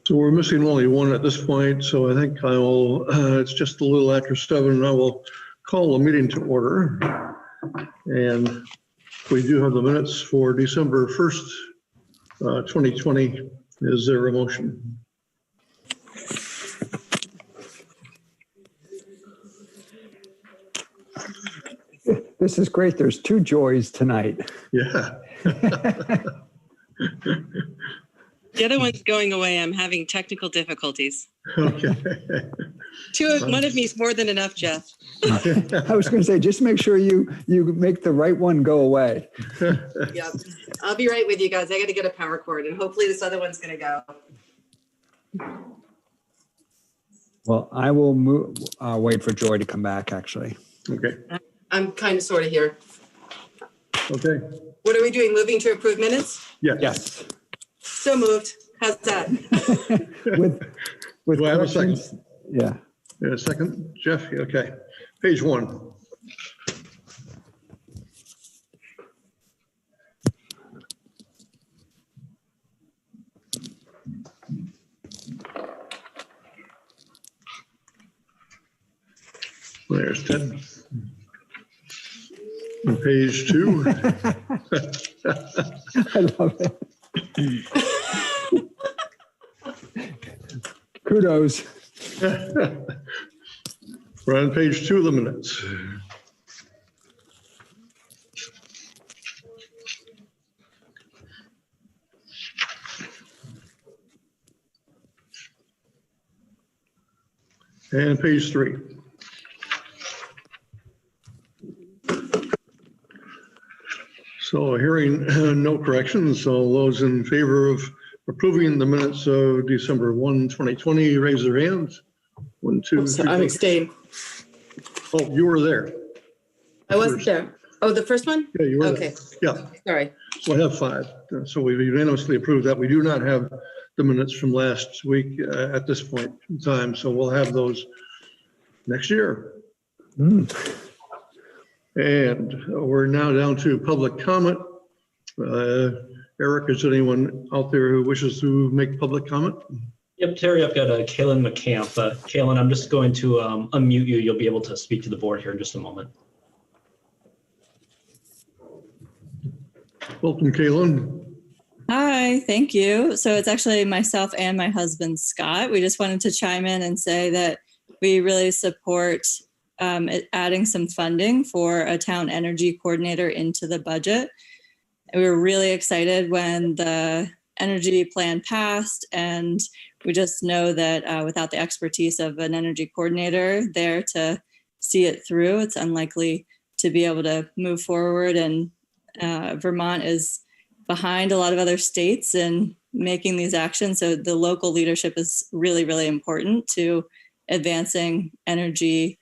So we're missing only one at this point, so I think I will, it's just a little after 7, and I will call the meeting to order. And we do have the minutes for December 1st, 2020. Is there a motion? This is great. There's 2 joys tonight. Yeah. The other one's going away. I'm having technical difficulties. Okay. One of me is more than enough, Jeff. I was going to say, just make sure you make the right one go away. Yeah, I'll be right with you guys. I got to get a power cord, and hopefully this other one's going to go. Well, I will wait for Joy to come back, actually. Okay. I'm kind of sort of here. Okay. What are we doing? Moving to approve minutes? Yeah. Yes. So moved. How's that? with Do I have a second? Yeah. A second, Jeff? Okay. Page 1. There's Ted. And page 2. I love it. Kudos. We're on page 2 of the minutes. And page 3. So hearing no corrections, all those in favor of approving the minutes of December 1, 2020, raise their hands. 1, 2, 3. I'm abstaining. Oh, you were there. I wasn't there. Oh, the first one? Yeah, you were okay. There. Yeah. Sorry. So I have 5. So we unanimously approved that. We do not have the minutes from last week at this point in time. So we'll have those next year. And we're now down to public comment. Eric, is there anyone out there who wishes to make public comment? Yep, Terry, I've got Kaylin McCamp. Kaylin, I'm just going to unmute you. You'll be able to speak to the board here in just a moment. Welcome, Kaylin. Hi, thank you. So it's actually myself and my husband, Scott. We just wanted to chime in and say that we really support adding some funding for a town energy coordinator into the budget. We were really excited when the energy plan passed, and we just know that without the expertise of an energy coordinator there to see it through, it's unlikely to be able to move forward. And Vermont is behind a lot of other states in making these actions. So the local leadership is really, really important to advancing energy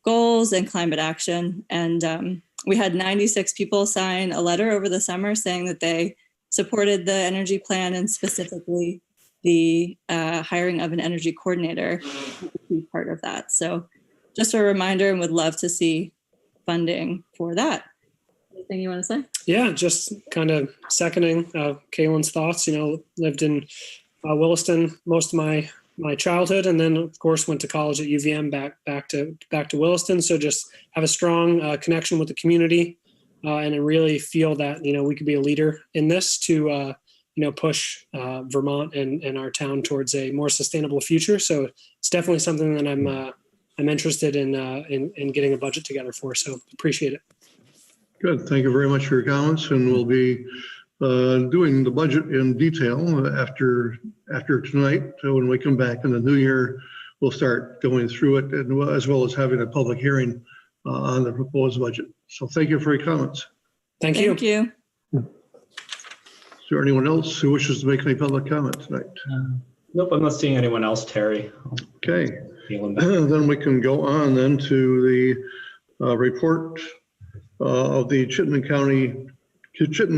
goals and climate action. And we had 96 people sign a letter over the summer saying that they supported the energy plan, and specifically the hiring of an energy coordinator to be part of that. So just a reminder, and would love to see funding for that. Anything you want to say? Yeah, just kind of seconding Kaylin's thoughts. Lived in Williston most of my childhood, and then of course went to college at UVM back to Williston. So just have a strong connection with the community, and I really feel that we could be a leader in this to push Vermont and our town towards a more sustainable future. So it's definitely something that I'm interested in getting a budget together for. So appreciate it. Good. Thank you very much for your comments, and we'll be doing the budget in detail after tonight. So when we come back in the new year, we'll start going through it, and as well as having a public hearing on the proposed budget. So thank you for your comments. Thank you. Thank you. Is there anyone else who wishes to make any public comment tonight? Nope, I'm not seeing anyone else, Terry. Okay. Then we can go on then to the report of the Chittenden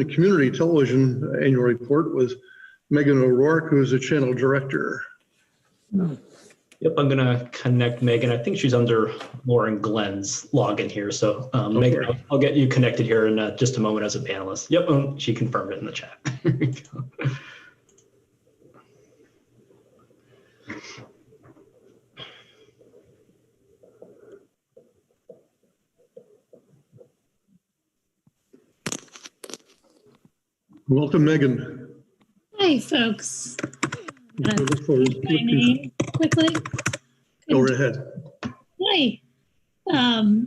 Community Television Annual Report with Megan O'Rourke, who is the channel director. Yep, I'm going to connect Megan. I think she's under Lauren Glenn's login here. So okay. Megan, I'll get you connected here in just a moment as a panelist. Yep, she confirmed it in the chat. Welcome, Megan. Hi, folks. Look forward to My it. name quickly. Go right ahead. Hi.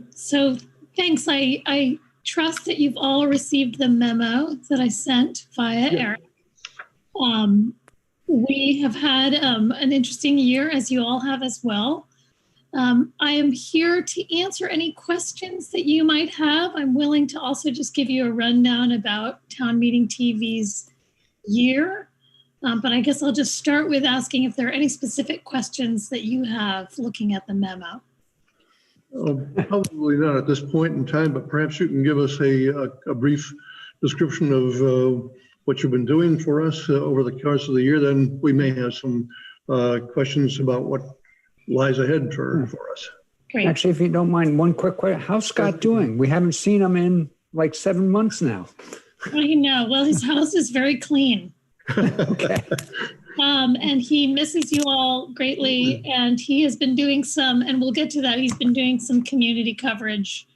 So thanks. I trust that you've all received the memo that I sent via Eric. We have had an interesting year, as you all have as well. I am here to answer any questions that you might have. I'm willing to also just give you a rundown about Town Meeting TV's year. But I guess I'll just start with asking if there are any specific questions that you have looking at the memo. Probably not at this point in time, but perhaps you can give us a brief description of what you've been doing for us over the course of the year. Then we may have some questions about what lies ahead for us. Great. Actually, if you don't mind, one quick question. How's Scott doing? We haven't seen him in like 7 months now. I know. Well, his house is very clean. Okay. And he misses you all greatly. And he has been doing some, and we'll get to that, he's been doing some community coverage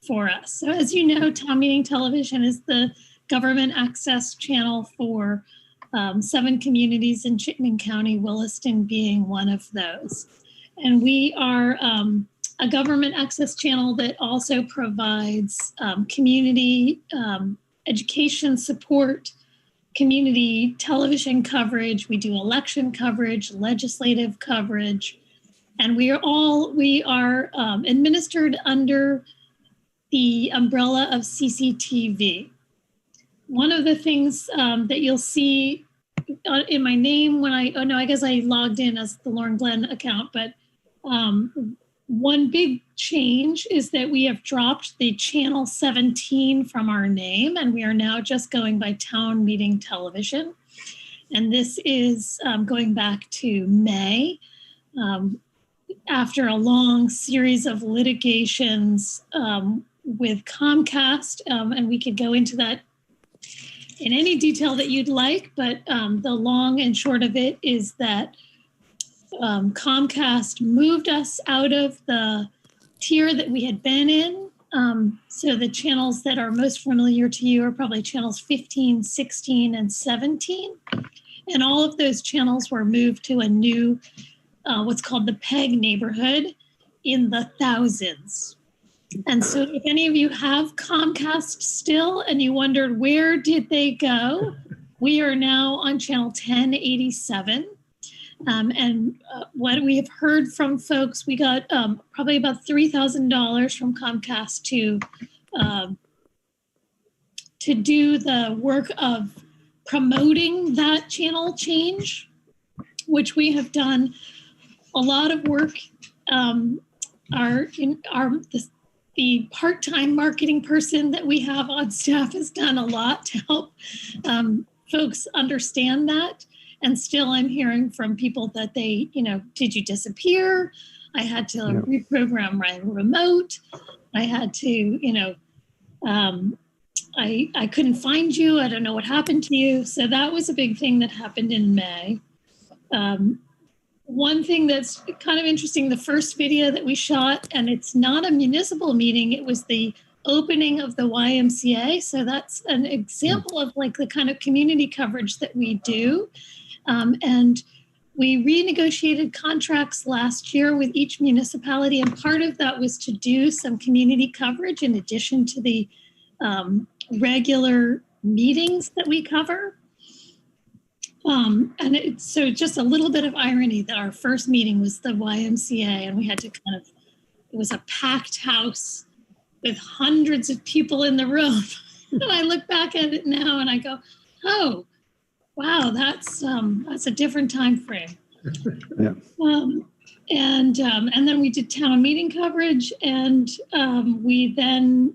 for us. So as you know, Town Meeting Television is the government access channel for 7 communities in Chittenden County, Williston being one of those. And we are a government access channel that also provides community education support, community television coverage. We do election coverage, legislative coverage, and we are administered under the umbrella of CCTV. One of the things that you'll see in my name when I guess I logged in as the Lauren Glenn account, but one big change is that we have dropped the channel 17 from our name, and we are now just going by Town Meeting Television. And this is going back to May, after a long series of litigations with Comcast, and we could go into that in any detail that you'd like, but the long and short of it is that Comcast moved us out of the tier that we had been in. So the channels that are most familiar to you are probably channels 15, 16, and 17. And all of those channels were moved to a new, what's called the PEG neighborhood in the thousands. And so if any of you have Comcast still and you wondered where did they go, we are now on channel 1087. And what we have heard from folks, we got probably about $3,000 from Comcast to do the work of promoting that channel change, which we have done a lot of work. The part-time marketing person that we have on staff has done a lot to help folks understand that. And still I'm hearing from people that they, did you disappear? I had to reprogram my remote. I had to, I couldn't find you. I don't know what happened to you. So that was a big thing that happened in May. One thing that's kind of interesting, the first video that we shot, and it's not a municipal meeting, it was the opening of the YMCA. So that's an example of like the kind of community coverage that we do. And we renegotiated contracts last year with each municipality, and part of that was to do some community coverage in addition to the regular meetings that we cover. And so just a little bit of irony that our first meeting was the YMCA, and we had to it was a packed house with hundreds of people in the room. And I look back at it now and I go, oh, wow, that's a different time frame. Yeah. And then we did town meeting coverage, and we then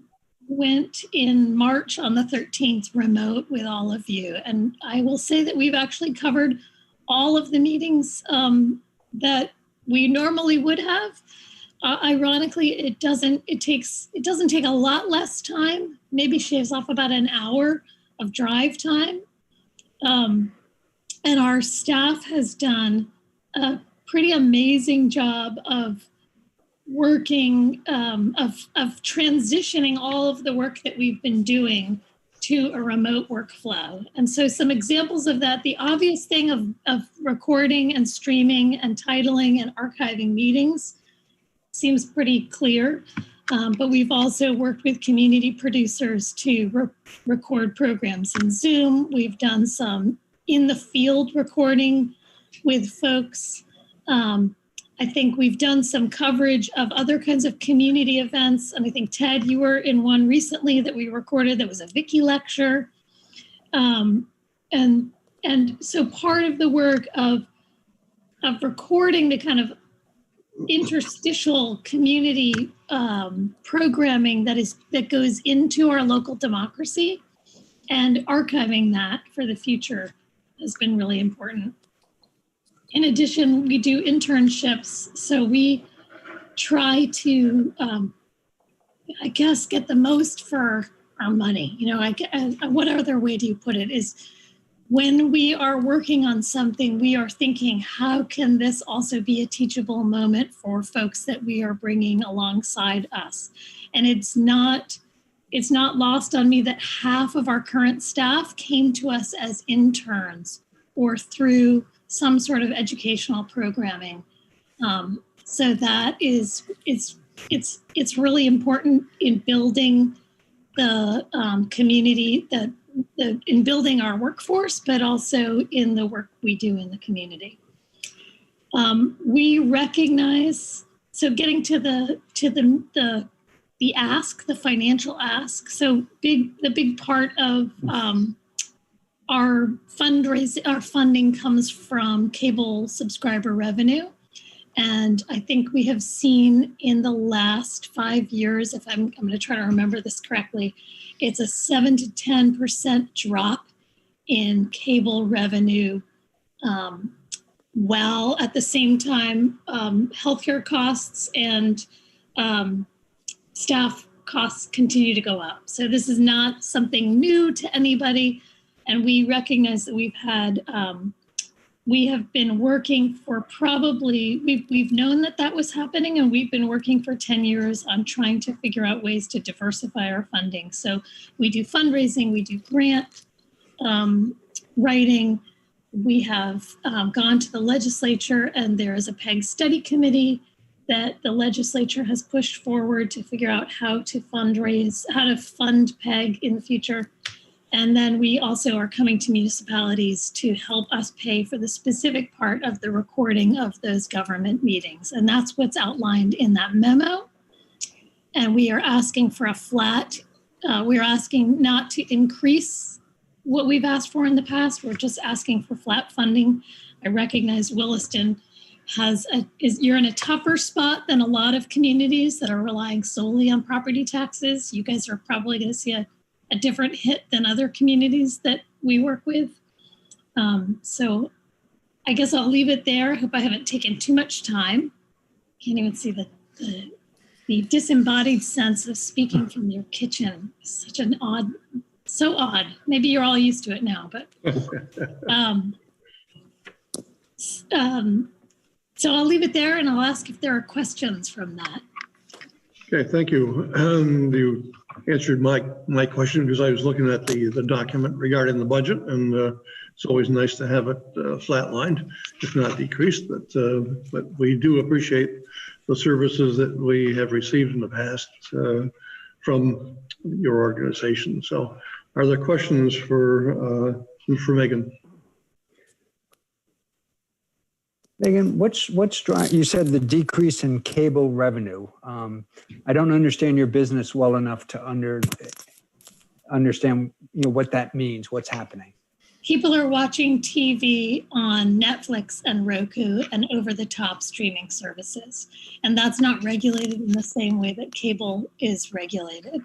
went in March on the 13th remote with all of you. And I will say that we've actually covered all of the meetings that we normally would have. Ironically, it doesn't take a lot less time, maybe shaves off about an hour of drive time. And our staff has done a pretty amazing job of working, of transitioning all of the work that we've been doing to a remote workflow. And so some examples of that, the obvious thing of recording and streaming and titling and archiving meetings seems pretty clear. But we've also worked with community producers to record programs in Zoom. We've done some in the field recording with folks. I think we've done some coverage of other kinds of community events. And I think, Ted, you were in one recently that we recorded that was a Wiki lecture. And so part of the work of recording the kind of interstitial community programming that goes into our local democracy and archiving that for the future has been really important. In addition, we do internships. So we try to, I guess, get the most for our money. You know, what other way do you put it is when we are working on something, we are thinking, how can this also be a teachable moment for folks that we are bringing alongside us? And it's not lost on me that half of our current staff came to us as interns or through some sort of educational programming. So that is, it's really important in building the community, in building our workforce, but also in the work we do in the community. We recognize, so getting to the ask, the financial ask. So the big part of our funding comes from cable subscriber revenue. And I think we have seen in the last 5 years, if I'm going to try to remember this correctly, it's a 7 to 10% drop in cable revenue, while at the same time, healthcare costs and staff costs continue to go up. So this is not something new to anybody. And we recognize that we have been working for probably, we've known that was happening, and we've been working for 10 years on trying to figure out ways to diversify our funding. So we do fundraising, we do grant writing. We have gone to the legislature, and there is a PEG study committee that the legislature has pushed forward to figure out how to fund PEG in the future. And then we also are coming to municipalities to help us pay for the specific part of the recording of those government meetings. And that's what's outlined in that memo. And we are asking for a flat, we're asking not to increase what we've asked for in the past. We're just asking for flat funding. I recognize Williston you're in a tougher spot than a lot of communities that are relying solely on property taxes. You guys are probably going to see a different hit than other communities that we work with. So I guess I'll leave it there. I hope I haven't taken too much time. Can't even see the disembodied sense of speaking from your kitchen. Such an so odd. Maybe you're all used to it now, but so I'll leave it there, and I'll ask if there are questions from that. Okay, thank you. You answered my question because I was looking at the document regarding the budget, and it's always nice to have it flatlined, if not decreased. But we do appreciate the services that we have received in the past from your organization. So, are there questions for Megan? Megan, what's you said the decrease in cable revenue. I don't understand your business well enough to understand what that means, what's happening. People are watching TV on Netflix and Roku and over-the-top streaming services. And that's not regulated in the same way that cable is regulated.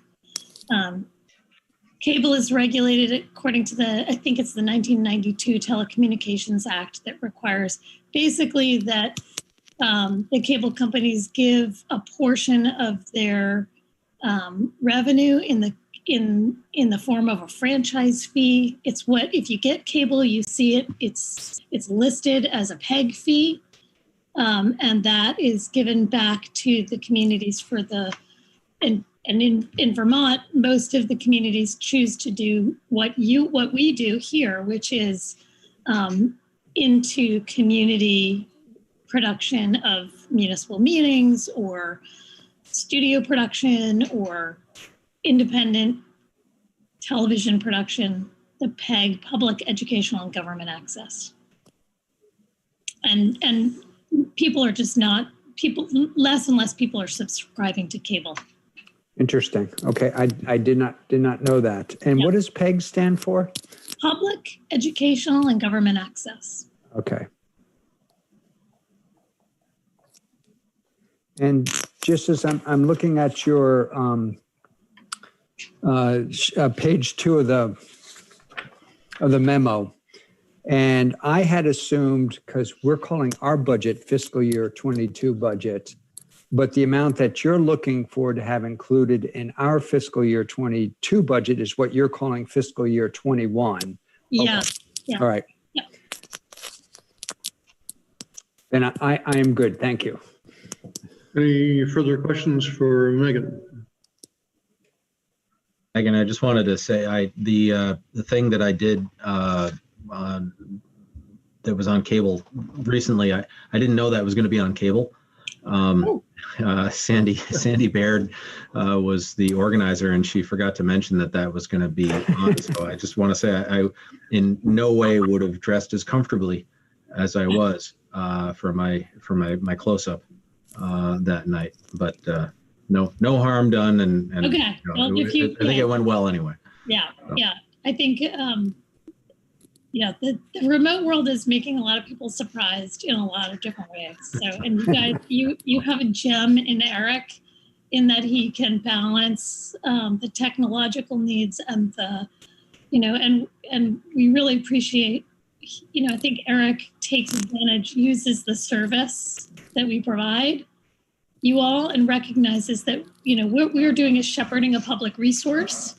Cable is regulated according to I think it's the 1992 Telecommunications Act that requires basically that the cable companies give a portion of their revenue in the form of a franchise fee. It's if you get cable, you see it. It's listed as a PEG fee, and that is given back to the communities in Vermont, most of the communities choose to do what we do here, which is into community production of municipal meetings or studio production or independent television production, the PEG, Public Educational and Government Access. And people are just not, less and less people are subscribing to cable. Interesting. Okay, I did not know that. And Yeah. what does PEG stand for? Public Educational and Government Access. Okay. And just as I'm looking at your page 2 of the memo, and I had assumed, because we're calling our budget fiscal year 22 budget, but the amount that you're looking for to have included in our fiscal year 22 budget is what you're calling fiscal year 21. Yeah. Okay. Yeah. All right. Yeah. Then I am good. Thank you. Any further questions for Megan? Megan, I just wanted to say the thing that I did that was on cable recently, I didn't know that was going to be on cable. Sandy Baird was the organizer, and she forgot to mention that was going to be on. So I just want to say I in no way would have dressed as comfortably as I was for my close-up that night, but no harm done, and Okay. you know, Well, I think it went well anyway. Yeah. Yeah. I think, the remote world is making a lot of people surprised in a lot of different ways. So, and you guys, you have a gem in Eric, in that he can balance the technological needs and the, and we really appreciate, I think Eric takes advantage, uses the service that we provide you all, and recognizes that, what we're doing is shepherding a public resource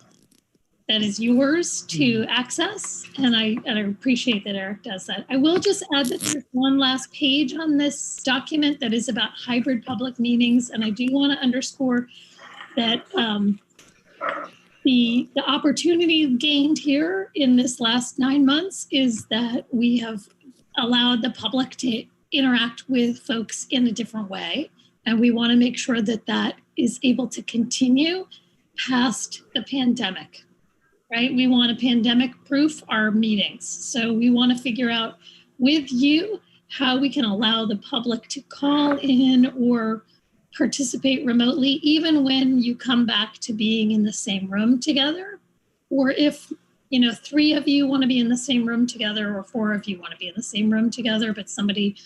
that is yours to access. And I appreciate that Eric does that. I will just add that there's one last page on this document that is about hybrid public meetings. And I do want to underscore that the opportunity gained here in this last 9 months is that we have allowed the public to interact with folks in a different way. And we want to make sure that that is able to continue past the pandemic. Right? We want to pandemic-proof our meetings. So we want to figure out with you how we can allow the public to call in or participate remotely, even when you come back to being in the same room together. Or if, 3 of you want to be in the same room together, or 4 of you want to be in the same room together, but somebody...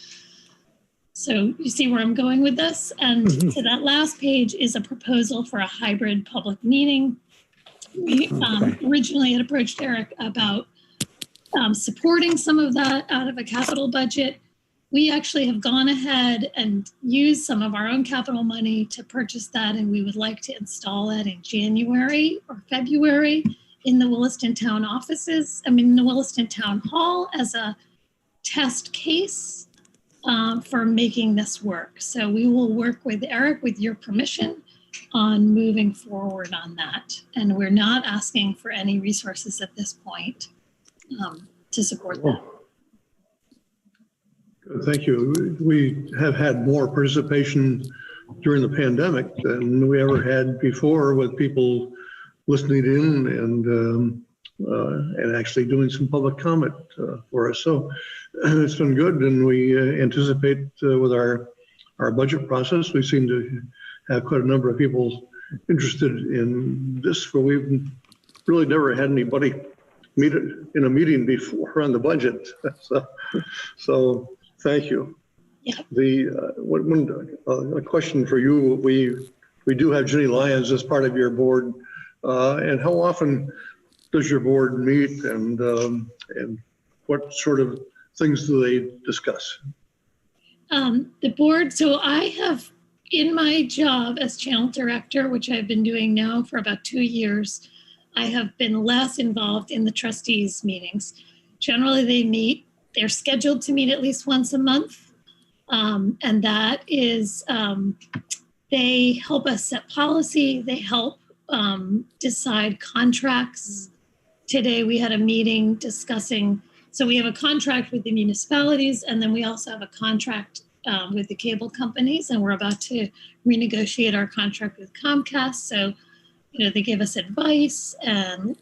So you see where I'm going with this? And so that last page is a proposal for a hybrid public meeting. We originally had approached Eric about supporting some of that out of a capital budget. We actually have gone ahead and used some of our own capital money to purchase that, and we would like to install that in January or February in the Williston Town offices, in the Williston Town Hall as a test case for making this work. So we will work with Eric, with your permission, on moving forward on that. And we're not asking for any resources at this point to support that. Thank you. We have had more participation during the pandemic than we ever had before, with people listening in and actually doing some public comment for us. So it's been good, and we anticipate with our budget process, we seem to have quite a number of people interested in this, for we've really never had anybody meet in a meeting before on the budget. So thank you. Yeah. A question for you. We do have Ginny Lyons as part of your board, and how often does your board meet, and what sort of things do they discuss? The board, so I have, in my job as channel director, which I've been doing now for about 2 years, I have been less involved in the trustees meetings. Generally, they're scheduled to meet at least once a month. And that is They help us set policy. They help decide contracts. Today we had a meeting discussing, so we have a contract with the municipalities, and then we also have a contract with the cable companies, and we're about to renegotiate our contract with Comcast. So, they give us advice and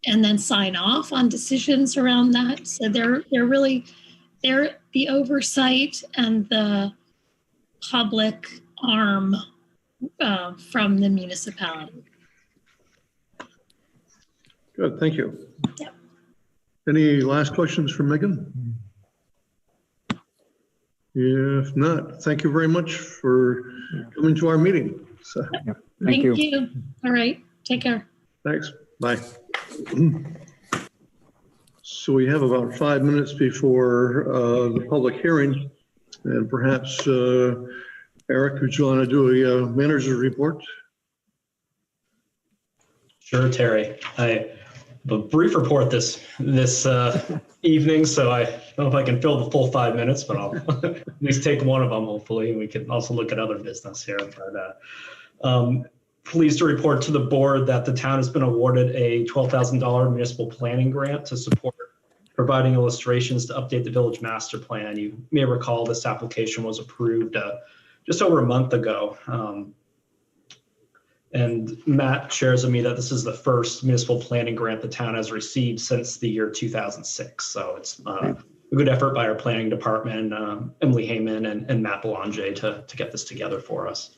then sign off on decisions around that. So they're the oversight and the public arm from the municipality. Good, thank you. Yeah. Any last questions for Megan? If not, thank you very much for coming to our meeting. So, Thank you. All right, take care. thanks, bye. So we have about 5 minutes before the public hearing, and perhaps Eric, would you want to do a manager's report? Sure, Terry. I have a brief report this evening, so I don't know if I can fill the full 5 minutes, but I'll at least take one of them, hopefully. We can also look at other business here. But pleased to report to the board that the town has been awarded a $12,000 municipal planning grant to support providing illustrations to update the village master plan. You may recall this application was approved just over a month ago. And Matt shares with me that this is the first municipal planning grant the town has received since the year 2006. So it's a good effort by our planning department, Emily Heyman and Matt Belanger to get this together for us.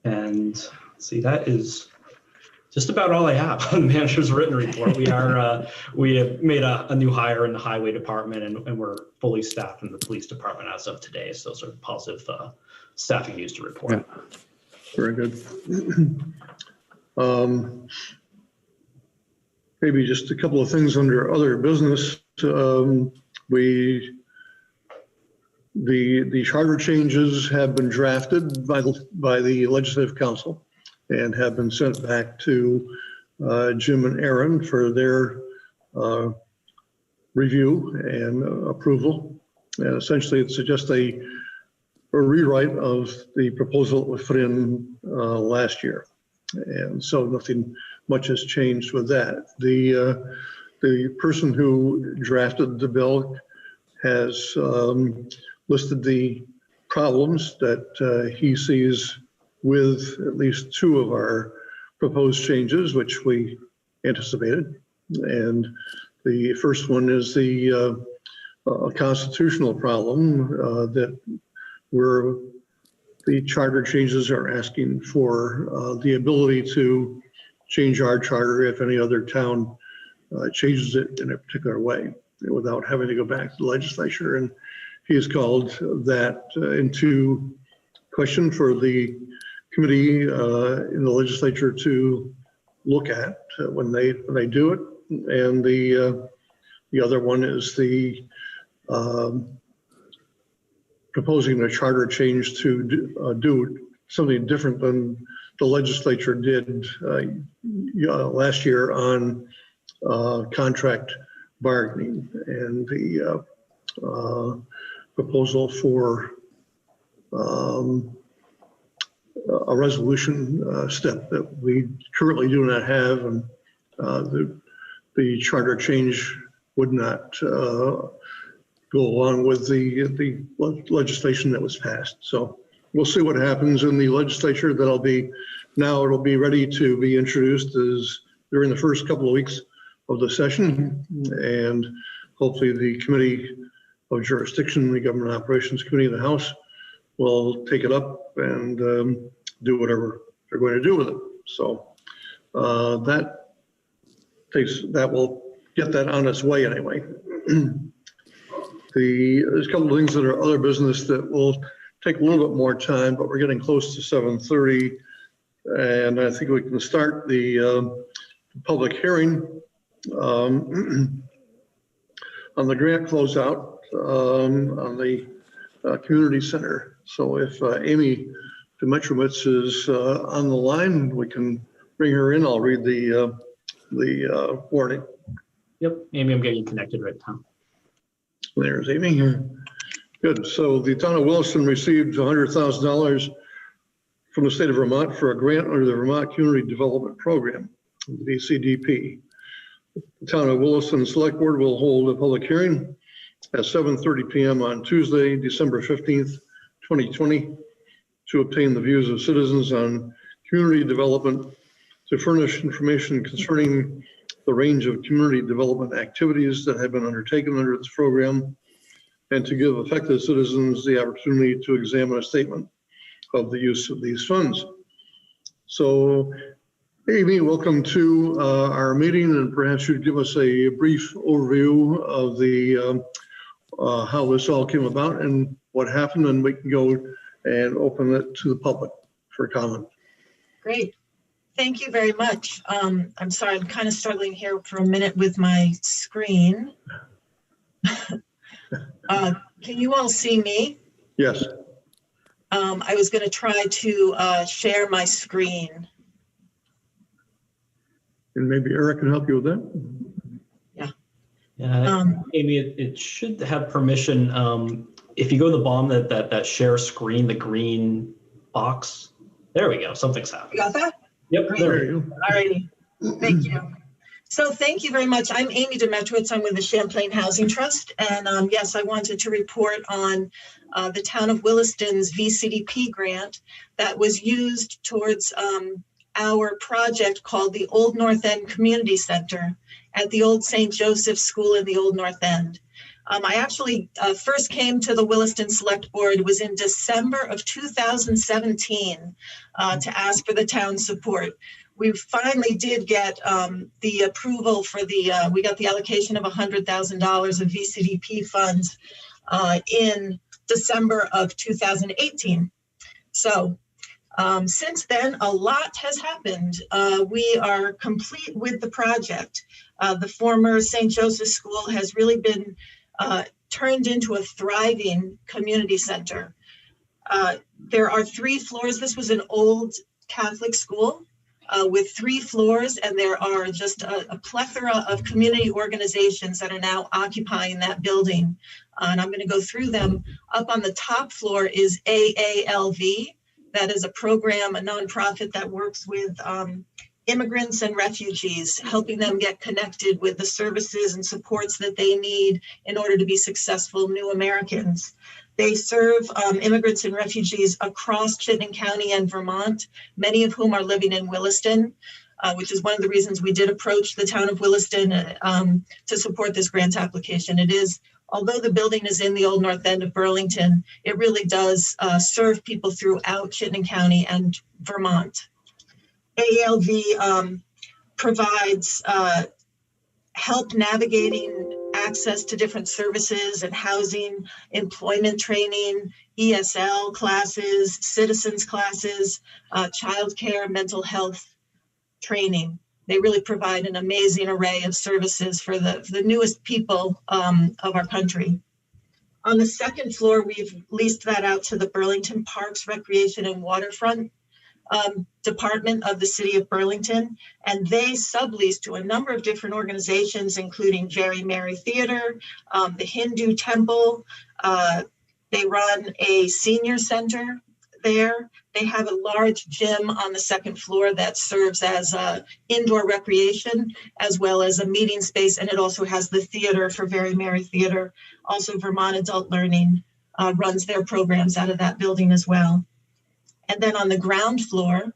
And see, that is just about all I have on the manager's written report. We have made a new hire in the highway department, and we're fully staffed in the police department as of today. So sort of positive staffing news to report. Yeah. Very good. Maybe just a couple of things under other business. The charter changes have been drafted by the Legislative Council and have been sent back to Jim and Aaron for their review and approval. And essentially, it's just a rewrite of the proposal that was put in last year. And so nothing much has changed with that. The person who drafted the bill has listed the problems that he sees with at least two of our proposed changes, which we anticipated. And the first one is the constitutional problem that where the charter changes are asking for the ability to change our charter if any other town changes it in a particular way without having to go back to the legislature. And he has called that into question for the committee in the legislature to look at when they do it. And the other one is the proposing a charter change to do something different than the legislature did last year on contract bargaining, and the proposal for a resolution step that we currently do not have, and the charter change would not go along with the legislation that was passed. So we'll see what happens in the legislature. It'll be ready to be introduced during the first couple of weeks of the session, and hopefully the Committee of Jurisdiction, the Government Operations Committee of the House, will take it up and do whatever they're going to do with it. So that will get that on its way anyway. There's a couple of things that are other business that will take a little bit more time, but we're getting close to 7:30, and I think we can start the public hearing on the grant closeout on the community center. So if Amy Demetrowitz is on the line, we can bring her in. I'll read the warning. Yep, Amy, I'm getting you connected right now. There's Amy here. Good. So the town of Williston received $100,000 from the state of Vermont for a grant under the Vermont Community Development Program, the VCDP. The town of Williston Selectboard will hold a public hearing at 7:30 p.m. on Tuesday, December 15th, 2020, to obtain the views of citizens on community development, to furnish information concerning the range of community development activities that have been undertaken under this program, and to give affected citizens the opportunity to examine a statement of the use of these funds. So, Amy, welcome to our meeting, and perhaps you'd give us a brief overview of the how this all came about and what happened, and we can go and open it to the public for comment. Great. Thank you very much. I'm sorry, I'm kind of struggling here for a minute with my screen. Can you all see me? Yes. I was going to try to share my screen. And maybe Eric can help you with that. Yeah, Amy, it should have permission. If you go to the bottom, that share screen, the green box. There we go. Something's happening. You got that? Yep. There you go. All righty. Thank you. So thank you very much. I'm Amy Demetrowitz. I'm with the Champlain Housing Trust. And yes, I wanted to report on the town of Williston's VCDP grant that was used towards our project called the Old North End Community Center at the old St. Joseph's School in the Old North End. I actually first came to the Williston Select Board. It was in December of 2017 to ask for the town's support. We finally did get the approval for we got the allocation of $100,000 of VCDP funds in December of 2018. So since then, a lot has happened. We are complete with the project. The former St. Joseph's School has really been turned into a thriving community center. There are 3 floors. This was an old Catholic school with 3 floors, and there are just a plethora of community organizations that are now occupying that building. And I'm going to go through them. Up on the top floor is AALV. That is a program, a nonprofit that works with immigrants and refugees, helping them get connected with the services and supports that they need in order to be successful new Americans. They serve immigrants and refugees across Chittenden County and Vermont, many of whom are living in Williston, which is one of the reasons we did approach the town of Williston to support this grant application. It is, although the building is in the Old North End of Burlington, it really does serve people throughout Chittenden County and Vermont. AALV provides help navigating access to different services and housing, employment training, ESL classes, citizens classes, childcare, mental health training. They really provide an amazing array of services for the newest people of our country. On the second floor, we've leased that out to the Burlington Parks, Recreation and Waterfront Department of the City of Burlington, and they sublease to a number of different organizations, including Very Mary Theater, the Hindu Temple. They run a senior center there. They have a large gym on the second floor that serves as indoor recreation, as well as a meeting space, and it also has the theater for Very Mary Theater. Also, Vermont Adult Learning runs their programs out of that building as well. And then on the ground floor,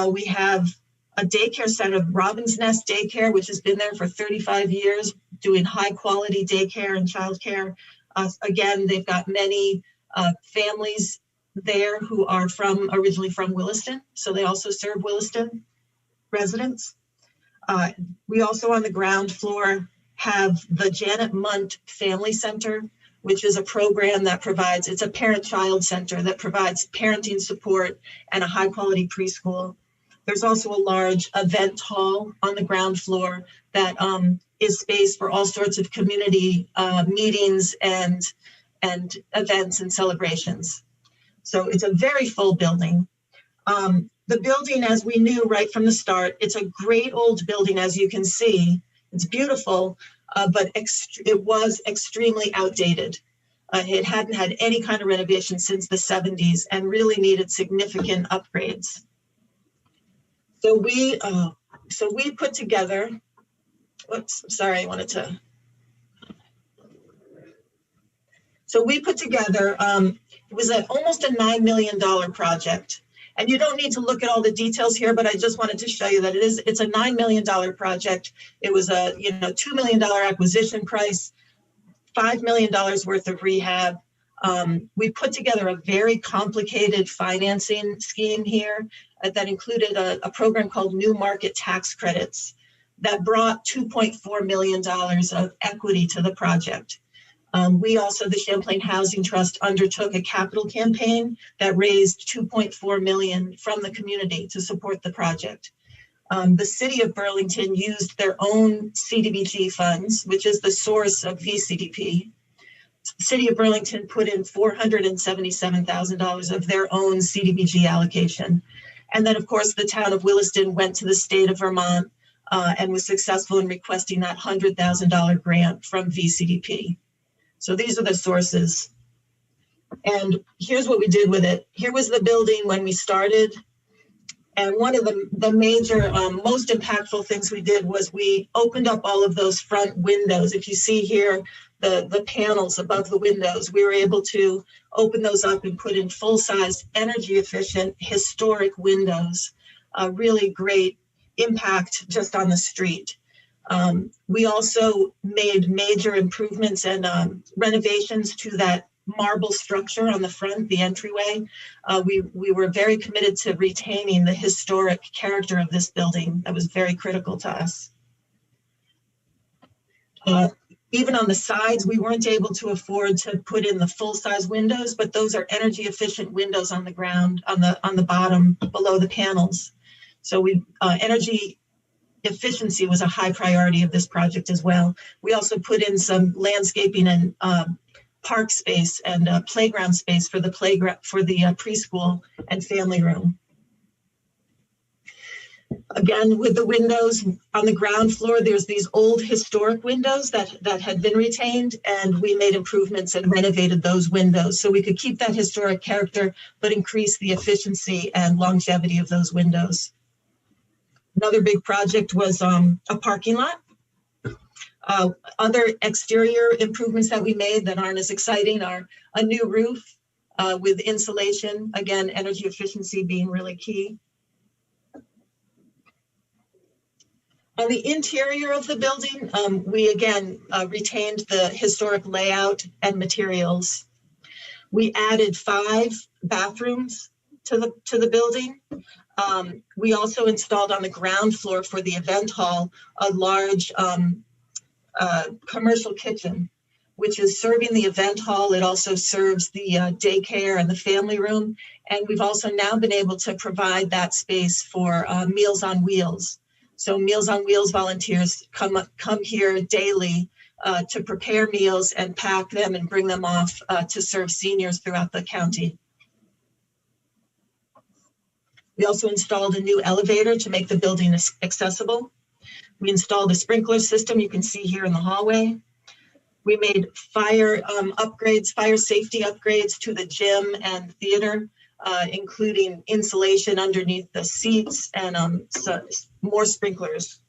we have a daycare center, Robin's Nest Daycare, which has been there for 35 years, doing high quality daycare and childcare. Again, they've got many families there who are originally from Williston, so they also serve Williston residents. We also on the ground floor have the Janet Munt Family Center, which is a program that provides, it's a parent-child center that provides parenting support and a high-quality preschool. There's also a large event hall on the ground floor that is space for all sorts of community meetings and events and celebrations. So it's a very full building. The building, as we knew right from the start, it's a great old building, as you can see. It's beautiful, but it was extremely outdated. It hadn't had any kind of renovation since the 70s and really needed significant upgrades. So we put together, whoops, sorry, I wanted to. So we put together, it was almost a $9 million project. And you don't need to look at all the details here, but I just wanted to show you that it's a $9 million project. It was a $2 million acquisition price, $5 million worth of rehab. We put together a very complicated financing scheme here that included a program called New Market Tax Credits that brought $2.4 million of equity to the project. We also, the Champlain Housing Trust, undertook a capital campaign that raised $2.4 million from the community to support the project. The city of Burlington used their own CDBG funds, which is the source of VCDP. The city of Burlington put in $477,000 of their own CDBG allocation. And then, of course, the town of Williston went to the state of Vermont and was successful in requesting that $100,000 grant from VCDP. So these are the sources. And here's what we did with it. Here was the building when we started. And one of the major, most impactful things we did was we opened up all of those front windows. If you see here, the panels above the windows, we were able to open those up and put in full-size, energy-efficient, historic windows. Really great impact just on the street. We also made major improvements and renovations to that marble structure on the front, the entryway. We were very committed to retaining the historic character of this building. That was very critical to us. Even on the sides, we weren't able to afford to put in the full-size windows, but those are energy-efficient windows on the ground, on the bottom, below the panels. So energy efficiency was a high priority of this project as well. We also put in some landscaping and park space and playground space for the preschool and family room. Again, with the windows on the ground floor, there's these old historic windows that had been retained, and we made improvements and renovated those windows so we could keep that historic character, but increase the efficiency and longevity of those windows. Another big project was a parking lot. Other exterior improvements that we made that aren't as exciting are a new roof with insulation. Again, energy efficiency being really key. On the interior of the building, we again retained the historic layout and materials. We added 5 bathrooms to the building. We also installed on the ground floor for the event hall a large commercial kitchen, which is serving the event hall. It also serves the daycare and the family room. And we've also now been able to provide that space for Meals on Wheels. So Meals on Wheels volunteers come here daily to prepare meals and pack them and bring them off to serve seniors throughout the county. We also installed a new elevator to make the building accessible. We installed a sprinkler system you can see here in the hallway. We made fire safety upgrades to the gym and theater, including insulation underneath the seats and more sprinklers.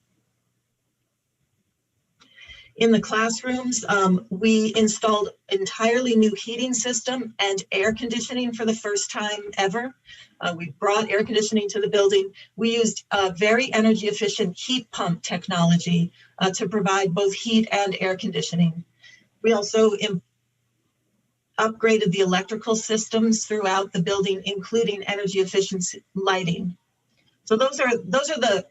In the classrooms, we installed entirely new heating system and air conditioning for the first time ever. We brought air conditioning to the building. We used very energy efficient heat pump technology to provide both heat and air conditioning. We also upgraded the electrical systems throughout the building, including energy efficient lighting. So those are the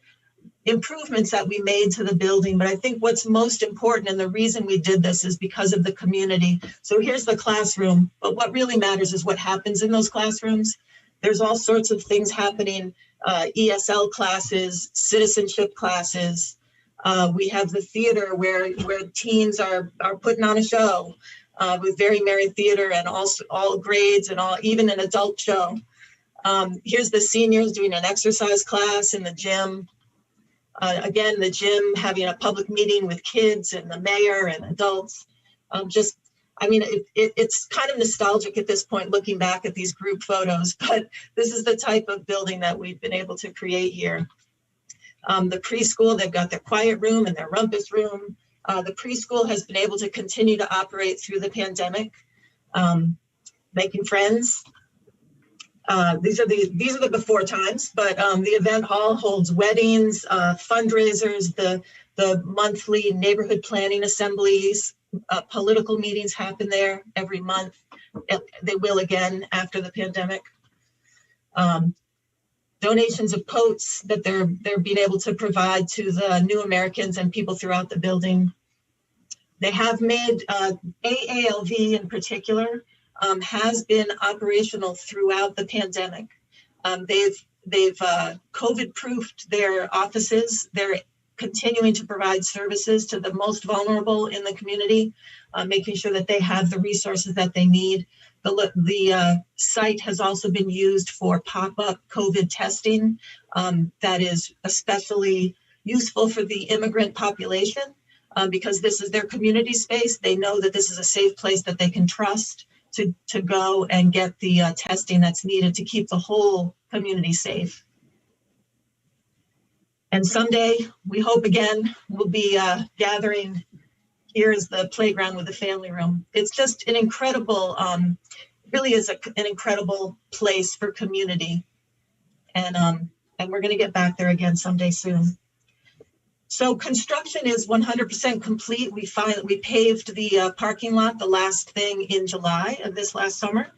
improvements that we made to the building. But I think what's most important, and the reason we did this, is because of the community. So here's the classroom, but what really matters is what happens in those classrooms. There's all sorts of things happening, ESL classes, citizenship classes. We have the theater where teens are putting on a show with Very Merry Theater and all grades and even an adult show. Here's the seniors doing an exercise class in the gym. The gym having a public meeting with kids and the mayor and adults. Just I mean, it's kind of nostalgic at this point, looking back at these group photos, but this is the type of building that we've been able to create here. The preschool, they've got their quiet room and their rumpus room. The preschool has been able to continue to operate through the pandemic, making friends. These are the before times, but the event hall holds weddings, fundraisers, the monthly neighborhood planning assemblies, political meetings happen there every month. They will again after the pandemic. Donations of coats that they're being able to provide to the new Americans and people throughout the building. They have made AALV in particular has been operational throughout the pandemic. They've COVID-proofed their offices. They're continuing to provide services to the most vulnerable in the community, making sure that they have the resources that they need. The site has also been used for pop-up COVID testing that is especially useful for the immigrant population because this is their community space. They know that this is a safe place that they can trust to go and get the testing that's needed to keep the whole community safe. And someday, we hope again, we'll be gathering. Here is the playground with the family room. It's just an incredible, really is an incredible place for community. And we're gonna get back there again someday soon. So construction is 100% complete. We paved the parking lot, the last thing in July of this last summer.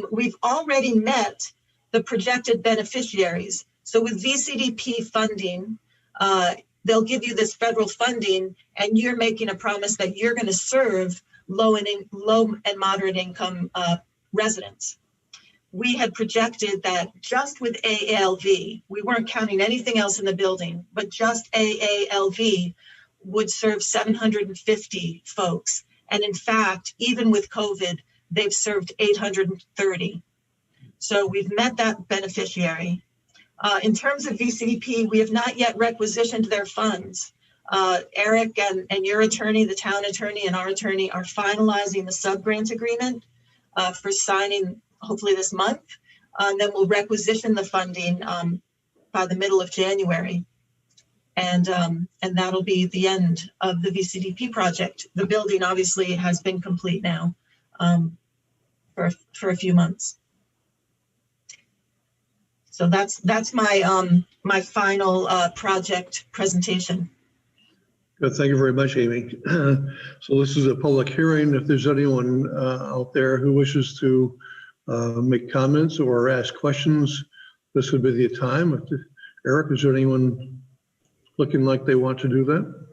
We've already met the projected beneficiaries. So with VCDP funding, they'll give you this federal funding and you're making a promise that you're going to serve low and moderate income residents. We had projected that just with AALV, we weren't counting anything else in the building, but just AALV would serve 750 folks. And in fact, even with COVID, they've served 830. So we've met that beneficiary. In terms of VCDP, we have not yet requisitioned their funds. Eric and your attorney, the town attorney and our attorney are finalizing the sub-grant agreement for signing hopefully this month. And then we'll requisition the funding by the middle of January. And that'll be the end of the VCDP project. The building obviously has been complete now for a few months. So that's my my final project presentation. Good. Thank you very much, Amy. So this is a public hearing. If there's anyone out there who wishes to make comments or ask questions, this would be the time. Eric, is there anyone looking like they want to do that?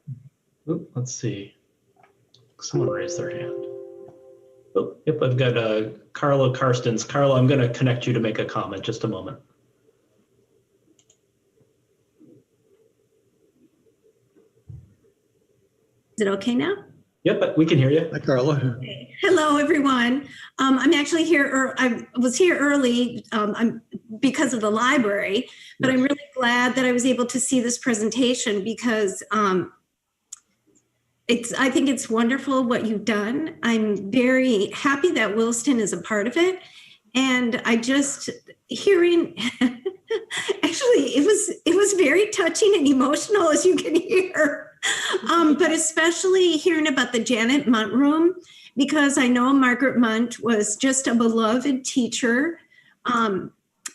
Oh, let's see. Someone raised their hand. Oh, yep, I've got Carla Karstens. Carla, I'm going to connect you to make a comment. Just a moment. Is it okay now? Yep, we can hear you. Hi, Carla. Okay. Hello, everyone. I'm actually here, I was here early because of the library, but I'm really glad that I was able to see this presentation because I think it's wonderful what you've done. I'm very happy that Williston is a part of it. And I just hearing, actually, it was very touching and emotional, as you can hear. But especially hearing about the Janet Munt room, because I know Margaret Munt was just a beloved teacher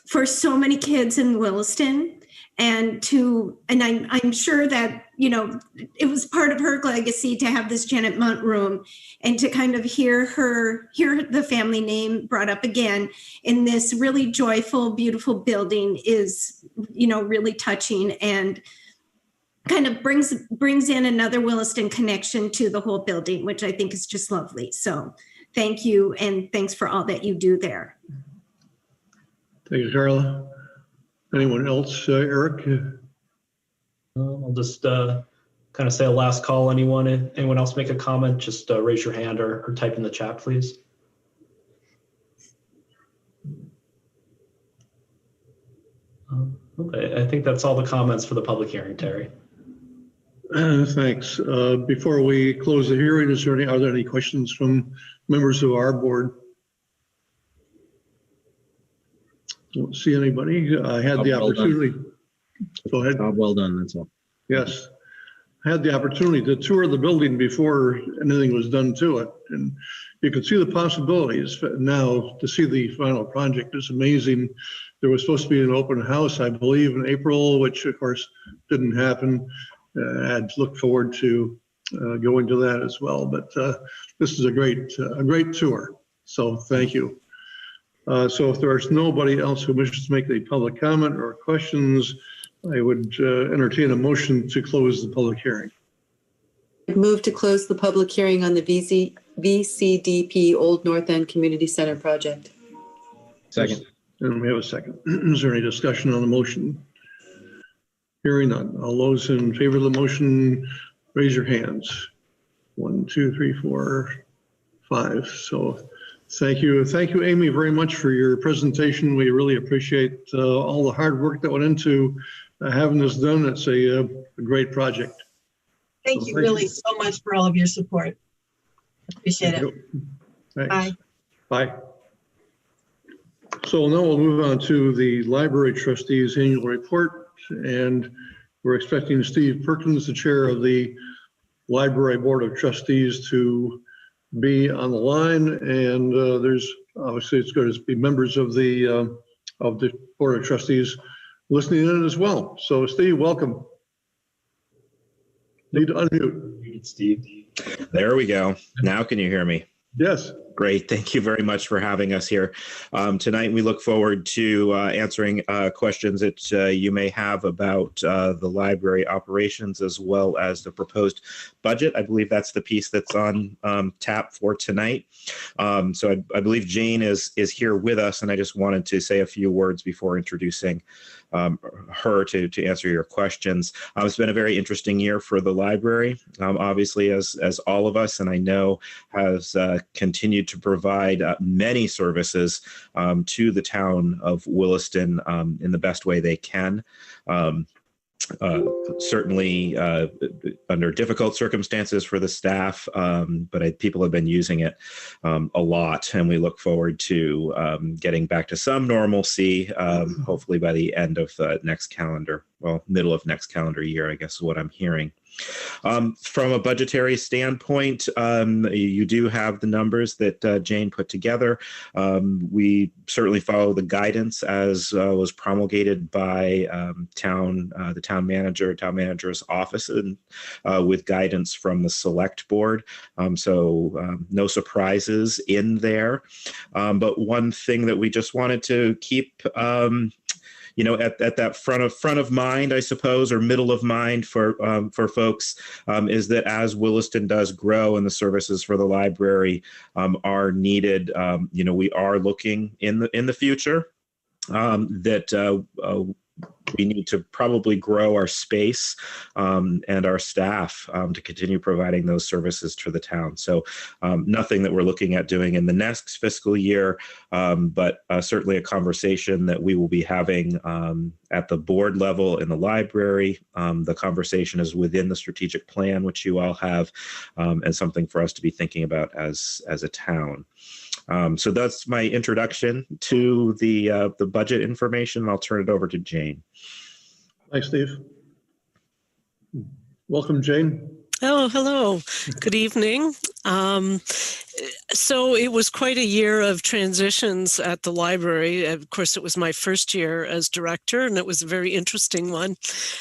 for so many kids in Williston. And I'm sure that, you know, it was part of her legacy to have this Janet Munt room and to kind of hear the family name brought up again in this really joyful, beautiful building is, you know, really touching and kind of brings in another Williston connection to the whole building, which I think is just lovely. So thank you. And thanks for all that you do there. Thank you, Carla. Anyone else, Eric? I'll just kind of say a last call. Anyone else make a comment? Just raise your hand or type in the chat, please. Okay, I think that's all the comments for the public hearing, Terry. Thanks. Before we close the hearing, are there any questions from members of our board? Don't see anybody. I had the opportunity. Go ahead. Job well done, that's all. Yes. I had the opportunity to tour the building before anything was done to it. And you could see the possibilities. Now to see the final project is amazing. There was supposed to be an open house, I believe, in April, which of course didn't happen. I'd look forward to going to that as well. But this is a great tour. So thank you. So if there's nobody else who wishes to make a public comment or questions, I would entertain a motion to close the public hearing. Move to close the public hearing on the VCDP Old North End Community Center project. Second. And we have a second. Is there any discussion on the motion? Hearing none. All those in favor of the motion, raise your hands. 1, 2, 3, 4, 5. So thank you. Thank you, Amy, very much for your presentation. We really appreciate all the hard work that went into having this done. It's a great project. Thank you really so much for all of your support. Appreciate it. Thanks. Bye. So now we'll move on to the library trustees annual report, and we're expecting Steve Perkins, the chair of the library board of trustees, to be on the line. And there's obviously it's going to be members of the board of trustees listening in as well. So Steve, welcome. Need to unmute. Steve. There we go. Now can you hear me? Yes. Great. Thank you very much for having us here. Tonight, we look forward to answering questions that you may have about the library operations as well as the proposed budget. I believe that's the piece that's on tap for tonight. So I believe Jane is here with us, and I just wanted to say a few words before introducing her to answer your questions. It's been a very interesting year for the library, obviously, as all of us, and I know has continued to provide many services to the town of Williston in the best way they can. Certainly under difficult circumstances for the staff, but people have been using it a lot, and we look forward to getting back to some normalcy, hopefully by the end of next calendar, well, middle of next calendar year, I guess is what I'm hearing. From a budgetary standpoint, you do have the numbers that Jane put together. We certainly follow the guidance as was promulgated by the town manager's office, and with guidance from the select board. So no surprises in there. But one thing that we just wanted to keep at that front of mind, I suppose, or middle of mind for folks, is that as Williston does grow and the services for the library are needed, we are looking in the future that we need to probably grow our space and our staff to continue providing those services to the town. So nothing that we're looking at doing in the next fiscal year, but certainly a conversation that we will be having at the board level in the library. The conversation is within the strategic plan, which you all have, and something for us to be thinking about as a town. So that's my introduction to the budget information. I'll turn it over to Jane. Thanks, Steve. Welcome, Jane. Oh, hello. Good evening. So it was quite a year of transitions at the library. Of course, it was my first year as director, and it was a very interesting one.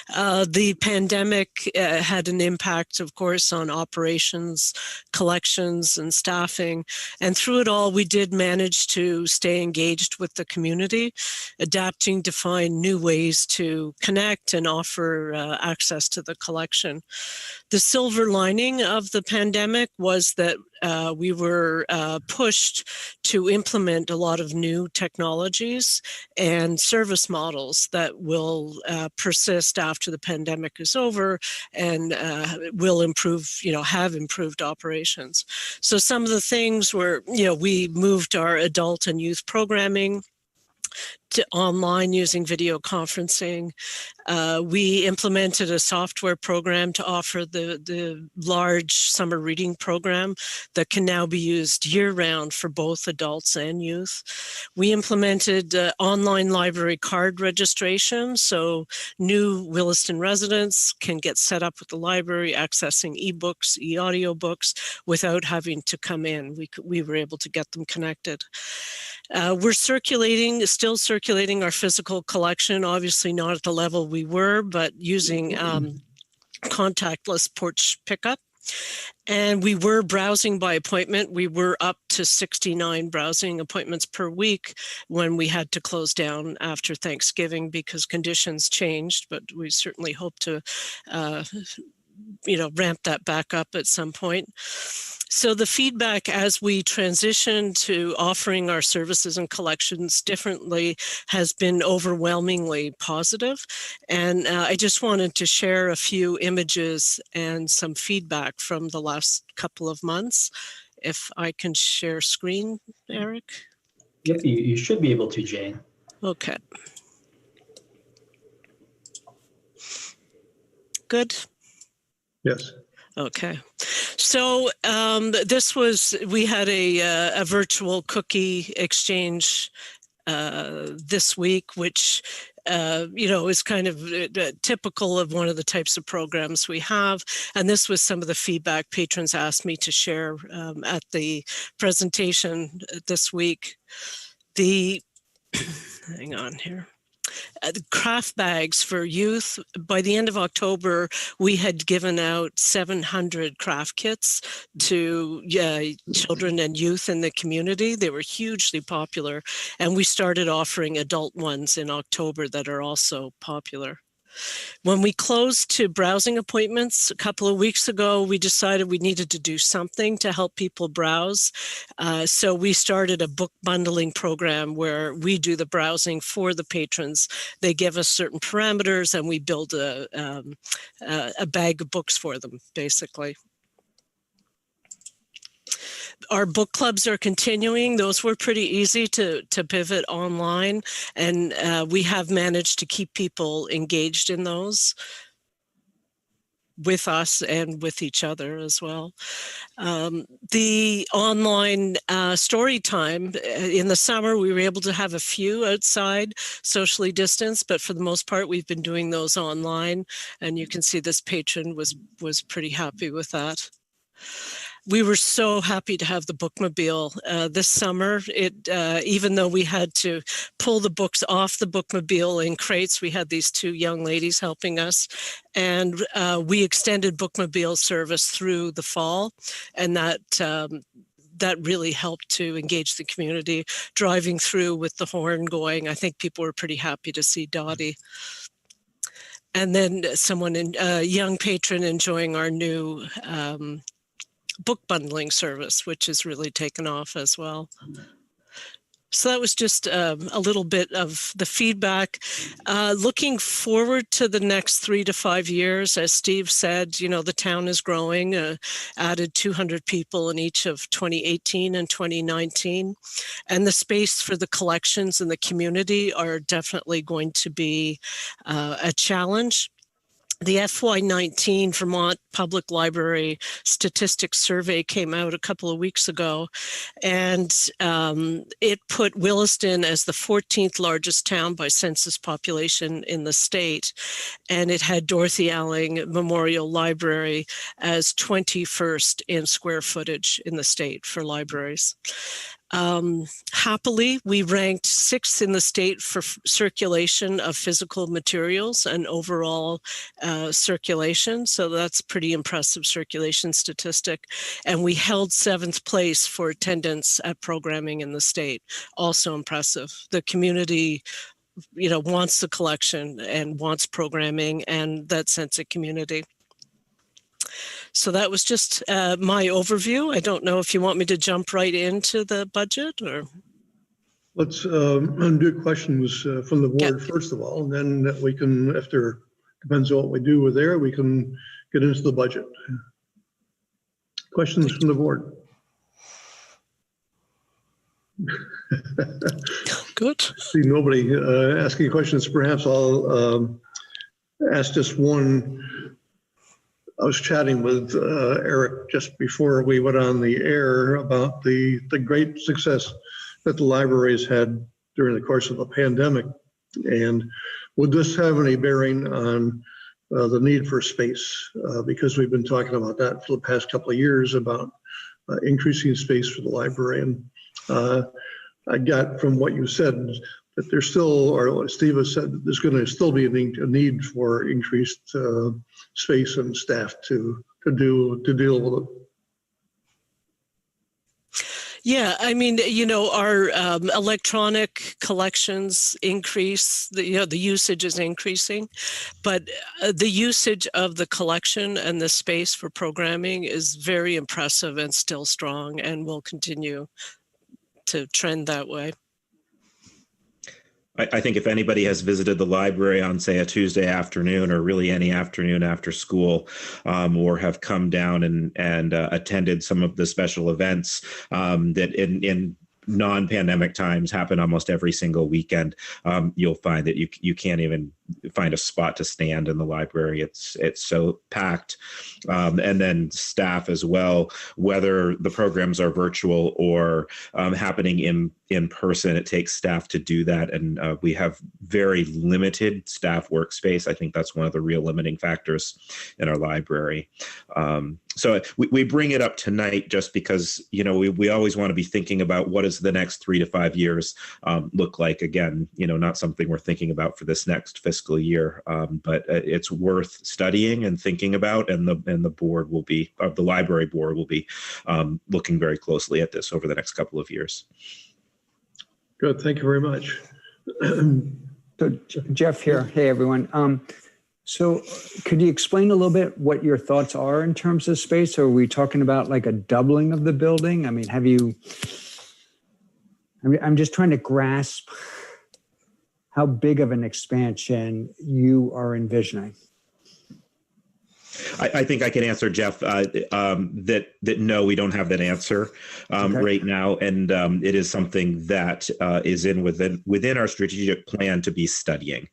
The pandemic had an impact, of course, on operations, collections, and staffing. And through it all, we did manage to stay engaged with the community, adapting to find new ways to connect and offer access to the collection. The silver lining of the pandemic was that we were pushed to implement a lot of new technologies and service models that will persist after the pandemic is over and will improve, have improved operations. So some of the things were, we moved our adult and youth programming online using video conferencing. We implemented a software program to offer the large summer reading program that can now be used year-round for both adults and youth. We implemented online library card registration, so new Williston residents can get set up with the library, accessing ebooks, e-audiobooks, without having to come in. We were able to get them connected. We're still circulating our physical collection, obviously not at the level we were, but using contactless porch pickup. And we were browsing by appointment. We were up to 69 browsing appointments per week when we had to close down after Thanksgiving because conditions changed, but we certainly hope to ramp that back up at some point. So the feedback as we transition to offering our services and collections differently has been overwhelmingly positive. And I just wanted to share a few images and some feedback from the last couple of months. If I can share screen, Eric? Yep, you should be able to, Jane. Okay. Good. Yes. Okay. So we had a virtual cookie exchange this week, which, is kind of typical of one of the types of programs we have. And this was some of the feedback patrons asked me to share at the presentation this week. Hang on here. The craft bags for youth. By the end of October, we had given out 700 craft kits to children and youth in the community. They were hugely popular. And we started offering adult ones in October that are also popular. When we closed to browsing appointments a couple of weeks ago, we decided we needed to do something to help people browse. So we started a book bundling program where we do the browsing for the patrons. They give us certain parameters and we build a bag of books for them, basically. Our book clubs are continuing. Those were pretty easy to pivot online, and we have managed to keep people engaged in those with us and with each other as well. The online story time, in the summer, we were able to have a few outside socially distanced, but for the most part, we've been doing those online, and you can see this patron was pretty happy with that. We were so happy to have the bookmobile this summer. Even though we had to pull the books off the bookmobile in crates, we had these two young ladies helping us. And we extended bookmobile service through the fall. And that really helped to engage the community. Driving through with the horn going, I think people were pretty happy to see Dottie. And then a young patron enjoying our new book bundling service, which has really taken off as well. So that was just a little bit of the feedback. Looking forward to the next 3 to 5 years, as Steve said, the town is growing, added 200 people in each of 2018 and 2019. And the space for the collections in the community are definitely going to be a challenge. The FY19 Vermont Public Library Statistics Survey came out a couple of weeks ago, and it put Williston as the 14th largest town by census population in the state, and it had Dorothy Alling Memorial Library as 21st in square footage in the state for libraries. Happily, we ranked 6th in the state for circulation of physical materials and overall circulation. So that's pretty impressive circulation statistic. And we held 7th place for attendance at programming in the state. Also impressive. The community wants the collection and wants programming and that sense of community. So that was just my overview. I don't know if you want me to jump right into the budget or. Let's do questions from the board first of all, and then we can, if there depends on what we do with there, we can get into the budget. Questions from the board? Good. See nobody asking questions. Perhaps I'll ask just one. I was chatting with Eric just before we went on the air about the great success that the libraries had during the course of the pandemic. And would this have any bearing on the need for space? Because we've been talking about that for the past couple of years about increasing space for the library. And I got from what you said that there's still, or Steve has said, that there's going to still be a need for increased space and staff to deal with it. Yeah, I mean, you know, our electronic collections increase, the usage is increasing, but the usage of the collection and the space for programming is very impressive and still strong and will continue to trend that way. I think if anybody has visited the library on, say, a Tuesday afternoon or really any afternoon after school, or have come down and attended some of the special events that in non-pandemic times happen almost every single weekend, you'll find that you can't even find a spot to stand in the library. It's so packed. And then staff as well, whether the programs are virtual or happening in person, it takes staff to do that. And we have very limited staff workspace. I think that's one of the real limiting factors in our library. So we bring it up tonight just because, you know, we always want to be thinking about what does the next 3 to 5 years look like. Again, you know, not something we're thinking about for this next fiscal year, but it's worth studying and thinking about, and the board will be, the library board will be looking very closely at this over the next couple of years. Good, thank you very much. So Jeff here. Hey, everyone. So could you explain a little bit what your thoughts are in terms of space? Are we talking about like a doubling of the building? I mean, I'm just trying to grasp how big of an expansion you are envisioning. I think I can answer, Jeff, that no, we don't have that answer right now, and it is something that is within our strategic plan to be studying.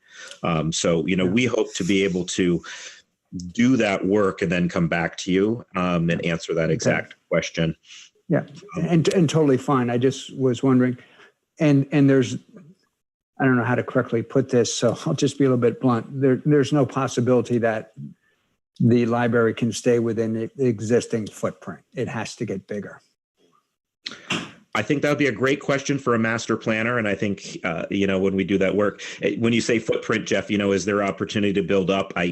So, you know, we hope to be able to do that work and then come back to you and answer that exact question. Yeah, and totally fine. I just was wondering, and there's, I don't know how to correctly put this, so I'll just be a little bit blunt. There's no possibility that the library can stay within the existing footprint. It has to get bigger. I think that would be a great question for a master planner. And I think, you know, when we do that work, when you say footprint, Jeff, you know, is there opportunity to build up? I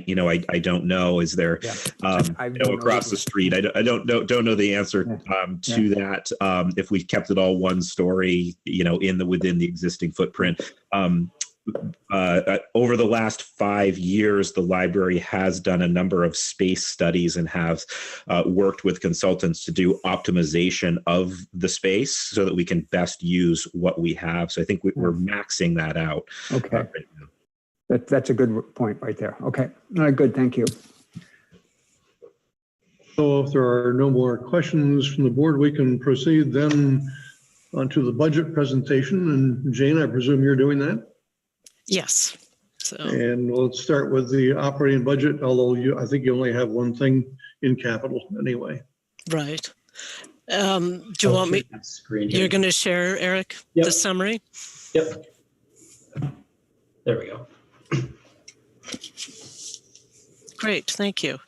don't know. Is there, across the street? I don't know the answer to that. If we kept it all one story, you know, within the existing footprint. Over the last 5 years, the library has done a number of space studies and have worked with consultants to do optimization of the space so that we can best use what we have. So I think we're maxing that out. Okay. Right now. That's a good point right there. Okay. All right, good. Thank you. So if there are no more questions from the board, we can proceed then onto the budget presentation. And Jane, I presume you're doing that? Yes. So. And let's start with the operating budget, although I think you only have one thing in capital anyway. Right. Do you want me? You're going to share, Eric, the summary? Yep. There we go. Great. Thank you.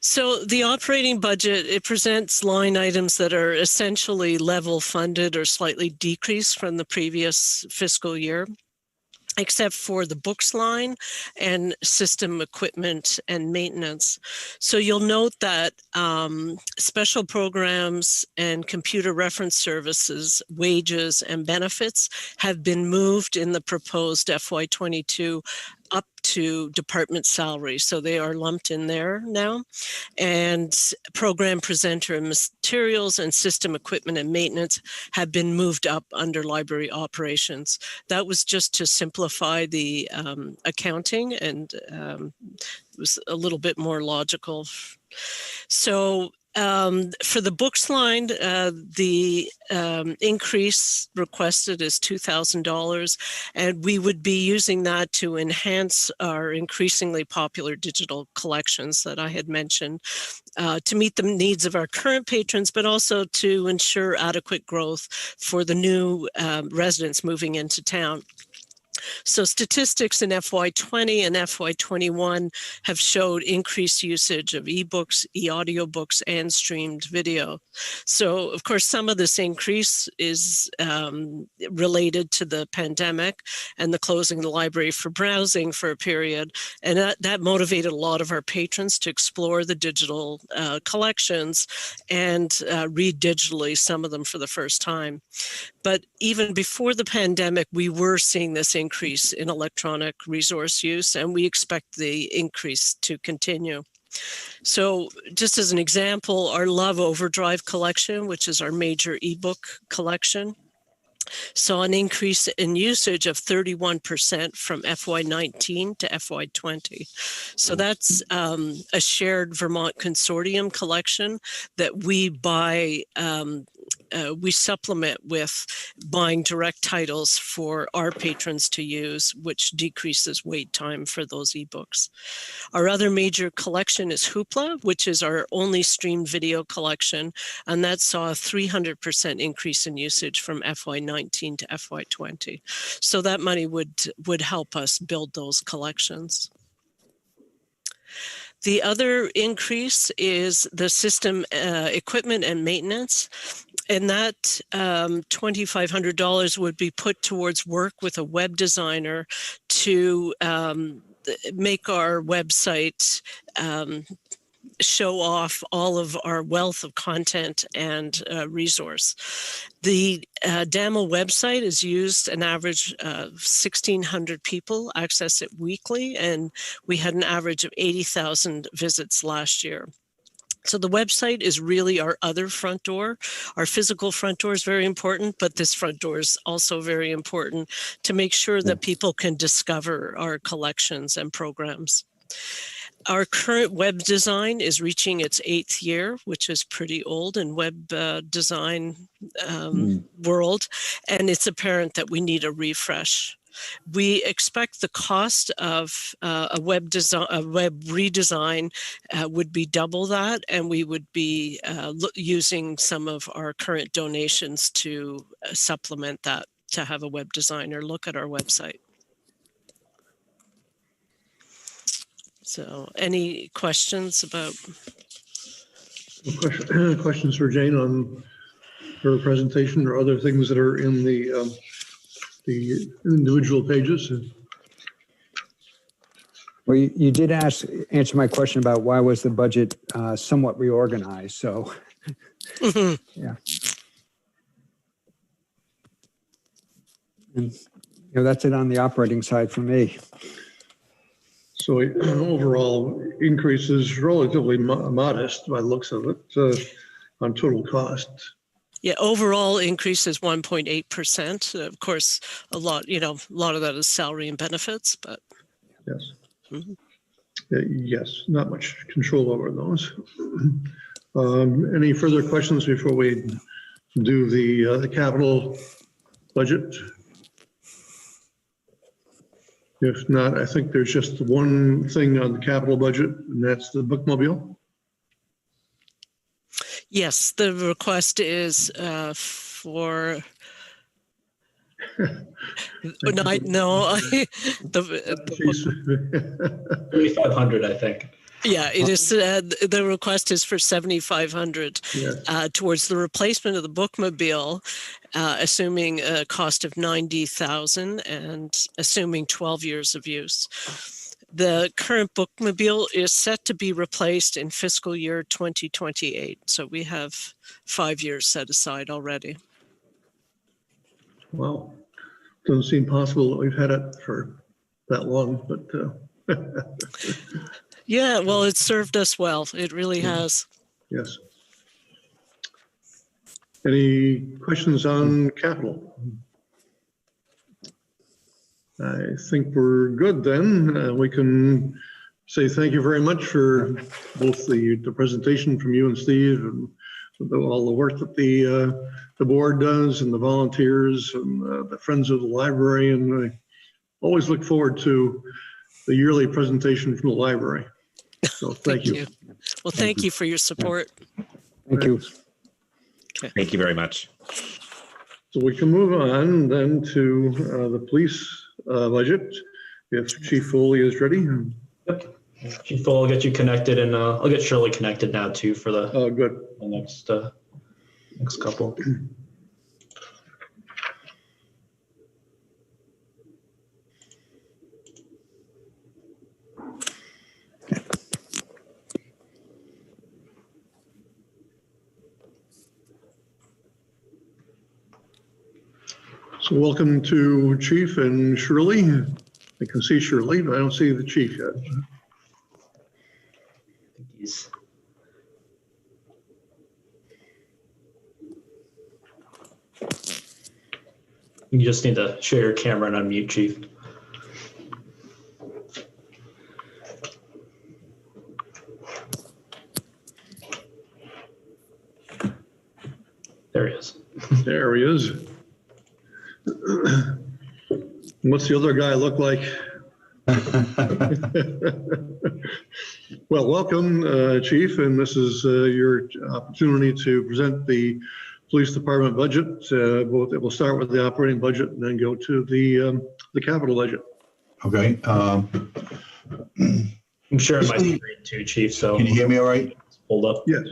So the operating budget, it presents line items that are essentially level funded or slightly decreased from the previous fiscal year, except for the books line and system equipment and maintenance. So you'll note that special programs and computer reference services, wages and benefits have been moved in the proposed FY22 up to department salary. So they are lumped in there now. And program presenter and materials and system equipment and maintenance have been moved up under library operations. That was just to simplify the accounting, and it was a little bit more logical. So For the books line, the increase requested is $2,000, and we would be using that to enhance our increasingly popular digital collections that I had mentioned, to meet the needs of our current patrons, but also to ensure adequate growth for the new residents moving into town. So statistics in FY20 and FY21 have showed increased usage of ebooks, e-audiobooks, and streamed video. So, of course, some of this increase is related to the pandemic and the closing of the library for browsing for a period. And that motivated a lot of our patrons to explore the digital collections and read digitally, some of them for the first time. But even before the pandemic, we were seeing this increase in electronic resource use, and we expect the increase to continue. So just as an example, our Love Overdrive collection, which is our major ebook collection, saw an increase in usage of 31% from FY19 to FY20. So that's a shared Vermont Consortium collection that we buy, we supplement with buying direct titles for our patrons to use, which decreases wait time for those ebooks. Our other major collection is Hoopla, which is our only streamed video collection, and that saw a 300% increase in usage from FY19 to FY20. So that money would help us build those collections. The other increase is the system equipment and maintenance. And that $2,500 would be put towards work with a web designer to make our website show off all of our wealth of content and resource. The DAML website is used an average of 1,600 people access it weekly, and we had an average of 80,000 visits last year. So the website is really our other front door. Our physical front door is very important, but this front door is also very important to make sure that people can discover our collections and programs. Our current web design is reaching its 8th year, which is pretty old in web design world, and it's apparent that we need a refresh. We expect the cost of a web redesign would be double that, and we would be using some of our current donations to supplement that, to have a web designer look at our website. So any questions about? Questions for Jane on her presentation or other things that are in the individual pages? Well, you did answer my question about why was the budget somewhat reorganized. So, yeah. And that's it on the operating side for me. So overall increase is relatively modest by the looks of it on total cost. Yeah, overall increase is 1.8%. Of course, a lot of that is salary and benefits, but. Yes. Yes, not much control over those. Any further questions before we do the capital budget? If not, I think there's just one thing on the capital budget, and that's the bookmobile. Yes, the request is for. No, 3,500, I think. Yeah, it is. The request is for $7,500 towards the replacement of the bookmobile, assuming a cost of $90,000 and assuming 12 years of use. The current bookmobile is set to be replaced in fiscal year 2028. So we have 5 years set aside already. Well, doesn't seem possible that we've had it for that long, but. Yeah, well, it's served us well. It really has. Yes. Any questions on capital? I think we're good then. We can say thank you very much for both the presentation from you and Steve and all the work that the board does and the volunteers and the Friends of the Library. And I always look forward to the yearly presentation from the library. So thank you. Well, thank you for your support. Thank you. Okay. Thank you very much. So we can move on then to the police budget. If Chief Foley is ready. Yep. Chief Full, I'll get you connected, and I'll get Shirley connected now too for the Good. next couple. So welcome to Chief and Shirley. I can see Shirley, but I don't see the chief yet. You just need to share your camera and unmute, Chief. There he is. There he is. What's the other guy look like? Well, welcome, Chief, and this is your opportunity to present the police department budget. We'll start with the operating budget and then go to the capital budget. Okay. I'm sharing my screen too, Chief. So Can you hear me all right? Hold up. Yes.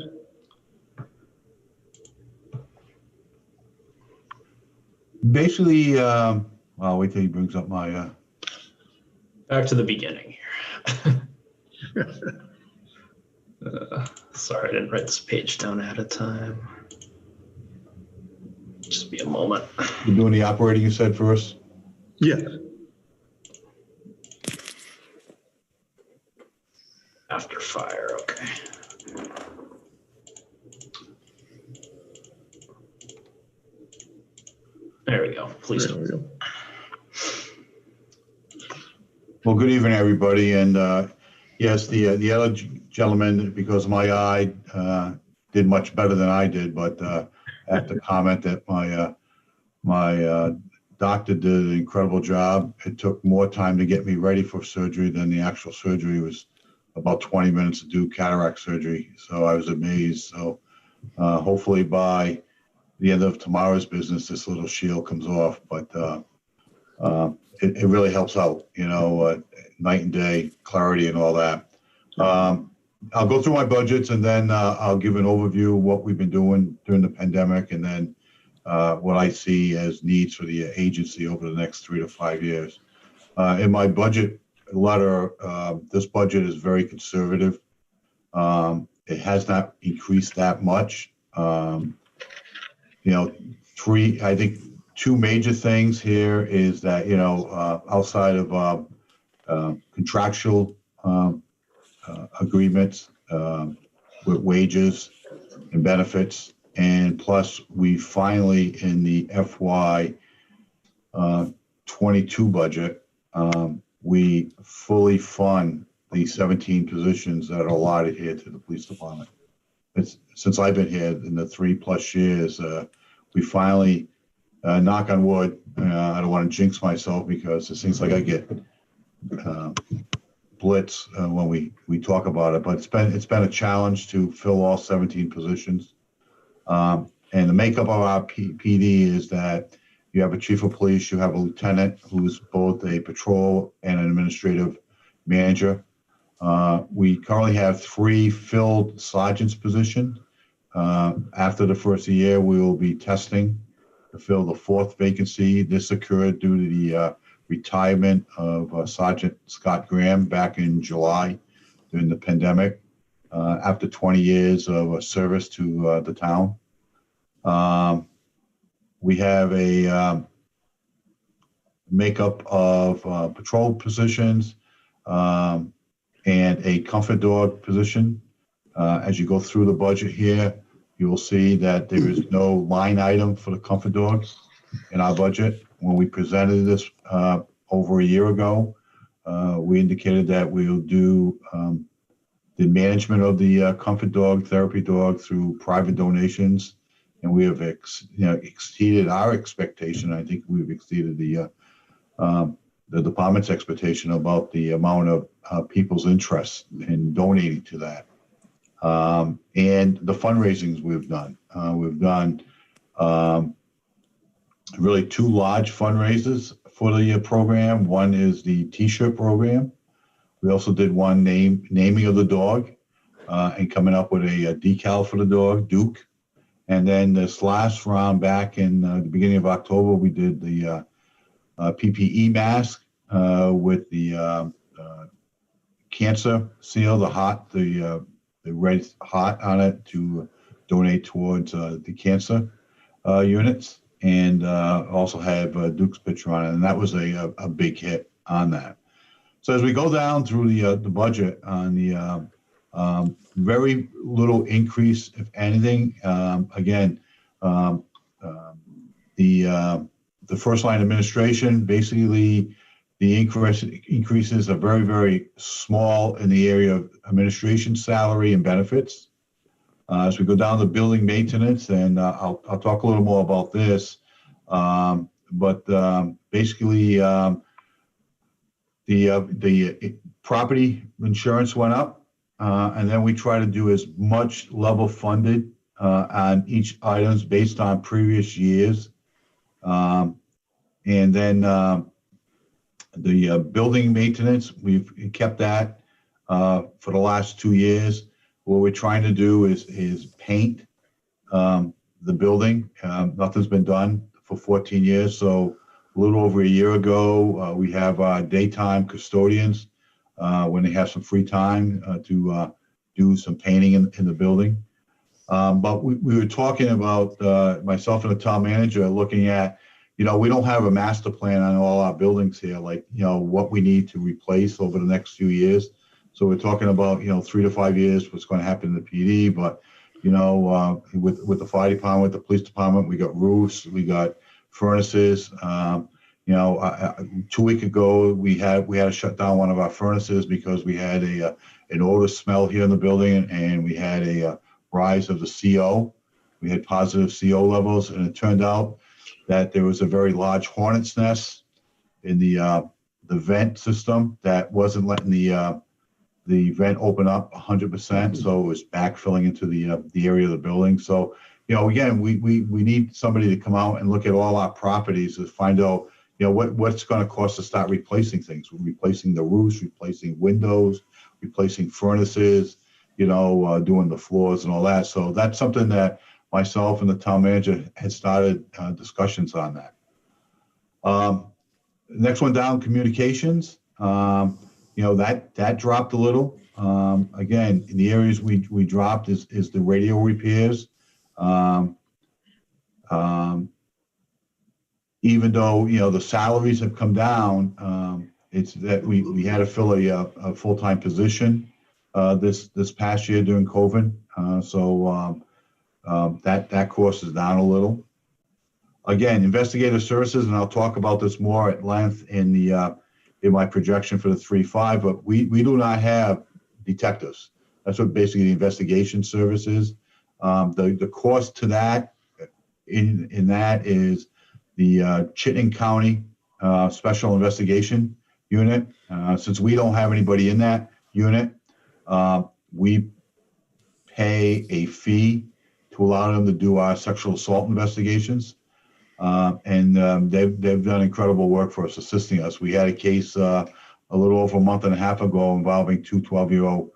Basically, I'll wait till he brings up my. Back to the beginning here. Sorry, I didn't write this page down ahead of time. Just be a moment. You're doing the operating, you said, for us? Yes. After fire, okay. There we go. Please There we go. Well, good evening, everybody. And yes, the other gentleman, because of my eye, did much better than I did. But I have to comment that my doctor did an incredible job. It took more time to get me ready for surgery than the actual surgery. It was about 20 minutes to do cataract surgery. So I was amazed. So hopefully by the end of tomorrow's business, this little shield comes off. But it really helps out, night and day, clarity and all that. I'll go through my budgets and then I'll give an overview of what we've been doing during the pandemic and then what I see as needs for the agency over the next 3 to 5 years. In my budget letter, this budget is very conservative. It has not increased that much. I think two major things here is that, outside of contractual agreements with wages and benefits, and plus we finally in the FY 22 budget, we fully fund the 17 positions that are allotted here to the police department. Since I've been here in the 3+ years, we finally, knock on wood, I don't want to jinx myself because it seems like I get blitz when we talk about it, but it's been a challenge to fill all 17 positions. And the makeup of our PD is that you have a chief of police, you have a lieutenant who's both a patrol and an administrative manager. We currently have 3 filled sergeant's positions. After the first year, we will be testing to fill the 4th vacancy. This occurred due to the retirement of Sergeant Scott Graham back in July during the pandemic, after 20 years of service to the town. We have a makeup of patrol positions and a comfort dog position. As you go through the budget here, you will see that there is no line item for the comfort dogs in our budget. When we presented this over a year ago, we indicated that we'll do the management of the comfort dog, therapy dog through private donations. And we have exceeded our expectation. I think we've exceeded the department's expectation about the amount of people's interest in donating to that. And the fundraisings we've done. We've done really two large fundraisers for the program. One is the T-shirt program. We also did one naming of the dog and coming up with a decal for the dog, Duke. And then this last round back in the beginning of October, we did the PPE mask with the cancer seal, the red heart on it to donate towards the cancer units, and also have Duke's picture on it. And that was a big hit on that. So as we go down through the budget on the very little increase, if anything, again, the first line administration, basically the increases are very, very small in the area of administration salary and benefits. As we go down to building maintenance, and I'll talk a little more about this, but basically the property insurance went up, and then we try to do as much level funded on each items based on previous years. And then the building maintenance, we've kept that for the last 2 years. What we're trying to do is paint the building. Nothing's been done for 14 years. So a little over a year ago, we have daytime custodians when they have some free time to do some painting in the building. But we were talking about, myself and the town manager, looking at, we don't have a master plan on all our buildings here, like, what we need to replace over the next few years. So we're talking about, 3 to 5 years, what's going to happen in the PD. But, with the fire department, with the police department, we got roofs, we got furnaces. 2 weeks ago, we had to shut down one of our furnaces because we had an odor smell here in the building, and we had a rise of the CO. We had positive CO levels, and it turned out that there was a very large hornet's nest in the vent system that wasn't letting the vent open up 100%. So it was backfilling into the area of the building. So, again, we need somebody to come out and look at all our properties to find out, what's going to cost to start replacing things. We're replacing the roofs, replacing windows, replacing furnaces, doing the floors and all that. So that's something that myself and the town manager had started discussions on that. Next one down, communications. That dropped a little. Again, in the areas we dropped is the radio repairs. Even though, the salaries have come down, it's that we had to fill a full-time position this past year during COVID. So that cost is down a little. Again, investigative services, and I'll talk about this more at length in my projection for the 3.5, but we do not have detectives. That's what basically the investigation service is. The cost to that in that is the Chittenden County Special Investigation Unit. Since we don't have anybody in that unit, we pay a fee to allow them to do our sexual assault investigations. And they've done incredible work for us, assisting us. We had a case a little over a month and a half ago involving two 12-year-old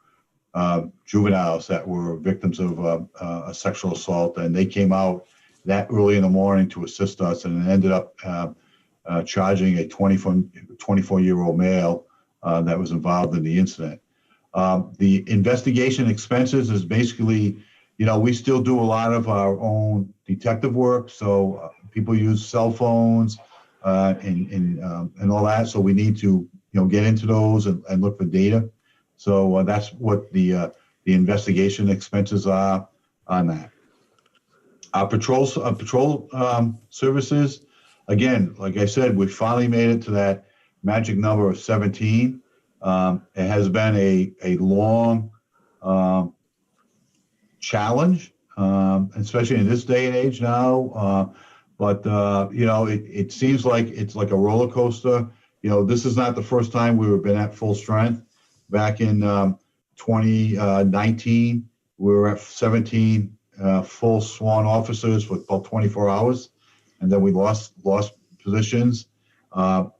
juveniles that were victims of a sexual assault, and they came out that early in the morning to assist us, and ended up charging a 24-year-old male that was involved in the incident. The investigation expenses is basically, we still do a lot of our own detective work. So people use cell phones and all that. So we need to, get into those and look for data. So that's what the investigation expenses are on that. Our patrol services, again, like I said, we finally made it to that magic number of 17. It has been a long challenge, especially in this day and age now. But it seems like it's like a roller coaster. This is not the first time we've been at full strength. Back in 2019, we were at 17 full sworn officers for about 24 hours, and then we lost positions.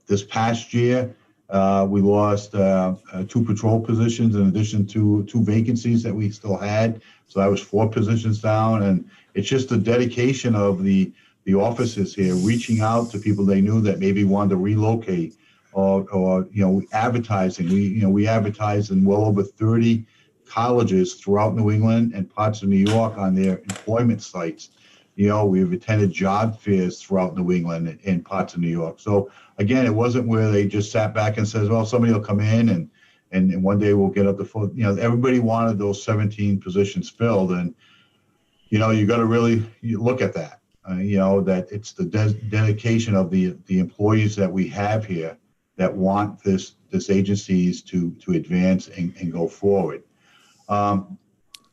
This past year, we lost 2 patrol positions in addition to 2 vacancies that we still had. So that was 4 positions down, and it's just the dedication of the officers here reaching out to people they knew that maybe wanted to relocate, or advertising. We advertised in well over 30 colleges throughout New England and parts of New York on their employment sites. We've attended job fairs throughout New England and parts of New York. So again, it wasn't where they just sat back and says, well, somebody will come in and one day we'll get up the full. Everybody wanted those 17 positions filled, and you got to really look at that. That it's the dedication of the employees that we have here that want this agencies to advance and go forward.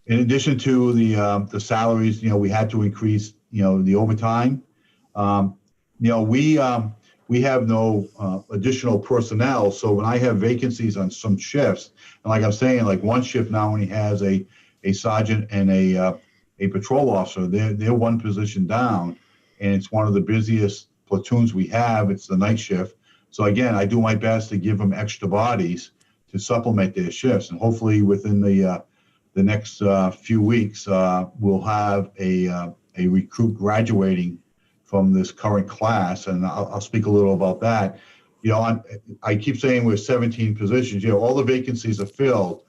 In addition to the salaries, we had to increase, the overtime. We have no additional personnel. So when I have vacancies on some shifts, and like I'm saying, like one shift now only has a sergeant and a patrol officer, they're 1 position down, and it's one of the busiest platoons we have. It's the night shift. So again, I do my best to give them extra bodies to supplement their shifts, and hopefully within the next few weeks, we'll have a recruit graduating from this current class, and I'll speak a little about that. I keep saying we're 17 positions. All the vacancies are filled,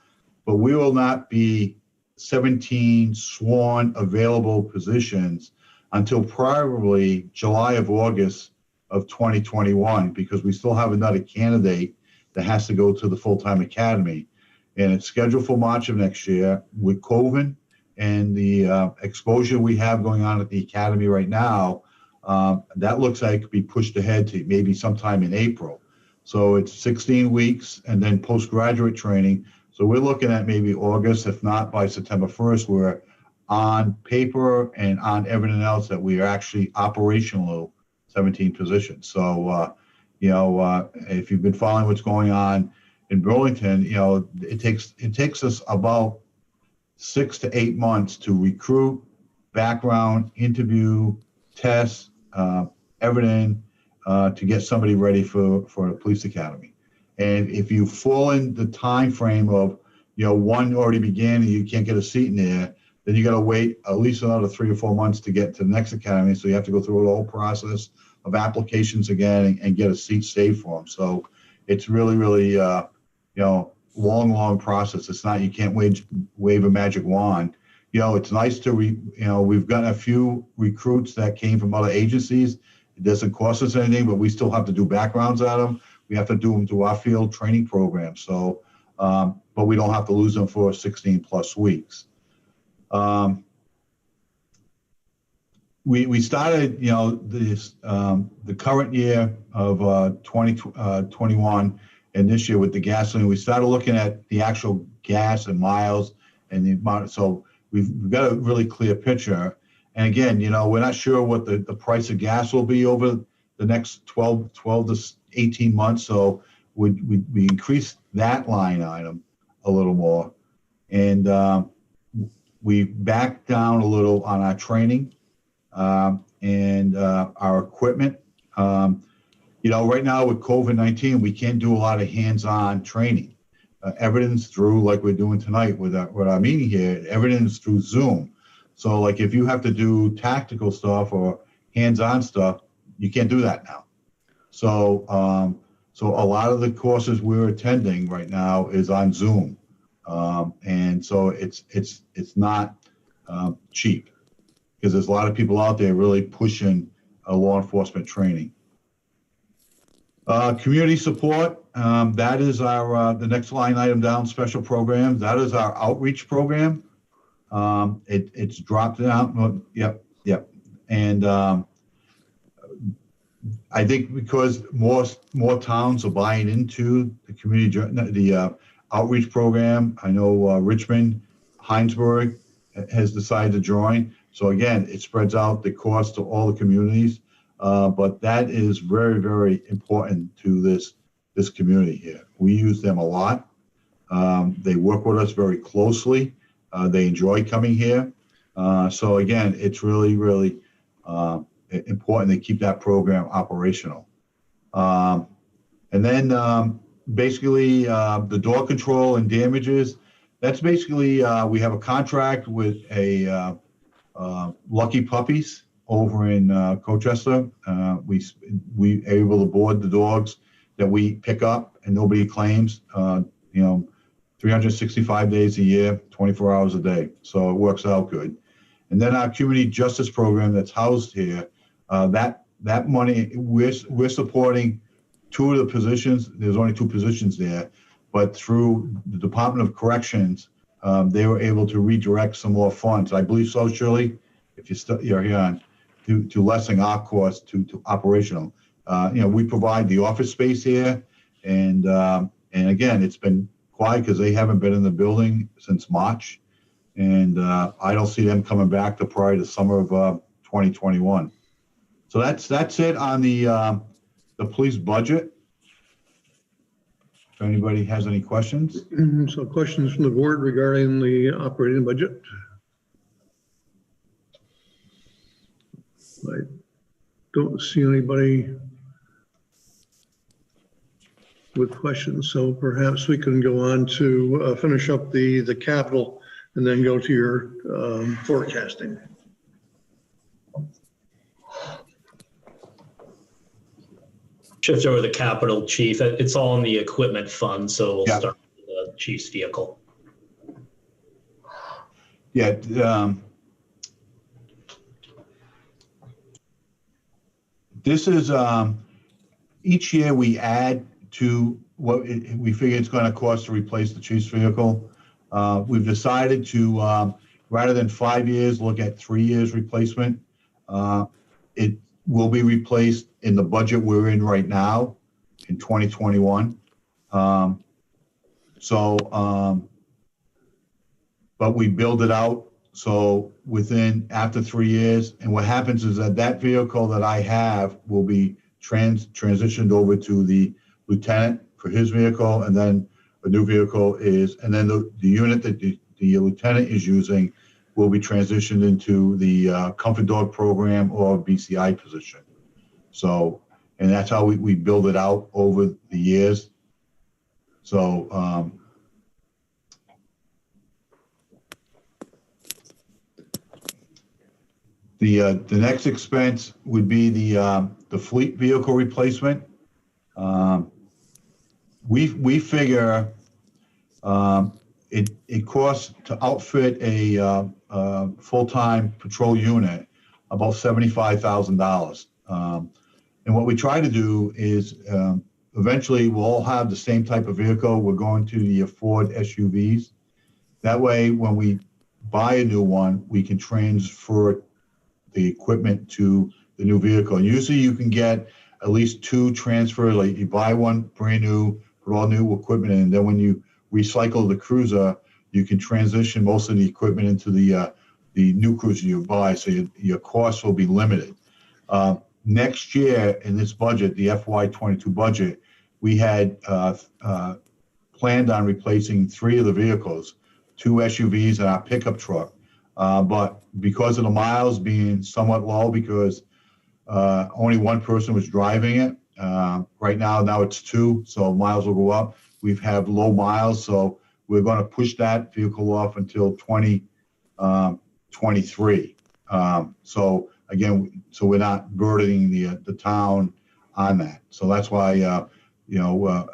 but we will not be 17 sworn available positions until probably July of August of 2021, because we still have another candidate that has to go to the full-time academy. And it's scheduled for March of next year. With COVID and the exposure we have going on at the academy right now, that looks like it could be pushed ahead to maybe sometime in April. So it's 16 weeks and then postgraduate training. So we're looking at maybe August, if not by September 1st, we're on paper and on everything else that we are actually operational 17 positions. So, if you've been following what's going on in Burlington, it takes us about 6 to 8 months to recruit, background, interview, test, everything to get somebody ready for a police academy. And if you fall in the time frame of, one already began and you can't get a seat in there, then you got to wait at least another 3 or 4 months to get to the next academy. So you have to go through the whole process of applications again and get a seat saved for them. So it's really, really, long process. It's not, you can't wave a magic wand. It's nice to, we've gotten a few recruits that came from other agencies. It doesn't cost us anything, but we still have to do backgrounds on them. We have to do them through our field training program. So, but we don't have to lose them for 16 plus weeks. We started, this the current year of 2021 and this year with the gasoline. We started looking at the actual gas and miles and the amount. So we've got a really clear picture. And again, we're not sure what the price of gas will be over the next 12 to 18 months. So we increased that line item a little more, and we backed down a little on our training and our equipment. Right now with COVID-19, we can't do a lot of hands-on training. Everything's through, like we're doing tonight with our meeting here, everything's through Zoom. So like if you have to do tactical stuff or hands-on stuff, you can't do that now. So so a lot of the courses we're attending right now is on Zoom. And so it's not cheap, because there's a lot of people out there really pushing law enforcement training. Community support, that is our the next line item down, special programs. That is our outreach program. It's dropped down. Yep. And I think because more towns are buying into the community, the outreach program. I know Richmond, Heinsberg has decided to join. So again, it spreads out the cost to all the communities. But that is very, very important to this community here. We use them a lot. They work with us very closely. They enjoy coming here. So again, it's really, really important to keep that program operational. And then basically the door control and damages, that's basically, we have a contract with a Lucky Puppies over in Colchester. We are able to board the dogs that we pick up and nobody claims, 365 days a year, 24 hours a day. So it works out good. And then our community justice program that's housed here, that money, we're supporting 2 of the positions. There's only 2 positions there, but through the Department of Corrections, they were able to redirect some more funds. I believe so, Shirley, if you're here on, to lessen our cost to operational. We provide the office space here, and again, it's been quiet because they haven't been in the building since March, and I don't see them coming back to prior to summer of 2021. So that's it on the police budget. If anybody has any questions. So questions from the board regarding the operating budget? I don't see anybody with questions, so perhaps we can go on to finish up the capital and then go to your forecasting. Shift over the capital, Chief. It's all in the equipment fund, so we'll start with the chief's vehicle. Yeah. This is each year we add to what we figure it's going to cost to replace the chief's vehicle. We've decided to, rather than 5 years, look at 3 years replacement. It will be replaced in the budget we're in right now in 2021. But we build it out. So after 3 years, and what happens is that vehicle that I have will be transitioned over to the lieutenant for his vehicle, and then a new vehicle and then the unit that the lieutenant is using will be transitioned into the Comfort Dog program or BCI position. So, and that's how we build it out over the years. So, the next expense would be the fleet vehicle replacement. We figure it costs to outfit a full-time patrol unit about $75,000. And what we try to do is eventually we'll all have the same type of vehicle. We're going to the Ford SUVs. That way, when we buy a new one, we can transfer the equipment to the new vehicle. And usually you can get at least 2 transfers, like you buy one brand new, put all new equipment in, and then when you recycle the cruiser, you can transition most of the equipment into the new cruiser you buy, so your costs will be limited. Next year in this budget, the FY22 budget, we had planned on replacing 3 of the vehicles, 2 SUVs and our pickup truck. But because of the miles being somewhat low, because only 1 person was driving it, right now it's 2, so miles will go up. We have low miles, so we're going to push that vehicle off until 2023. So again, so we're not burdening the town on that. So that's why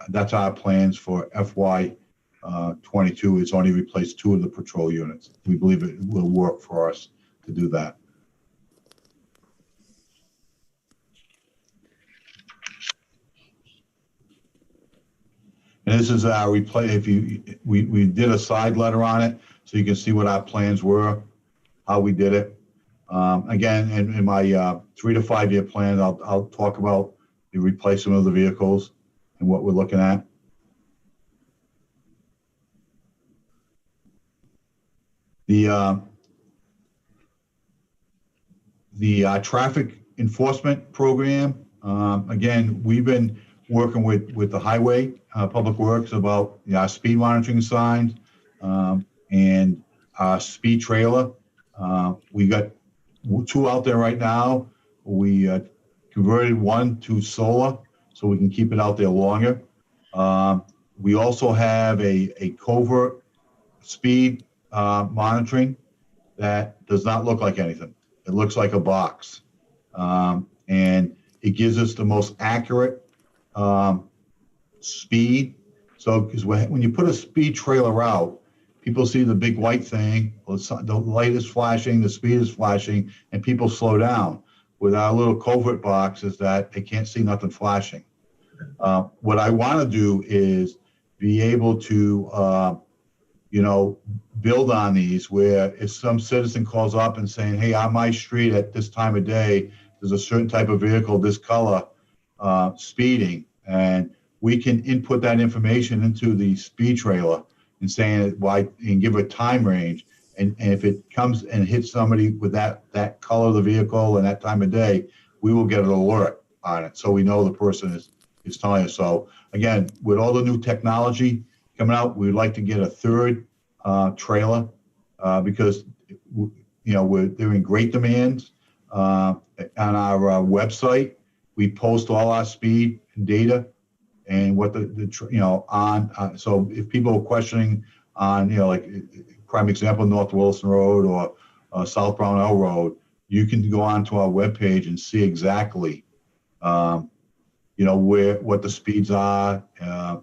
that's our plans for FY22 is only replace 2 of the patrol units. We believe it will work for us to do that. And this is our replay. We did a side letter on it, so you can see what our plans were, how we did it. Again, in my 3 to 5 year plan, I'll talk about the replacement of the vehicles and what we're looking at. The traffic enforcement program, again, we've been working with the highway, public works about our speed monitoring signs and our speed trailer. We got 2 out there right now. We converted 1 to solar so we can keep it out there longer. We also have a covert speed monitoring that does not look like anything. It looks like a box. And it gives us the most accurate speed. So, because when you put a speed trailer out, people see the big white thing, the light is flashing, the speed is flashing, and people slow down. With our little covert box is that they can't see nothing flashing. What I want to do is be able to, build on these where if some citizen calls up and saying, hey, on my street at this time of day, there's a certain type of vehicle, this color, speeding, and we can input that information into the speed trailer and saying why and give a time range. And if it comes and hits somebody with that color of the vehicle and that time of day, we will get an alert on it. So we know the person is telling us. So again, with all the new technology coming out, we'd like to get a 3rd trailer because, they're in great demand. On our website, we post all our speed and data and what so if people are questioning on, like prime example, North Williston Road or South Brownell Road, you can go onto our webpage and see exactly, what the speeds are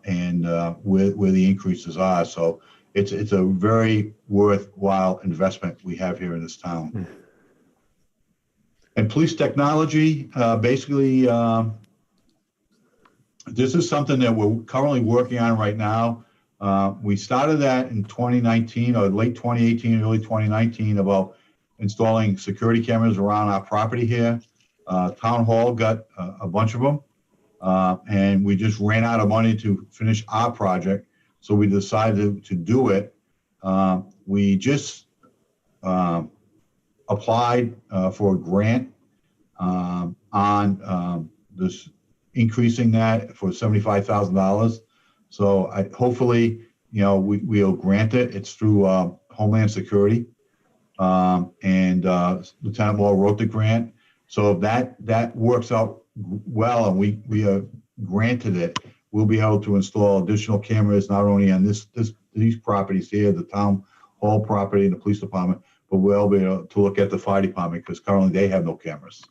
and where the increases are. So it's a very worthwhile investment we have here in this town. And police technology, basically, this is something that we're currently working on right now. We started that in 2019 or late 2018, early 2019 about installing security cameras around our property here. Town Hall got a bunch of them, and we just ran out of money to finish our project. So we decided to do it. We just applied for a grant on this increasing that for $75,000. So hopefully, we'll grant it. It's through Homeland Security, and Lieutenant Moore wrote the grant. So if that works out well and we granted it, we'll be able to install additional cameras not only on these properties here, the Town Hall property and the police department, but we'll be able to look at the fire department because currently they have no cameras.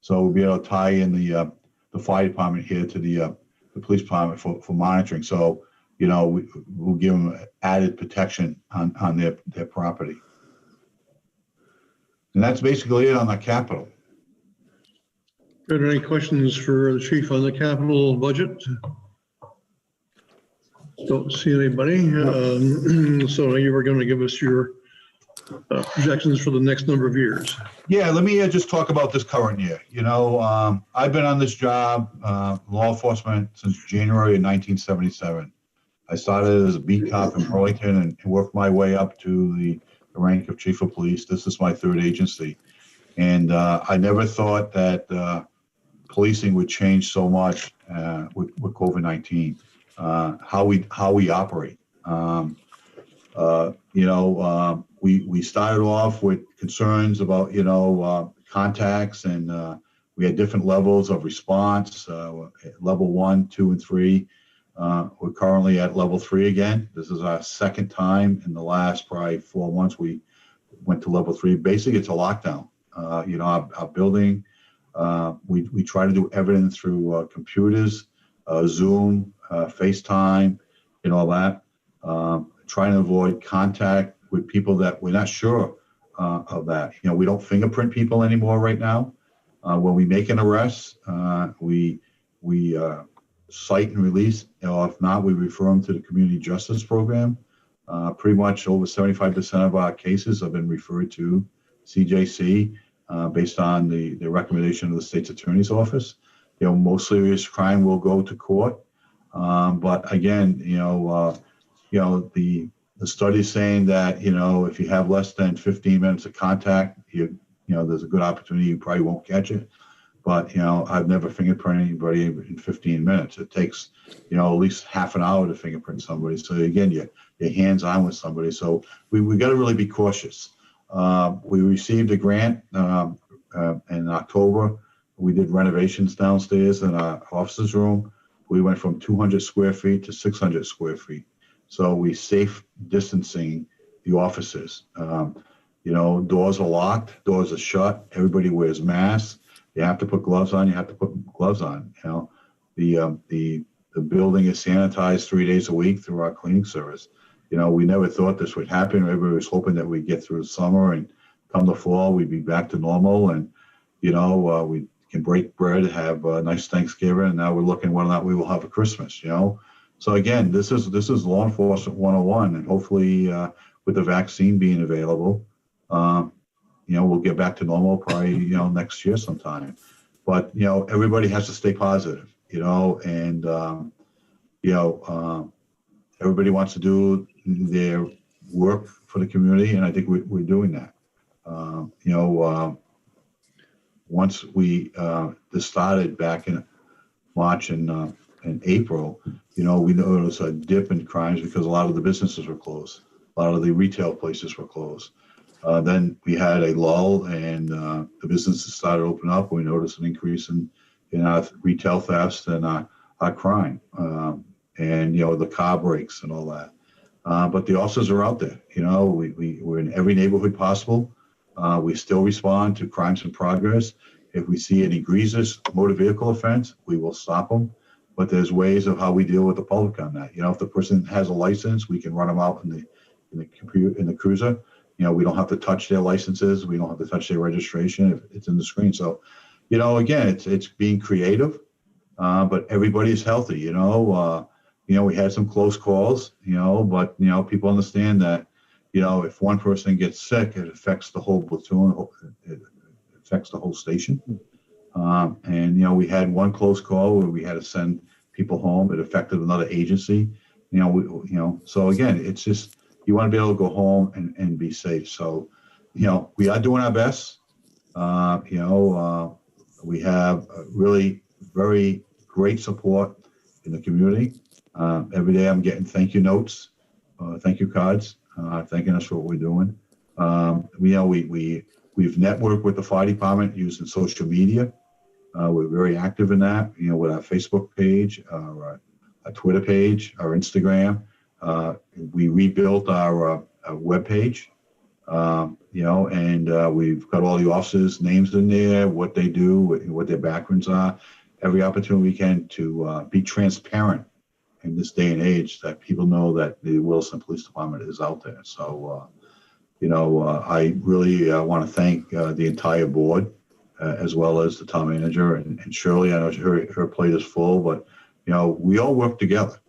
So we'll be able to tie in the fire department here to the police department for monitoring. So, we'll give them added protection on their property. And that's basically it on the capital. Good. Any questions for the chief on the capital budget? Don't see anybody. So you were going to give us your projections for the next number of years. Yeah, let me just talk about this current year. I've been on this job, law enforcement, since January of 1977. I started as a beat cop in Burlington and worked my way up to the rank of chief of police. This is my 3rd agency. And I never thought that policing would change so much with COVID-19, how we operate. We started off with concerns about, contacts, and we had different levels of response, level 1, 2, and 3. We're currently at level 3 again. This is our 2nd time in the last probably 4 months we went to level 3. Basically, it's a lockdown. Our building, we try to do evidence through computers, Zoom, FaceTime, all that. Trying to avoid contact with people that we're not sure of that. We don't fingerprint people anymore right now. When we make an arrest, we cite and release. If not, we refer them to the community justice program. Pretty much over 75% of our cases have been referred to CJC. based on the recommendation of the state's attorney's office. Most serious crime will go to court. But again, the study is saying that, if you have less than 15 minutes of contact, there's a good opportunity you probably won't catch it. But, I've never fingerprinted anybody in 15 minutes. It takes, at least half an hour to fingerprint somebody. So again, you're hands-on with somebody. So we got to really be cautious. We received a grant in October. We did renovations downstairs in our offices room. We went from 200 square feet to 600 square feet. So we safe distancing the offices. Doors are locked, doors are shut. Everybody wears masks. You have to put gloves on. You have to put gloves on. The building is sanitized 3 days a week through our cleaning service. We never thought this would happen. Everybody was hoping that we'd get through the summer and come the fall, we'd be back to normal. And, we can break bread, have a nice Thanksgiving. And now we're looking whether or not we will have a Christmas, So again, this is law enforcement 101. And hopefully with the vaccine being available, we'll get back to normal probably, next year sometime. But, everybody has to stay positive, and, everybody wants to do their work for the community. And I think we're doing that. Once we this started back in March and April, we noticed a dip in crimes because a lot of the businesses were closed. A lot of the retail places were closed. Then we had a lull and the businesses started opening up. We noticed an increase in our retail thefts and our crime and, the car breaks and all that. But the officers are out there. We're in every neighborhood possible. We still respond to crimes in progress. If we see an egregious motor vehicle offense, we will stop them. But there's ways of how we deal with the public on that. If the person has a license, we can run them out in the cruiser. We don't have to touch their licenses. We don't have to touch their registration if it's in the screen. So, again, it's being creative, but everybody's healthy. We had some close calls, but, people understand that, if one person gets sick, it affects the whole platoon, it affects the whole station. And, we had one close call where we had to send people home. It affected another agency, so again, it's just, you want to be able to go home and be safe. So, we are doing our best. We have really very great support in the community. Every day I'm getting thank you notes, thank you cards, thanking us for what we're doing. We've networked with the fire department using social media. We're very active in that, with our Facebook page, our Twitter page, our Instagram. We rebuilt our web page, and we've got all the officers' names in there, what they do, what their backgrounds are. Every opportunity we can to be transparent in this day and age, that people know that the Williston Police Department is out there. So, I really want to thank the entire board, as well as the town manager and Shirley. I know her plate is full, but we all work together.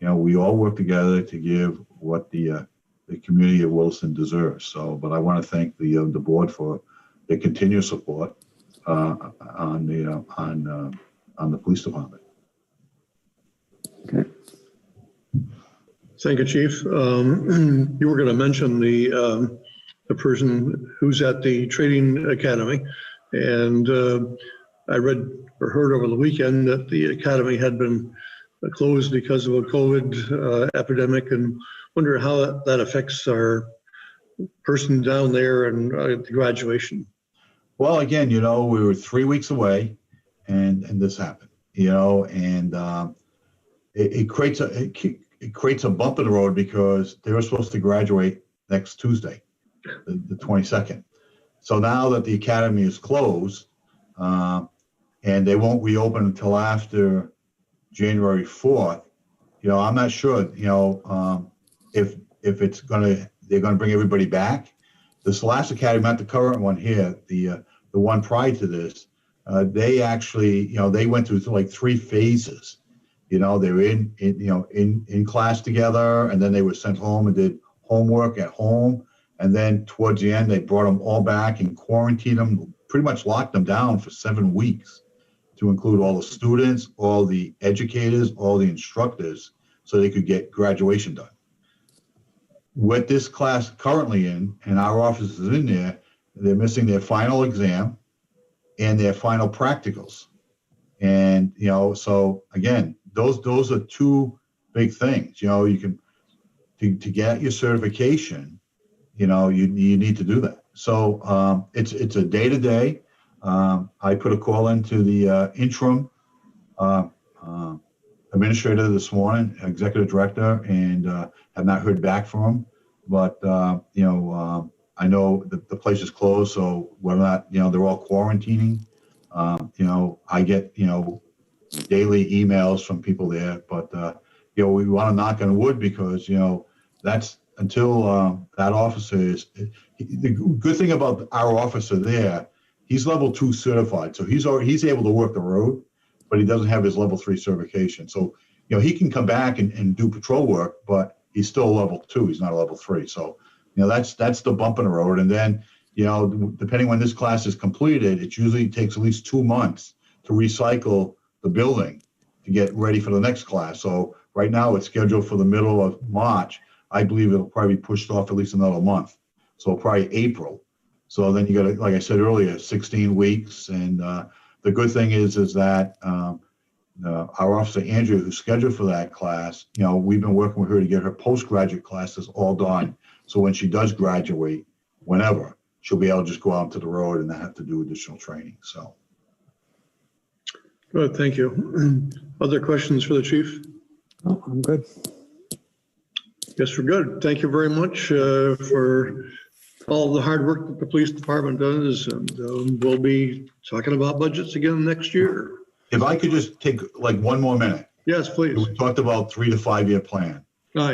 We all work together to give what the community of Williston deserves. So, but I want to thank the board for their continued support on the police department. Okay. Thank you, Chief. You were going to mention the person who's at the training academy, and I read or heard over the weekend that the academy had been closed because of a COVID epidemic, and wonder how that affects our person down there and the graduation. Well, again, we were 3 weeks away, and this happened. And it creates a bump in the road because they were supposed to graduate next Tuesday, the 22nd. So now that the academy is closed, and they won't reopen until after January 4th, I'm not sure, if they're gonna bring everybody back. This last academy, not the current one here, the one prior to this, they actually, they went through like 3 phases. They were in class together, and then they were sent home and did homework at home. And then towards the end, they brought them all back and quarantined them pretty much locked them down for 7 weeks to include all the students, all the educators, all the instructors, so they could get graduation done. What this class currently in, and our office is in there, they're missing their final exam and their final practicals. And, you know, so again, those are two big things. You know, you can, to get your certification, you know, you need to do that. So it's a day-to-day. I put a call into the interim administrator this morning, executive director, and have not heard back from him. But, you know, I know that the place is closed, so whether or not, you know, they're all quarantining. You know, I get, you know, daily emails from people there, but, you know, we want to knock on wood because, you know, that's until that officer is, the good thing about our officer there, he's level 2 certified. So he's able to work the road, but he doesn't have his level 3 certification. So, you know, he can come back and do patrol work, but he's still level 2. He's not a level 3. So, you know, that's the bump in the road. And then, you know, depending when this class is completed, it usually takes at least 2 months to recycle the building to get ready for the next class. So right now it's scheduled for the middle of March. I believe it'll probably be pushed off at least another month. So probably April. So then you got to, like I said earlier, 16 weeks. And the good thing is that our officer, Andrew, who's scheduled for that class, you know, we've been working with her to get her postgraduate classes all done. So when she does graduate, whenever, she'll be able to just go out to the road and not have to do additional training. So. Good, thank you. Other questions for the chief? Oh, I'm good. Yes, we're good. Thank you very much for all the hard work that the police department does. And we'll be talking about budgets again next year. If I could just take like 1 more minute. Yes, please. We talked about 3 to 5 year plan. Yeah.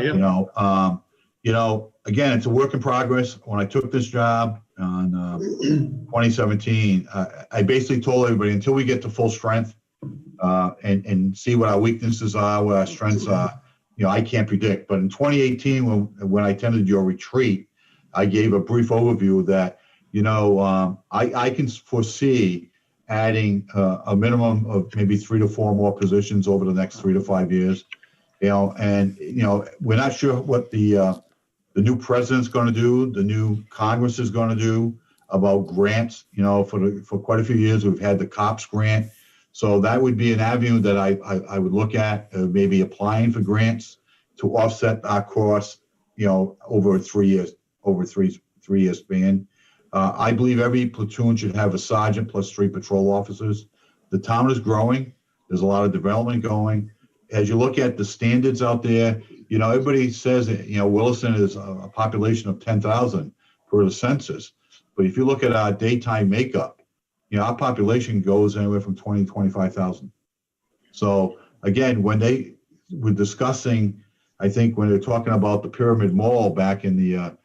You know, again, it's a work in progress. When I took this job on 2017, I basically told everybody until we get to full strength and see what our weaknesses are, what our strengths are, you know, I can't predict. But in 2018, when I attended your retreat, I gave a brief overview that, you know, I can foresee adding a minimum of maybe 3 to 4 more positions over the next 3 to 5 years. You know, and, you know, we're not sure what the new president's going to do, the new Congress is going to do about grants. You know, for quite a few years, we've had the COPS grant. So that would be an avenue that I would look at, maybe applying for grants to offset our costs, you know, over 3 years, over three year span. I believe every platoon should have a sergeant plus 3 patrol officers. The town is growing. There's a lot of development going. As you look at the standards out there, you know, everybody says that, you know, Williston is a population of 10,000 per the census. But if you look at our daytime makeup, you know, our population goes anywhere from 20 to 25,000. So again, when they were discussing, I think when they're talking about the Pyramid Mall back in the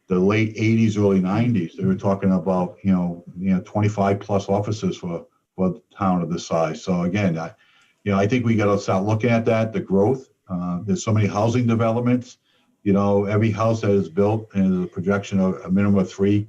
late 80s, early 90s, they were talking about, you know, 25 plus officers for a town of this size. So again, I think we got to start looking at that, the growth. There's so many housing developments. You know, every house that is built is a projection of a minimum of 3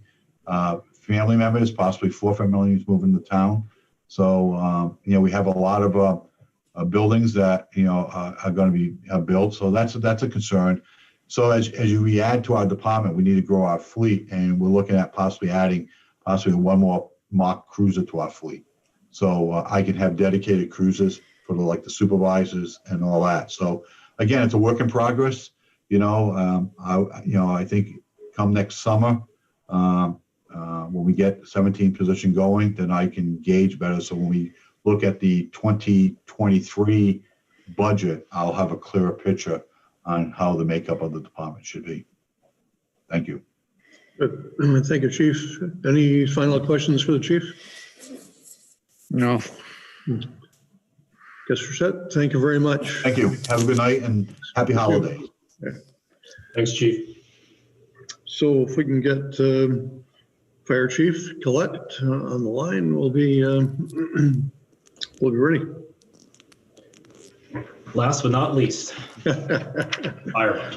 family members, possibly 4 families moving to town. So, you know, we have a lot of buildings that, you know, are going to be built. So that's a concern. So as we add to our department, we need to grow our fleet, and we're looking at possibly adding 1 more mock cruiser to our fleet. So I can have dedicated cruisers for the supervisors and all that. So again, it's a work in progress. You know, I think come next summer, when we get 17 position going, then I can gauge better. So when we look at the 2023 budget, I'll have a clearer picture on how the makeup of the department should be. Thank you. Good. Thank you, Chief. Any final questions for the chief? No. Guess we're set. Thank you very much. Thank you. Have a good night and happy holidays. Thanks, Chief. So if we can get Fire Chief Collette on the line, we'll be ready. Last but not least, Fire.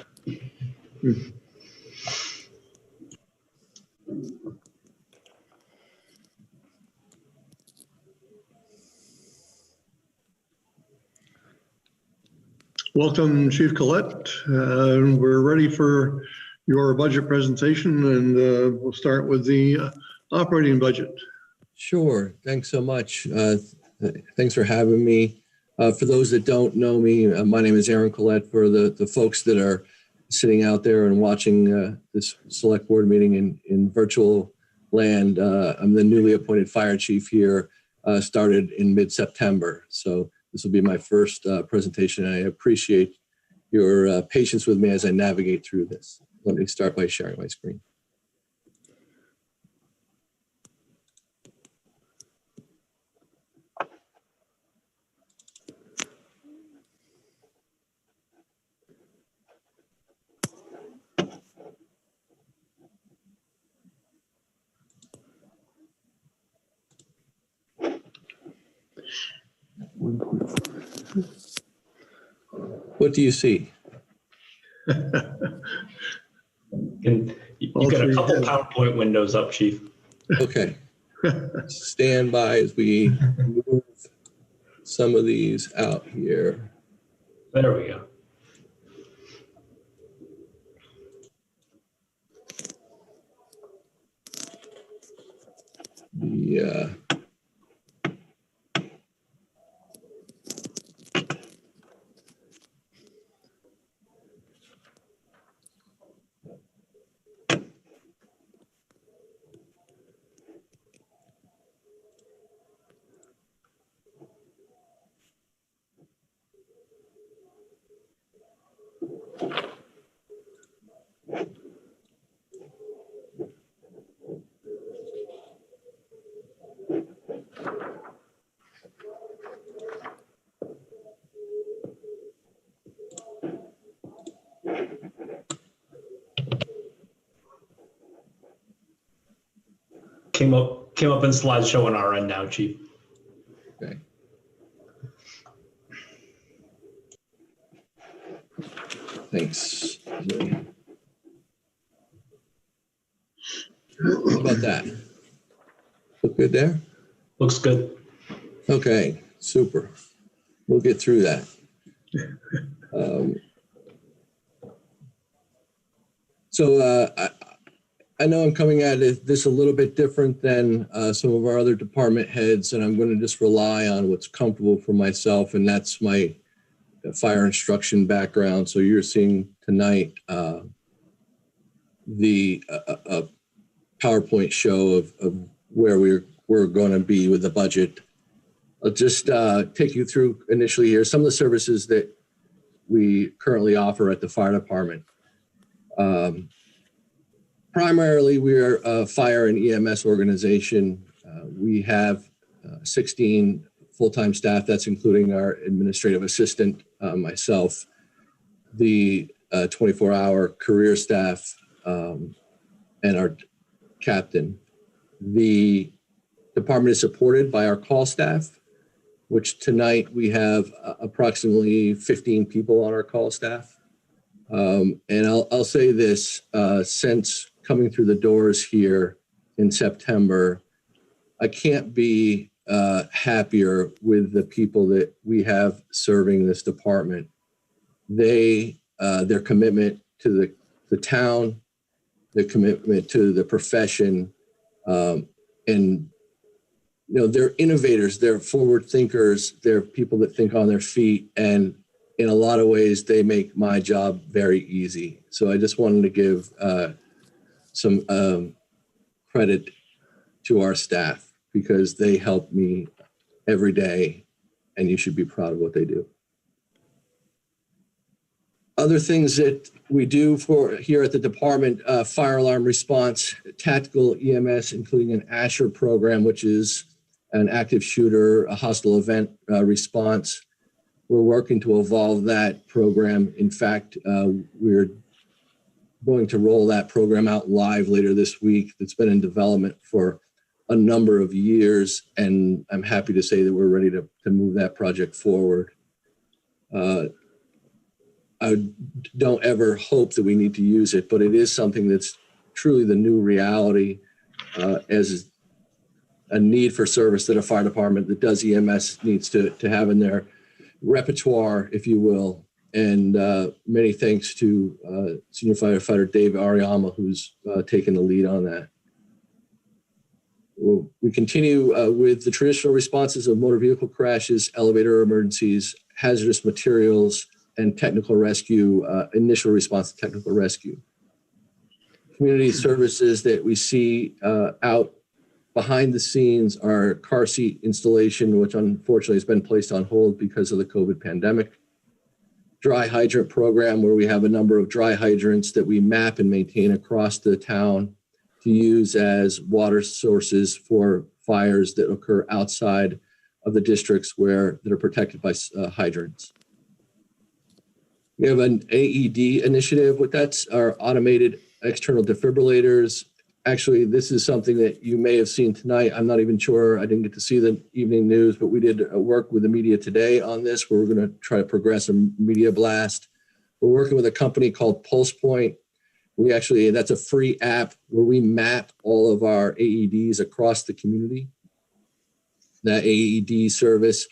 Welcome, Chief Collette. We're ready for your budget presentation, and we'll start with the operating budget. Sure. Thanks so much. Thanks for having me. For those that don't know me, my name is Aaron Collette. For the folks that are sitting out there and watching this select board meeting in virtual land, I'm the newly appointed fire chief here, started in mid-September. So this will be my first presentation. I appreciate your patience with me as I navigate through this. Let me start by sharing my screen. What do you see? And you've got a couple PowerPoint windows up, Chief. Okay. Stand by as we move some of these out here. There we go. Yeah. Came up in slideshow on our end now, Chief. Okay. Thanks. How about that? Look good there? Looks good. Okay, super. We'll get through that. I know I'm coming at this a little bit different than some of our other department heads, and I'm going to just rely on what's comfortable for myself, and that's my fire instruction background. So you're seeing tonight the PowerPoint show of where we're going to be with the budget. I'll just take you through initially here some of the services that we currently offer at the fire department. Primarily, we're a fire and EMS organization. We have 16 full-time staff. That's including our administrative assistant, myself, the 24-hour career staff, and our captain. The department is supported by our call staff, which tonight we have approximately 15 people on our call staff. And I'll say this, since coming through the doors here in September, I can't be happier with the people that we have serving this department. Their commitment to the town, their commitment to the profession, and they're innovators, they're forward thinkers, they're people that think on their feet, and in a lot of ways, they make my job very easy. So I just wanted to give some credit to our staff because they help me every day, and you should be proud of what they do. Other things that we do for here at the department, fire alarm response, tactical EMS, including an ASHER program, which is an active shooter, a hostile event response. We're working to evolve that program. In fact, we're going to roll that program out live later this week. It's been in development for a number of years, and I'm happy to say that we're ready to move that project forward. I don't ever hope that we need to use it, but it is something that's truly the new reality as a need for service that a fire department that does EMS needs to have in their repertoire, if you will. And many thanks to Senior Firefighter Dave Ariama, who's taken the lead on that. We continue with the traditional responses of motor vehicle crashes, elevator emergencies, hazardous materials, and technical rescue, initial response to technical rescue. Community services that we see out behind the scenes are car seat installation, which unfortunately has been placed on hold because of the COVID pandemic. Dry hydrant program, where we have a number of dry hydrants that we map and maintain across the town to use as water sources for fires that occur outside of the districts that are protected by hydrants. We have an AED initiative. What that's our automated external defibrillators. Actually, this is something that you may have seen tonight. I'm not even sure. I didn't get to see the evening news, but we did work with the media today on this, where we're going to try to progress a media blast. We're working with a company called Pulse Point. That's a free app where we map all of our AEDs across the community. That AED service,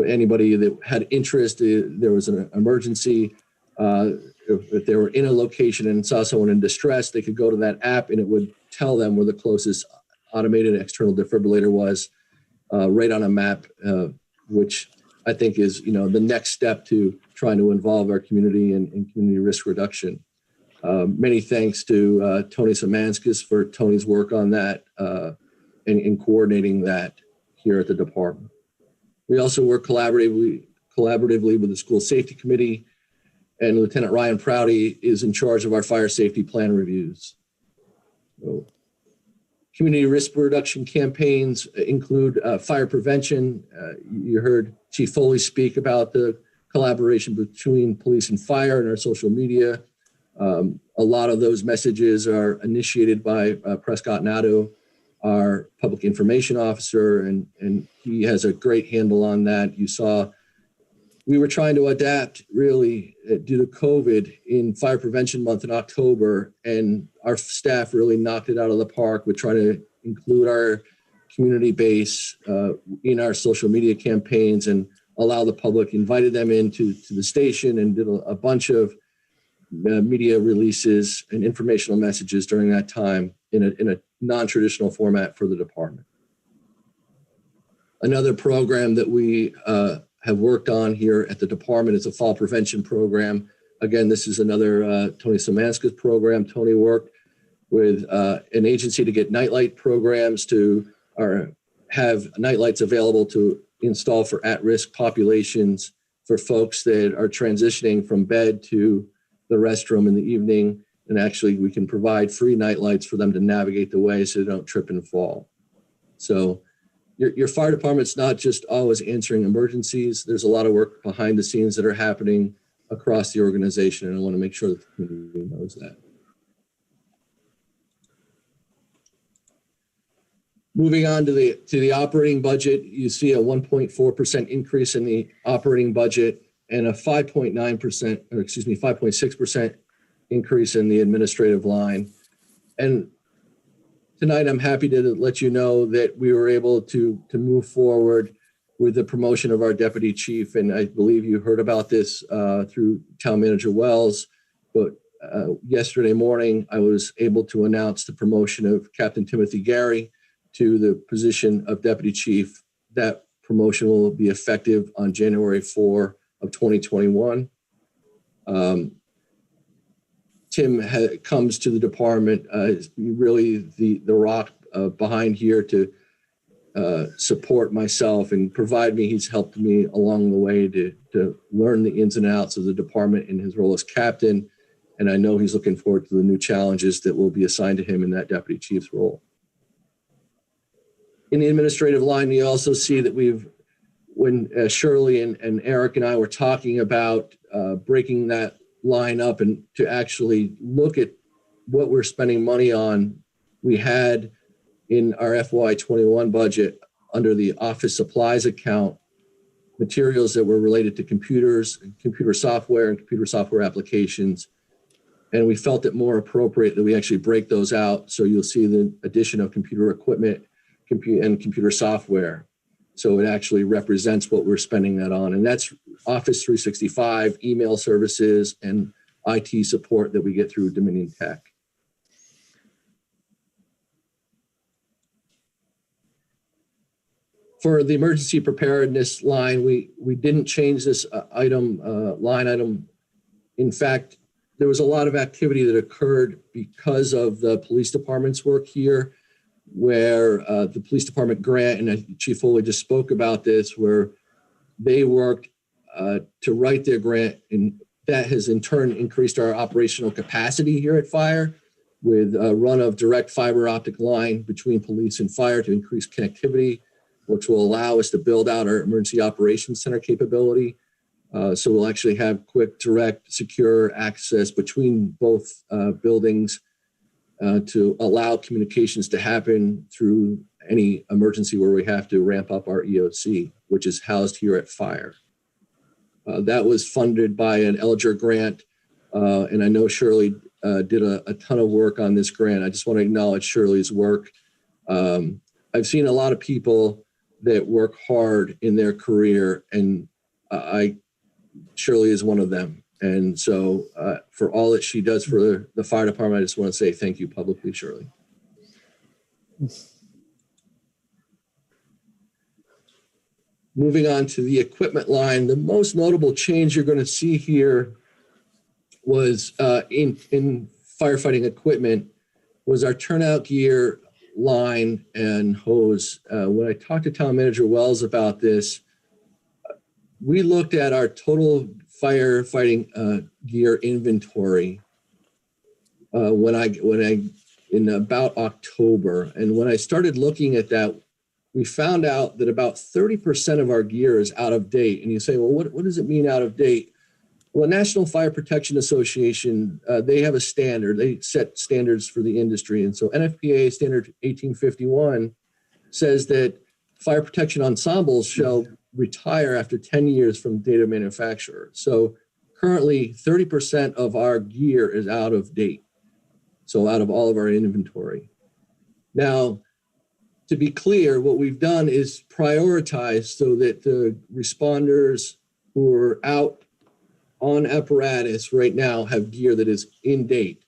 anybody that had interest, there was an emergency, if they were in a location and saw someone in distress, they could go to that app and it would tell them where the closest automated external defibrillator was, right on a map, which I think is, the next step to trying to involve our community in community risk reduction. Many thanks to Tony Szymanskis for Tony's work on that and in coordinating that here at the department. We also work collaboratively with the school safety committee, and Lieutenant Ryan Prouty is in charge of our fire safety plan reviews. So, community risk reduction campaigns include fire prevention. You heard Chief Foley speak about the collaboration between police and fire in our social media. A lot of those messages are initiated by Prescott Nadeau, our public information officer, and he has a great handle on that. You saw we were trying to adapt really due to COVID in Fire Prevention Month in October, and our staff really knocked it out of the park with trying to include our community base in our social media campaigns and allow the public, invited them into the station and did a bunch of media releases and informational messages during that time in a non-traditional format for the department. Another program that we have worked on here at the department is a fall prevention program. Again, this is another Tony Szymanskis program. Tony worked with an agency to get nightlight programs have nightlights available to install for at-risk populations for folks that are transitioning from bed to the restroom in the evening. And actually, we can provide free nightlights for them to navigate the way so they don't trip and fall. So your fire department's not just always answering emergencies. There's a lot of work behind the scenes that are happening across the organization, and I want to make sure that the community knows that. Moving on to the operating budget, you see a 1.4% increase in the operating budget and a 5.6% increase in the administrative line. And tonight, I'm happy to let you know that we were able to move forward with the promotion of our deputy chief. And I believe you heard about this through Town Manager Wells. But yesterday morning, I was able to announce the promotion of Captain Timothy Gary to the position of deputy chief. That promotion will be effective on January 4 of 2021. Tim comes to the department, really the rock behind here to support myself and provide me. He's helped me along the way to learn the ins and outs of the department in his role as captain. And I know he's looking forward to the new challenges that will be assigned to him in that deputy chief's role. In the administrative line, you also see that when Shirley and Eric and I were talking about breaking that line up and to actually look at what we're spending money on, we had in our FY21 budget under the office supplies account materials that were related to computers, computer software and computer software applications. And we felt it more appropriate that we actually break those out. So you'll see the addition of computer equipment and computer software. So it actually represents what we're spending that on. And that's Office 365, email services, and IT support that we get through Dominion Tech. For the emergency preparedness line, we didn't change this line item. In fact, there was a lot of activity that occurred because of the police department's work here, where the police department grant, and Chief Foley just spoke about this, where they worked to write their grant, and that has in turn increased our operational capacity here at Fire with a run of direct fiber optic line between police and fire to increase connectivity, which will allow us to build out our emergency operations center capability. So we'll actually have quick, direct, secure access between both buildings to allow communications to happen through any emergency where we have to ramp up our EOC, which is housed here at Fire. That was funded by an Elger grant, and I know Shirley did a ton of work on this grant. I just want to acknowledge Shirley's work. I've seen a lot of people that work hard in their career, and Shirley is one of them. And so for all that she does for the fire department, I just want to say thank you publicly, Shirley. Moving on to the equipment line, the most notable change you're going to see here was in firefighting equipment was our turnout gear line and hose. When I talked to Town Manager Wells about this, we looked at our total firefighting gear inventory in about October. And when I started looking at that, we found out that about 30% of our gear is out of date. And you say, well, what does it mean out of date? Well, the National Fire Protection Association, they have a standard. They set standards for the industry. And so NFPA Standard 1851 says that fire protection ensembles shall retire after 10 years from date of manufacturer. So currently 30% of our gear is out of date. So out of all of our inventory. Now, to be clear, what we've done is prioritize so that the responders who are out on apparatus right now have gear that is in date.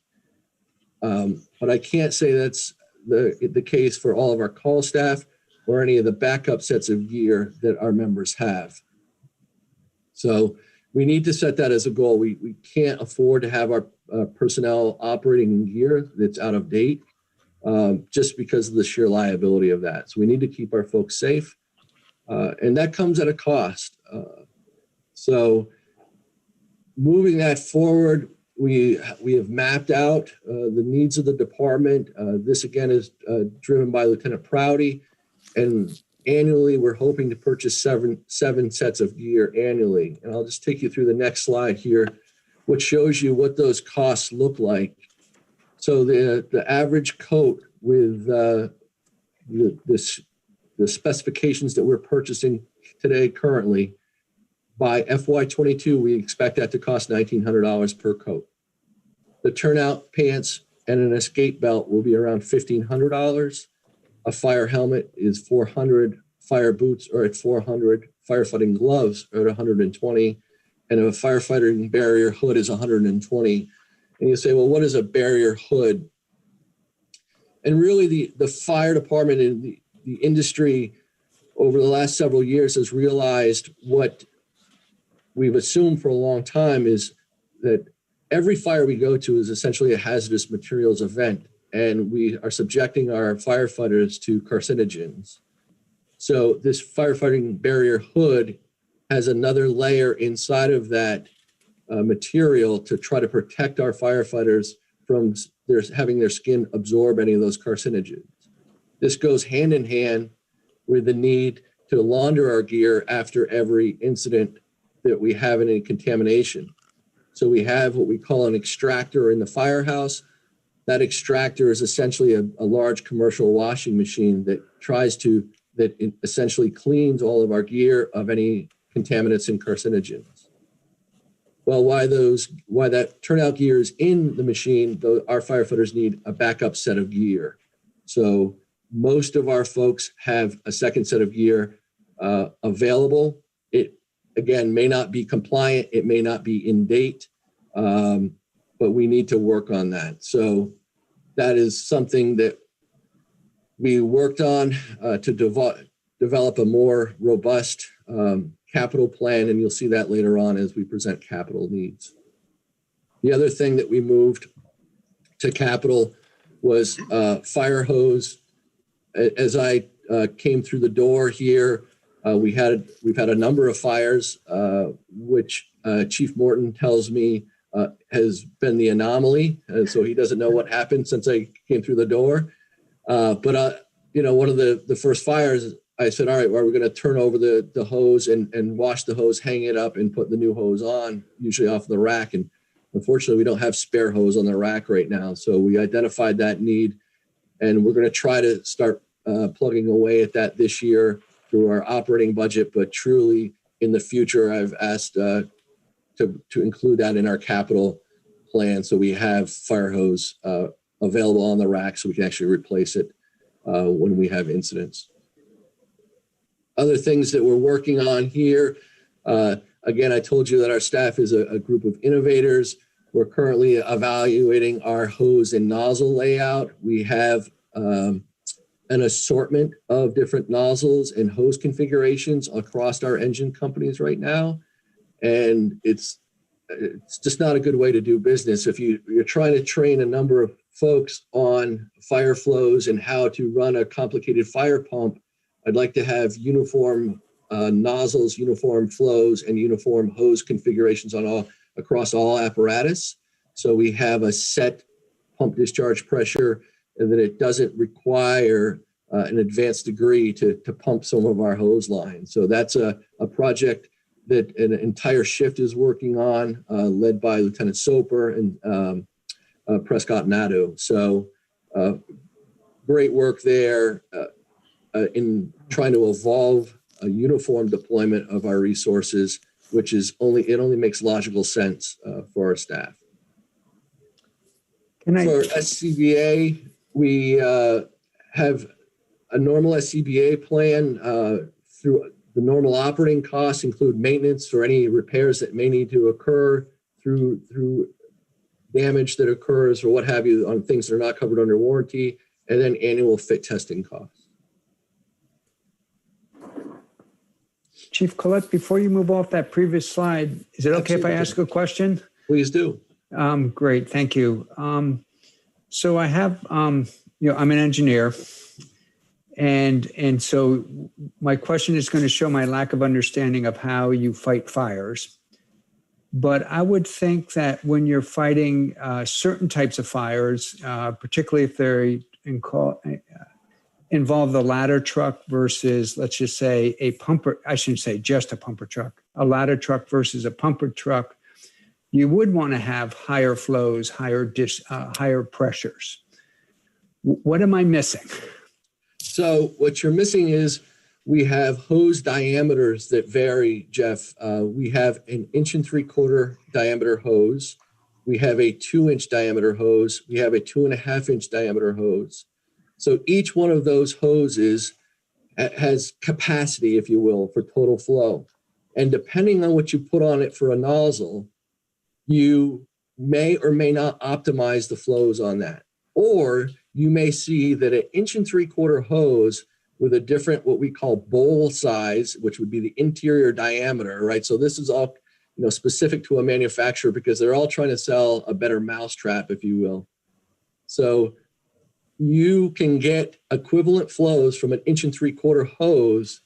But I can't say that's the case for all of our call staff or any of the backup sets of gear that our members have. So we need to set that as a goal. We can't afford to have our personnel operating in gear that's out of date just because of the sheer liability of that. So we need to keep our folks safe, and that comes at a cost. So moving that forward, we have mapped out the needs of the department. This again is driven by Lieutenant Prouty, and annually we're hoping to purchase seven sets of gear annually. And I'll just take you through the next slide here, which shows you what those costs look like. So the average coat with the specifications that we're purchasing today currently, by FY22, we expect that to cost $1,900 per coat. The turnout pants and an escape belt will be around $1,500. A fire helmet is $400. Fire boots are at $400. Firefighting gloves are at $120. And a firefighting barrier hood is $120. And you say, well, what is a barrier hood? And really the fire department and the industry over the last several years has realized what we've assumed for a long time is that every fire we go to is essentially a hazardous materials event, and we are subjecting our firefighters to carcinogens. So this firefighting barrier hood has another layer inside of that material to try to protect our firefighters from having their skin absorb any of those carcinogens. This goes hand in hand with the need to launder our gear after every incident that we have any contamination. So we have what we call an extractor in the firehouse. That extractor is essentially a large commercial washing machine that essentially cleans all of our gear of any contaminants and carcinogens. Well, why that turnout gear is in the machine, our firefighters need a backup set of gear. So most of our folks have a second set of gear. available. It, again, may not be compliant. It may not be in date, but we need to work on that. So that is something that we worked on to develop a more robust capital plan, and you'll see that later on as we present capital needs. The other thing that we moved to capital was fire hose. As I came through the door here, we've had a number of fires, which Chief Morton tells me has been the anomaly, and so he doesn't know what happened since I came through the door. But one of the first fires, I said, all right, well, we're going to turn over the hose and wash the hose, hang it up, and put the new hose on, usually off the rack. And unfortunately, we don't have spare hose on the rack right now. So we identified that need, and we're going to try to start plugging away at that this year through our operating budget. But truly, in the future, I've asked to include that in our capital plan, so we have fire hose available on the rack, so we can actually replace it when we have incidents. Other things that we're working on here, again, I told you that our staff is a group of innovators. We're currently evaluating our hose and nozzle layout. We have an assortment of different nozzles and hose configurations across our engine companies right now. And it's just not a good way to do business. If you're trying to train a number of folks on fire flows and how to run a complicated fire pump, I'd like to have uniform nozzles, uniform flows, and uniform hose configurations across all apparatus. So we have a set pump discharge pressure, and that it doesn't require an advanced degree to pump some of our hose lines. So that's a project that an entire shift is working on, led by Lieutenant Soper and Prescott Nadeau. So great work there in trying to evolve a uniform deployment of our resources, which is only makes logical sense for our staff. For SCBA, we have a normal SCBA plan through the normal operating costs include maintenance for any repairs that may need to occur through damage that occurs or what have you on things that are not covered under warranty, and then annual fit testing costs. Chief Collette, before you move off that previous slide, is it okay if I ask a question? Please do. Great, thank you. So I have, I'm an engineer, and so my question is going to show my lack of understanding of how you fight fires. But I would think that when you're fighting certain types of fires, particularly if they involve the ladder truck versus, let's just say, a pumper, I shouldn't say just a pumper truck, a ladder truck versus a pumper truck, you would want to have higher flows, higher pressures. What am I missing? So what you're missing is we have hose diameters that vary, Jeff. We have an 1 3/4 diameter hose. We have a 2-inch diameter hose. We have a 2.5-inch diameter hose. So each one of those hoses has capacity, if you will, for total flow. And depending on what you put on it for a nozzle, you may or may not optimize the flows on that. Or you may see that an 1 3/4 hose with a different, what we call bowl size, which would be the interior diameter, right? So this is all, specific to a manufacturer because they're all trying to sell a better mousetrap, if you will. So you can get equivalent flows from an 1 3/4 hose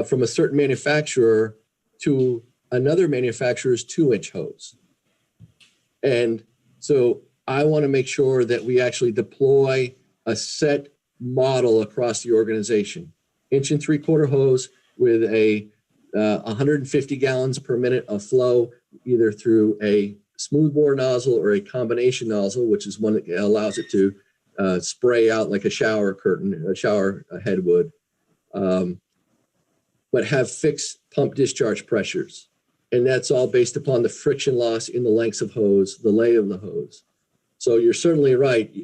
from a certain manufacturer to another manufacturer's 2-inch hose. And so I want to make sure that we actually deploy a set model across the organization. 1 3/4 hose with a 150 gallons per minute of flow, either through a smoothbore nozzle or a combination nozzle, which is one that allows it to spray out like a shower curtain, a shower head would, but have fixed pump discharge pressures. And that's all based upon the friction loss in the lengths of hose, the lay of the hose. So you're certainly right.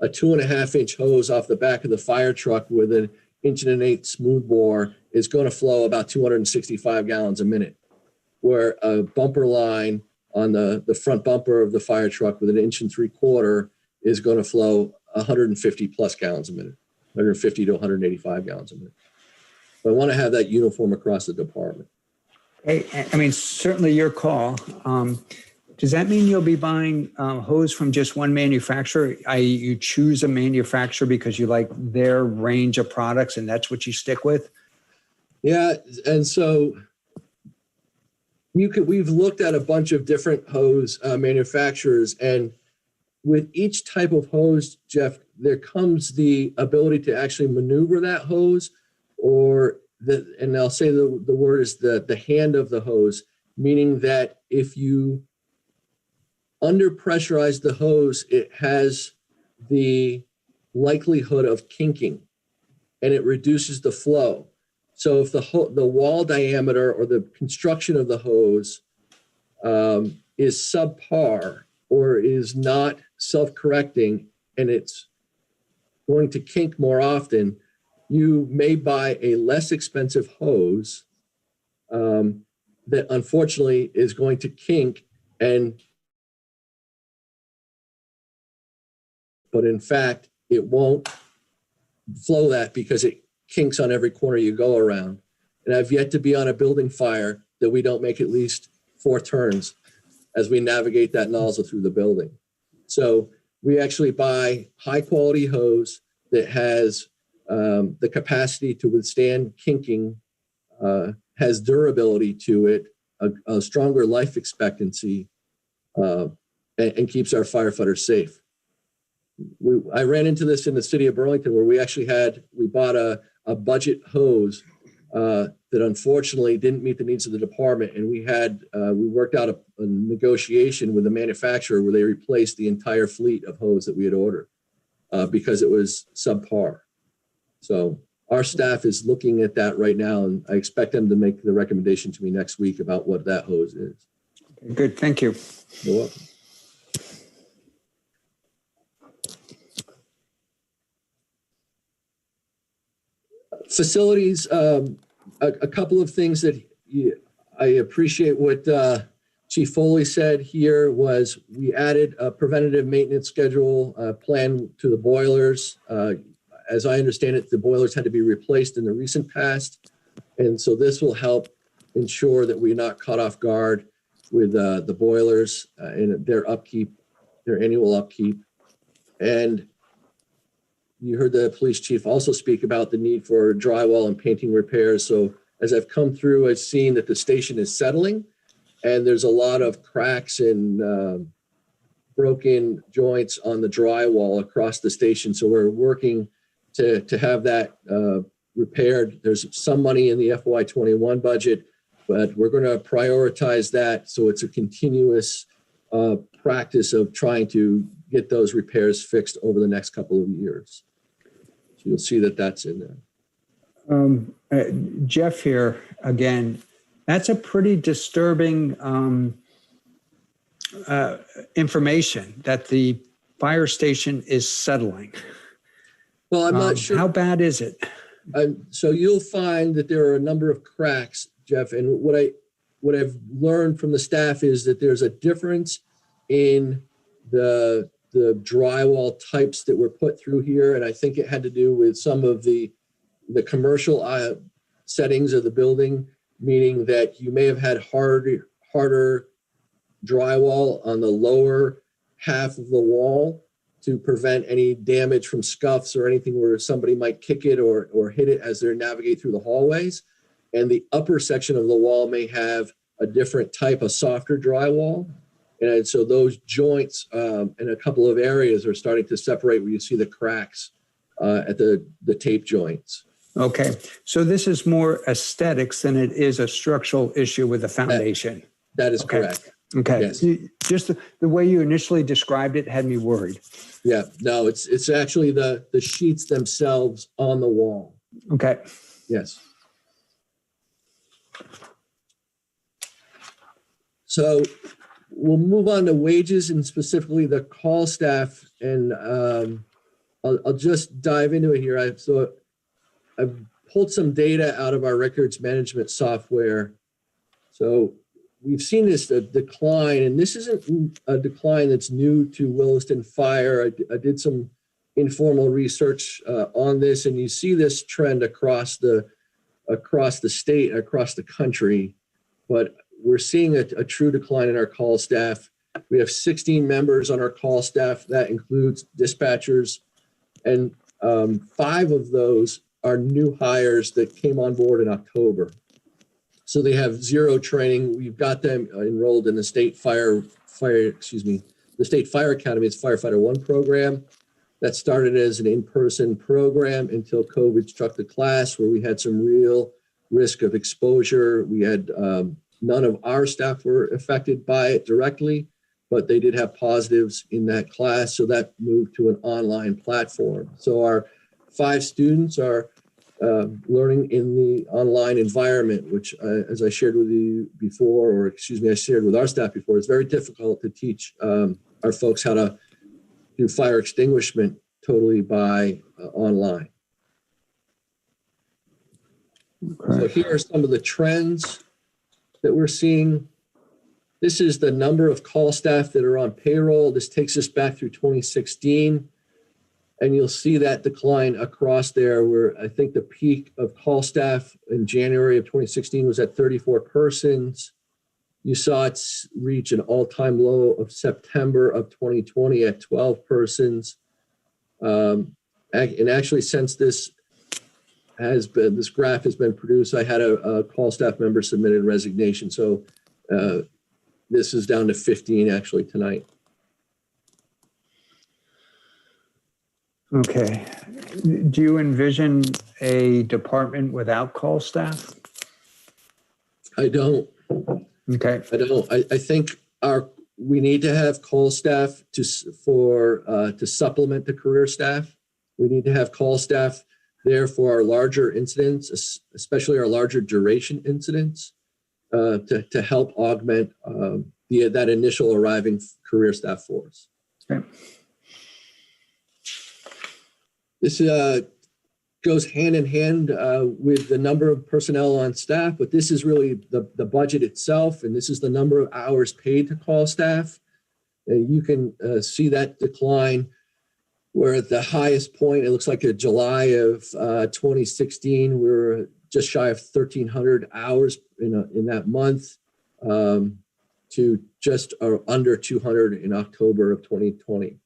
A 2.5-inch hose off the back of the fire truck with an 1.1 smooth bore is going to flow about 265 gallons a minute, where a bumper line on the front bumper of the fire truck with 1.75 is going to flow 150 plus gallons a minute, 150 to 185 gallons a minute. But I want to have that uniform across the department. Hey, I mean, certainly your call. Does that mean you'll be buying hose from just one manufacturer? You choose a manufacturer because you like their range of products and that's what you stick with? Yeah, and so we've looked at a bunch of different hose manufacturers, and with each type of hose, Jeff, there comes the ability to actually maneuver that hose, and I'll say the word is the hand of the hose, meaning that if you under pressurize the hose, it has the likelihood of kinking and it reduces the flow. So if the wall diameter or the construction of the hose is subpar or is not self-correcting and it's going to kink more often, you may buy a less expensive hose that unfortunately is going to kink, but in fact, it won't flow that because it kinks on every corner you go around. And I've yet to be on a building fire that we don't make at least 4 turns as we navigate that nozzle through the building. So we actually buy high quality hose that has the capacity to withstand kinking, has durability to it, a stronger life expectancy, and keeps our firefighters safe. I ran into this in the city of Burlington where we bought a budget hose that unfortunately didn't meet the needs of the department. And we worked out a negotiation with the manufacturer where they replaced the entire fleet of hose that we had ordered because it was subpar. So our staff is looking at that right now, and I expect them to make the recommendation to me next week about what that hose is. Good, thank you. You're welcome. Facilities, a couple of things that I appreciate what Chief Foley said here was we added a preventative maintenance schedule plan to the boilers. As I understand it, the boilers had to be replaced in the recent past. And so this will help ensure that we're not caught off guard with the boilers and their upkeep, their annual upkeep. And you heard the police chief also speak about the need for drywall and painting repairs. So as I've come through, I've seen that the station is settling and there's a lot of cracks and broken joints on the drywall across the station. So we're working to have that repaired. There's some money in the FY21 budget, but we're going to prioritize that. So it's a continuous practice of trying to get those repairs fixed over the next couple of years. So you'll see that that's in there. Jeff here again. That's a pretty disturbing information that the fire station is settling. Well, I'm not sure. How bad is it? So you'll find that there are a number of cracks, Jeff. And what I've learned from the staff is that there's a difference in the drywall types that were put through here. And I think it had to do with some of the commercial settings of the building, meaning that you may have had harder drywall on the lower half of the wall to prevent any damage from scuffs or anything where somebody might kick it or hit it as they navigate through the hallways. And the upper section of the wall may have a different type of softer drywall. And so those joints in a couple of areas are starting to separate where you see the cracks at the tape joints. Okay, so this is more aesthetics than it is a structural issue with the foundation. That is correct. Okay, Yes. Just the way you initially described it had me worried. Yeah, no, it's actually the sheets themselves on the wall. Okay. Yes. So we'll move on to wages and specifically the call staff. And I'll just dive into it here. So I've pulled some data out of our records management software. So we've seen this decline, and this isn't a decline that's new to Williston Fire. I did some informal research on this, and you see this trend across the state, across the country. But we're seeing a true decline in our call staff. We have 16 members on our call staff. That includes dispatchers, and 5 of those are new hires that came on board in October. So they have 0 training. We've got them enrolled in the State Fire Academy. It's Firefighter 1 program that started as an in-person program until COVID struck the class, where we had some real risk of exposure. We had none of our staff were affected by it directly, but they did have positives in that class. So that moved to an online platform. So our 5 students are learning in the online environment, which as I shared with you before, or excuse me, I shared with our staff before, it's very difficult to teach our folks how to do fire extinguishment totally by online. Okay. So here are some of the trends that we're seeing. This is the number of call staff that are on payroll. This takes us back through 2016. And you'll see that decline across there, where I think the peak of call staff in January of 2016 was at 34 persons. You saw it reach an all-time low of September of 2020 at 12 persons. And actually, since this graph has been produced, I had a call staff member submitted resignation. So this is down to 15 actually tonight. Okay. Do you envision a department without call staff? I don't. Okay. I don't. I think we need to have call staff to supplement the career staff. We need to have call staff there for our larger incidents, especially our larger duration incidents, to help augment that initial arriving career staff force. Okay. This goes hand in hand with the number of personnel on staff, but this is really the budget itself, and this is the number of hours paid to call staff. And you can see that decline, where at the highest point, it looks like in July of 2016, we were just shy of 1,300 hours in that month, to just under 200 in October of 2020.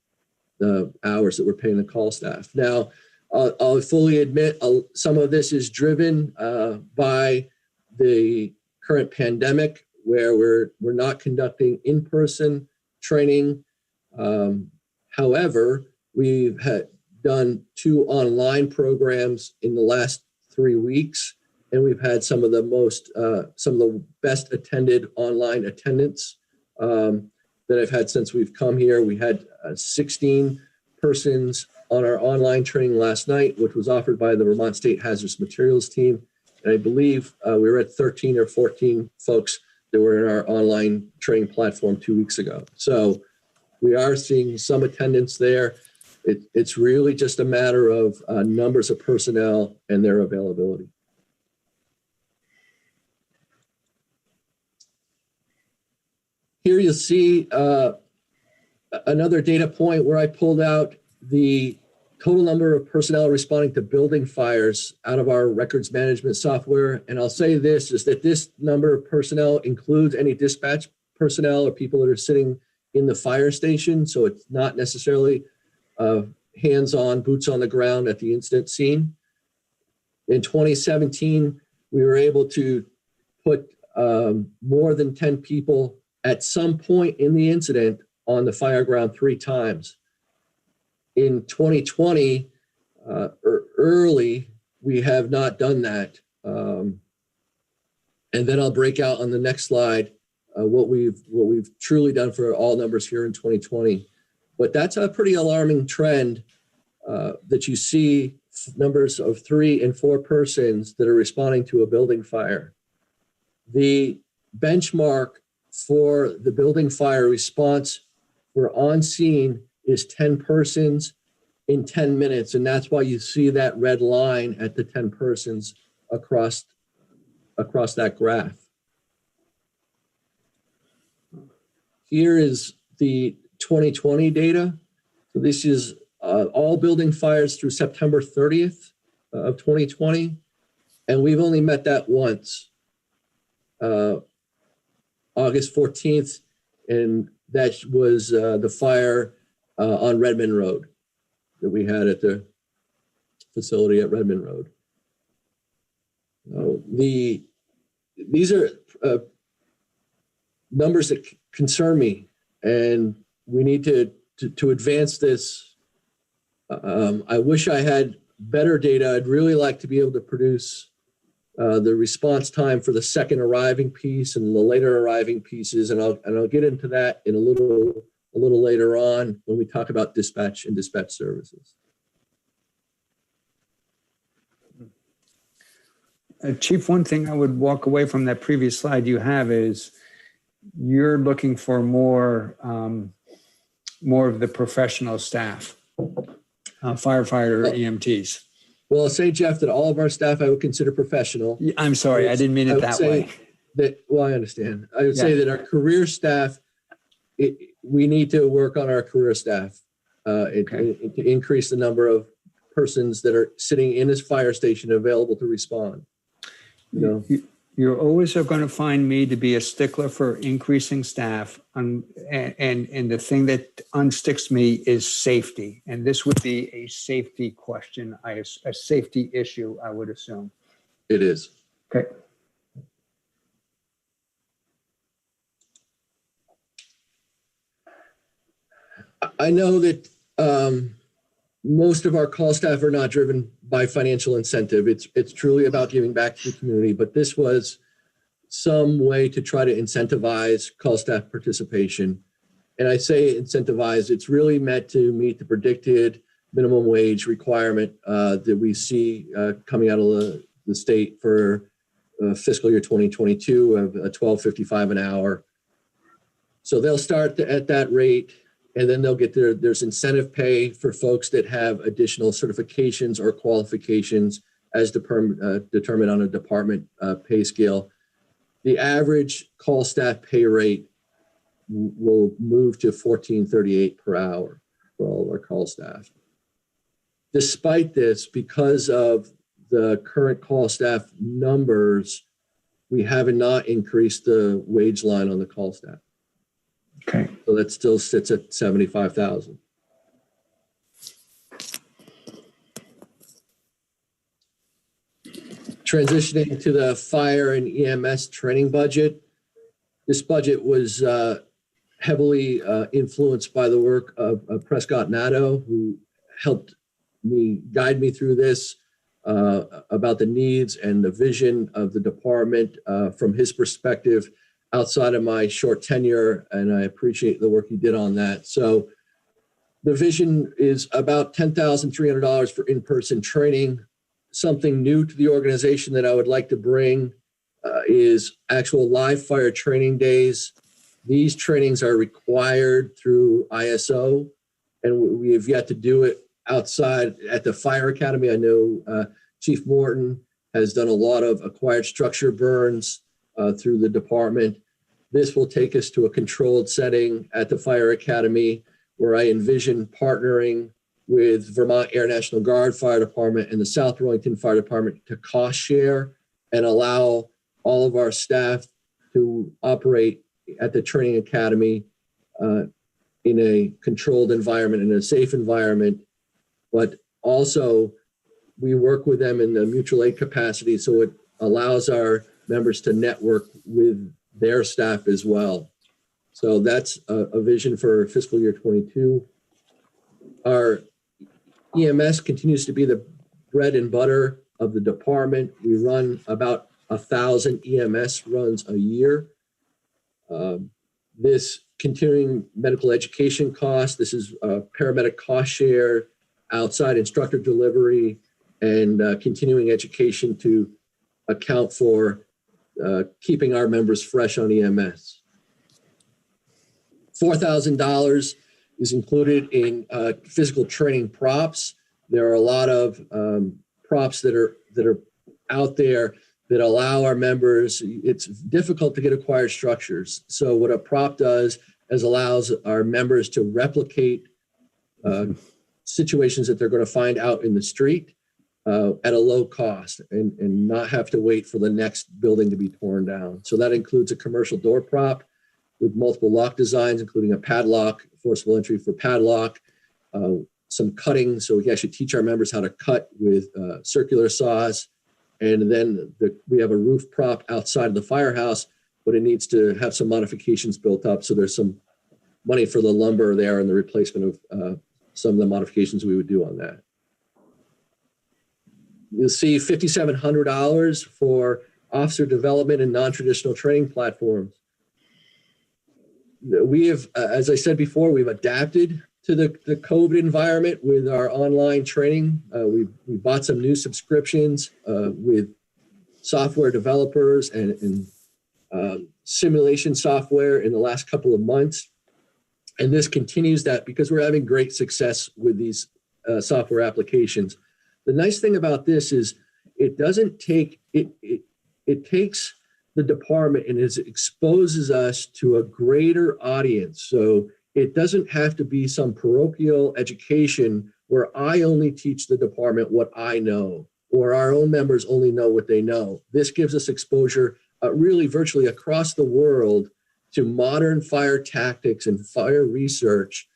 The hours that we're paying the call staff. Now, I'll fully admit some of this is driven by the current pandemic, where we're not conducting in-person training. However, we've done 2 online programs in the last 3 weeks, and we've had some of the best attended online attendance that I've had since we've come here. We had 16 persons on our online training last night, which was offered by the Vermont State Hazardous Materials team. And I believe we were at 13 or 14 folks that were in our online training platform 2 weeks ago. So we are seeing some attendance there. It's really just a matter of numbers of personnel and their availability. Here you'll see another data point where I pulled out the total number of personnel responding to building fires out of our records management software. And I'll say this, is that this number of personnel includes any dispatch personnel or people that are sitting in the fire station. So it's not necessarily hands-on, boots on the ground at the incident scene. In 2017, we were able to put more than 10 people at some point in the incident on the fire ground 3 times. In 2020, early, we have not done that. And then I'll break out on the next slide what we've truly done for all numbers here in 2020. But that's a pretty alarming trend that you see numbers of 3 and 4 persons that are responding to a building fire. The benchmark for the building fire response for on scene is 10 persons in 10 minutes. And that's why you see that red line at the 10 persons across that graph. Here is the 2020 data. So this is all building fires through September 30th of 2020. And we've only met that once, August 14th. And that was the fire on Redmond Road that we had at the facility at Redmond Road. These are numbers that concern me, and we need to advance this. I wish I had better data. I'd really like to be able to produce the response time for the second arriving piece and the later arriving pieces, and I'll get into that in a little later on when we talk about dispatch and dispatch services. Chief, one thing I would walk away from that previous slide you have is you're looking for more of the professional staff, firefighter, EMTs. Well, I'll say, Jeff, that all of our staff I would consider professional. I'm sorry, I didn't mean it that way. Well, I understand. I would say that our career staff, we need to work on our career staff to increase the number of persons that are sitting in this fire station available to respond. You know? You're always going to find me to be a stickler for increasing staff, and the thing that unsticks me is safety. And this would be a safety question, a safety issue, I would assume. It is. Okay. I know that most of our call staff are not driven by financial incentive. It's truly about giving back to the community, but this was some way to try to incentivize call staff participation. And I say incentivize, it's really meant to meet the predicted minimum wage requirement that we see coming out of the state for fiscal year 2022 of $12.55 an hour. So they'll start at that rate, and then they'll get there's incentive pay for folks that have additional certifications or qualifications as determined on a department pay scale. The average call staff pay rate will move to $14.38 per hour for all of our call staff. Despite this, because of the current call staff numbers, we have not increased the wage line on the call staff. Okay. So that still sits at $75,000. Transitioning to the fire and EMS training budget. This budget was heavily influenced by the work of Prescott Nadeau, who helped guide me through this about the needs and the vision of the department from his perspective outside of my short tenure, and I appreciate the work he did on that. So the vision is about $10,300 for in-person training. Something new to the organization that I would like to bring is actual live fire training days. These trainings are required through ISO, and we have yet to do it outside at the Fire Academy. I know Chief Morton has done a lot of acquired structure burns through the department. This will take us to a controlled setting at the Fire Academy, where I envision partnering with Vermont Air National Guard Fire Department and the South Burlington Fire Department to cost share and allow all of our staff to operate at the training academy in a controlled environment, in a safe environment. But also we work with them in the mutual aid capacity, so it allows our members to network with their staff as well. So that's a vision for fiscal year 22. Our EMS continues to be the bread and butter of the department. We run about 1,000 EMS runs a year. This continuing medical education cost, this is paramedic cost share, outside instructor delivery, and continuing education to account for keeping our members fresh on EMS. $4,000 is included in physical training props. There are a lot of props that are out there that allow our members. It's difficult to get acquired structures. So what a prop does is allows our members to replicate situations that they're going to find out in the street at a low cost and not have to wait for the next building to be torn down. So that includes a commercial door prop with multiple lock designs, including a padlock, forcible entry for padlock, some cutting. So we can actually teach our members how to cut with circular saws. And then we have a roof prop outside of the firehouse, but it needs to have some modifications built up. So there's some money for the lumber there and the replacement of some of the modifications we would do on that. You'll see $5,700 for officer development and non-traditional training platforms. We have, as I said before, we've adapted to the COVID environment with our online training. We bought some new subscriptions with software developers and simulation software in the last couple of months. And this continues that because we're having great success with these software applications. The nice thing about this is it doesn't take, it takes the department and it exposes us to a greater audience. So it doesn't have to be some parochial education where I only teach the department what I know, or our own members only know what they know. This gives us exposure really virtually across the world to modern fire tactics and fire research.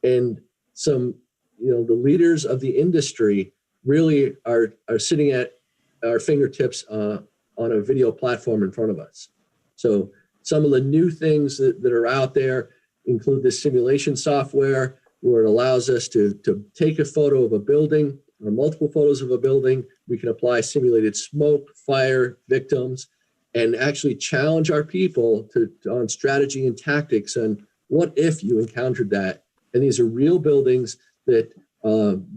And some, the leaders of the industry really are sitting at our fingertips on a video platform in front of us. So some of the new things that are out there include this simulation software where it allows us to take a photo of a building or multiple photos of a building. We can apply simulated smoke, fire, victims, and actually challenge our people on strategy and tactics. And what if you encountered that? And these are real buildings that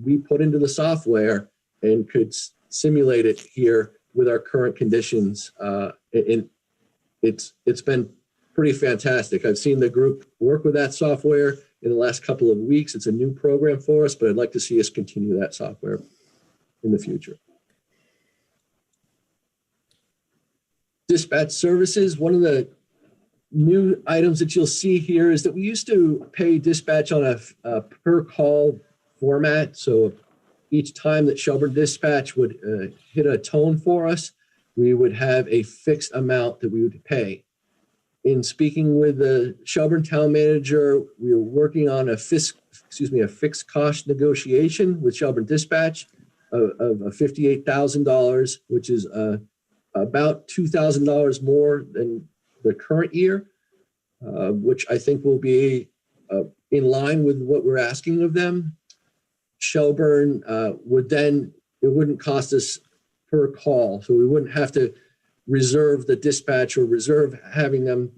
we put into the software and could simulate it here with our current conditions. And it's been pretty fantastic. I've seen the group work with that software in the last couple of weeks. It's a new program for us, but I'd like to see us continue that software in the future. Dispatch services. One of the new items that you'll see here is that we used to pay dispatch on a per call format. So each time that Shelburne Dispatch would hit a tone for us, we would have a fixed amount that we would pay. In speaking with the Shelburne town manager, we were working on a fixed cost negotiation with Shelburne Dispatch of $58,000, which is about $2,000 more than the current year, which I think will be in line with what we're asking of them. Shelburne it wouldn't cost us per call, so we wouldn't have to reserve the dispatch or reserve having them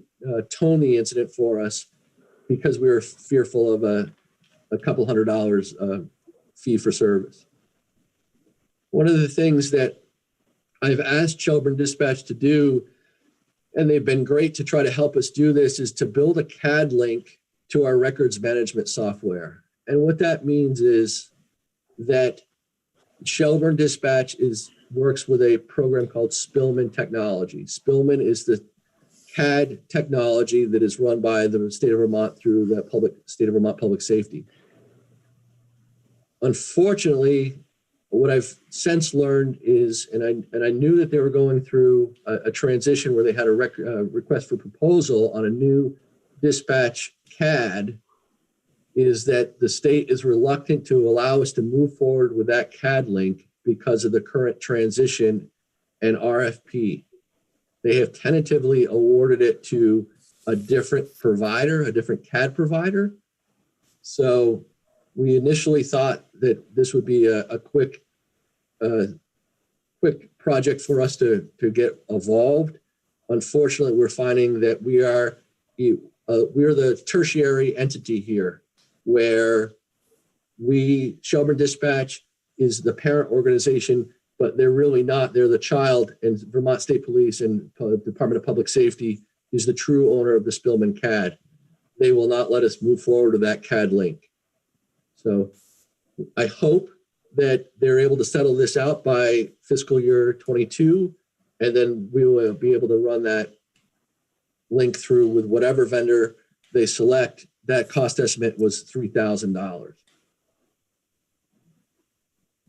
tone the incident for us because we were fearful of a couple $100 fee for service. One of the things that I've asked Shelburne Dispatch to do, and they've been great to try to help us do this, is to build a CAD link to our records management software. And what that means is that Shelburne Dispatch works with a program called Spillman Technology. Spillman is the CAD technology that is run by the state of Vermont through the state of Vermont Public Safety. Unfortunately, what I've since learned is, and I knew that they were going through a transition where they had a request for proposal on a new dispatch CAD, is that the state is reluctant to allow us to move forward with that CAD link because of the current transition and RFP. They have tentatively awarded it to a different provider, a different CAD provider. So we initially thought that this would be a quick project for us to get evolved. Unfortunately, we're finding that we're the tertiary entity here, where Shelburne Dispatch is the parent organization, but they're really not. They're the child, and Vermont State Police and Department of Public Safety is the true owner of the Spillman CAD. they will not let us move forward with that CAD link. So I hope that they're able to settle this out by fiscal year 22, and then we will be able to run that link through with whatever vendor they select. That cost estimate was $3,000.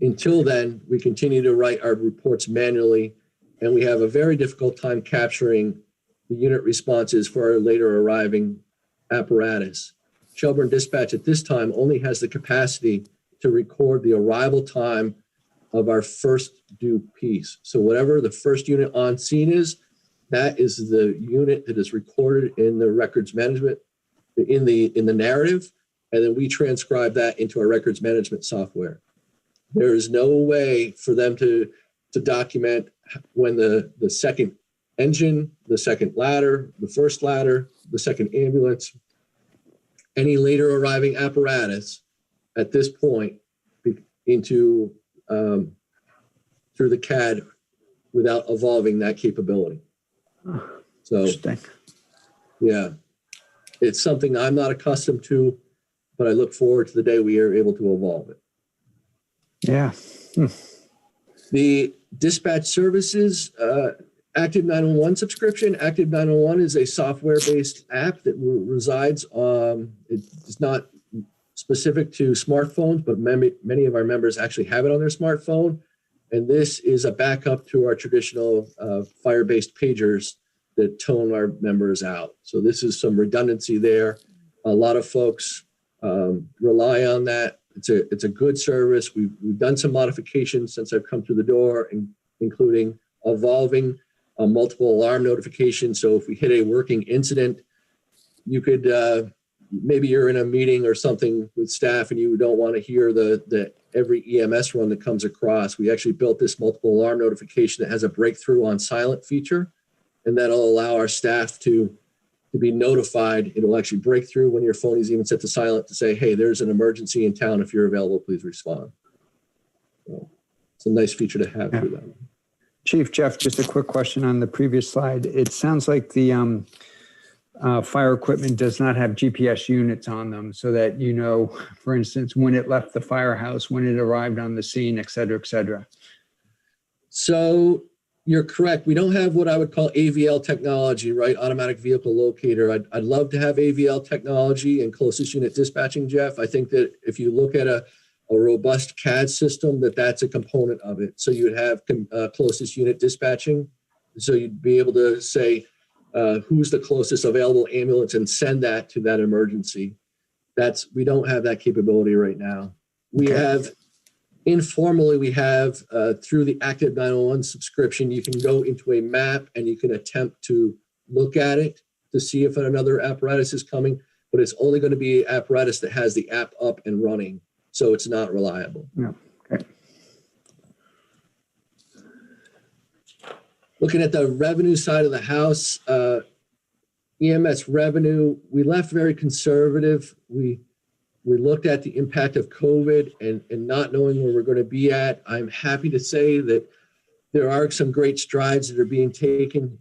Until then, we continue to write our reports manually, and we have a very difficult time capturing the unit responses for our later arriving apparatus. Shelburne Dispatch at this time only has the capacity to record the arrival time of our first due piece. So whatever the first unit on scene is, that is the unit that is recorded in the records management, in the narrative, and then we transcribe that into our records management software. There is no way for them to document when the second engine, the second ladder, the first ladder, the second ambulance, any later arriving apparatus at this point into through the CAD without evolving that capability. So, yeah, it's something I'm not accustomed to, but I look forward to the day we are able to evolve it. Yeah. The dispatch services, Active 911 subscription. Active 911 is a software-based app that resides on, it's not specific to smartphones, but many of our members actually have it on their smartphone. And this is a backup to our traditional fire-based pagers that tone our members out. So this is some redundancy there. A lot of folks rely on that. It's a good service. We've done some modifications since I've come through the door, including evolving multiple alarm notifications. So if we hit a working incident, you could, maybe you're in a meeting or something with staff and you don't want to hear the every EMS run that comes across. We actually built this multiple alarm notification that has a breakthrough on silent feature, and that'll allow our staff to be notified. It'll actually break through when your phone is even set to silent to say, hey, there's an emergency in town. If you're available, please respond. So it's a nice feature to have through that. Chief Jeff, just a quick question on the previous slide. It sounds like the fire equipment does not have GPS units on them so that you know, for instance, when it left the firehouse, when it arrived on the scene, et cetera, et cetera. So you're correct. We don't have what I would call AVL technology, right? Automatic vehicle locator. I'd love to have AVL technology and closest unit dispatching, Jeff. I think that if you look at a robust CAD system, that's a component of it. So you would have closest unit dispatching. So you'd be able to say, who's the closest available ambulance and send that to that emergency. We don't have that capability right now. We have, informally, we have through the Active 911 subscription, you can go into a map and you can attempt to look at it to see if another apparatus is coming, but it's only going to be an apparatus that has the app up and running. So it's not reliable. Yeah. Okay. Looking at the revenue side of the house, EMS revenue, we left very conservative. We looked at the impact of COVID and not knowing where we're going to be at. I'm happy to say that there are some great strides that are being taken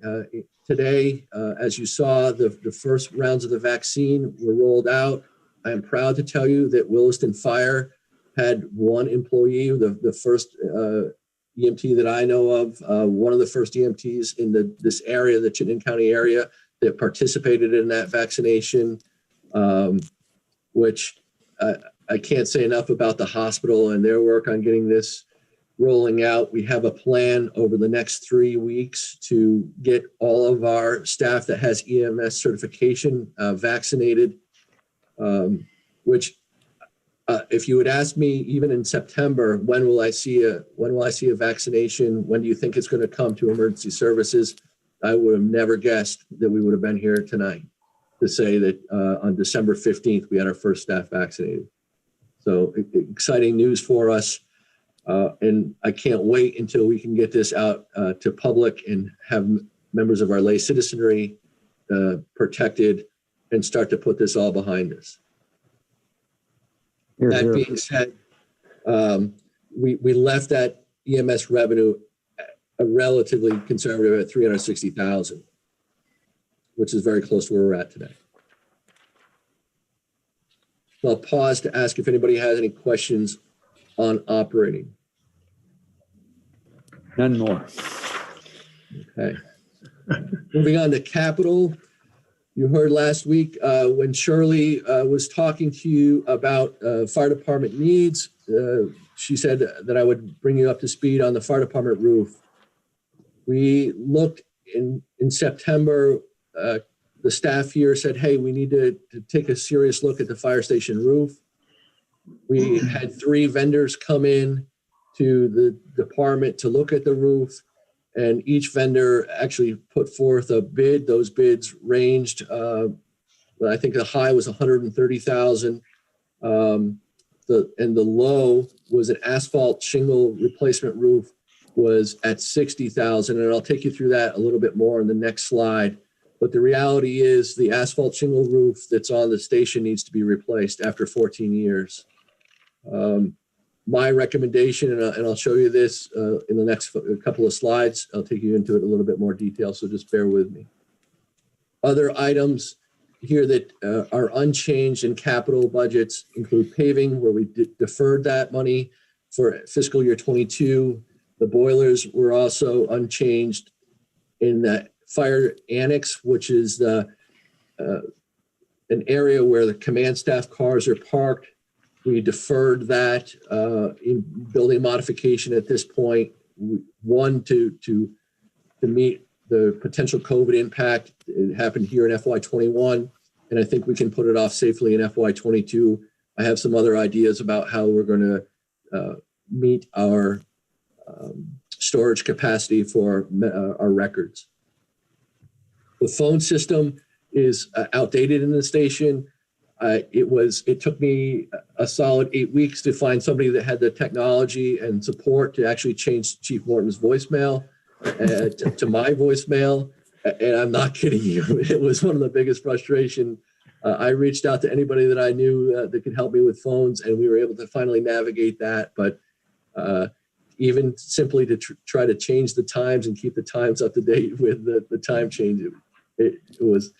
today. As you saw, the first rounds of the vaccine were rolled out. I am proud to tell you that Williston Fire had one employee, the first EMT that I know of, one of the first EMTs in this area, the Chittenden County area, that participated in that vaccination, which I can't say enough about the hospital and their work on getting this rolling out. We have a plan over the next 3 weeks to get all of our staff that has EMS certification vaccinated, which if you would ask me even in September, when will I see a vaccination? When do you think it's going to come to emergency services? I would have never guessed that we would have been here tonight to say that on December 15th, we had our first staff vaccinated. So exciting news for us. And I can't wait until we can get this out to public and have members of our lay citizenry protected and start to put this all behind us. That being said, we left that EMS revenue relatively conservative at $360,000, which is very close to where we're at today. So I'll pause to ask if anybody has any questions on operating. None more. Okay. Moving on to capital. You heard last week when Shirley was talking to you about fire department needs, she said that I would bring you up to speed on the fire department roof. We looked in September, the staff here said, hey, we need to take a serious look at the fire station roof. We had 3 vendors come in to the department to look at the roof, and each vendor actually put forth a bid. Those bids ranged, I think the high was $130,000. And the low was an asphalt shingle replacement roof was at $60,000. And I'll take you through that a little bit more in the next slide. But the reality is the asphalt shingle roof that's on the station needs to be replaced after 14 years. My recommendation, and I'll show you this in the next couple of slides, I'll take you into it in a little bit more detail, so just bear with me. Other items here that are unchanged in capital budgets include paving, where we deferred that money for fiscal year 22. The boilers were also unchanged. In that fire annex, which is an area where the command staff cars are parked. We deferred that in building modification at this point. One, to meet the potential COVID impact. It happened here in FY21, and I think we can put it off safely in FY22. I have some other ideas about how we're going to meet our storage capacity for our records. The phone system is outdated in the station. It took me a solid 8 weeks to find somebody that had the technology and support to actually change Chief Morton's voicemail to my voicemail. And I'm not kidding you. It was one of the biggest frustration. I reached out to anybody that I knew that could help me with phones, and we were able to finally navigate that. But even simply to try to change the times and keep the times up to date with the time change, it was,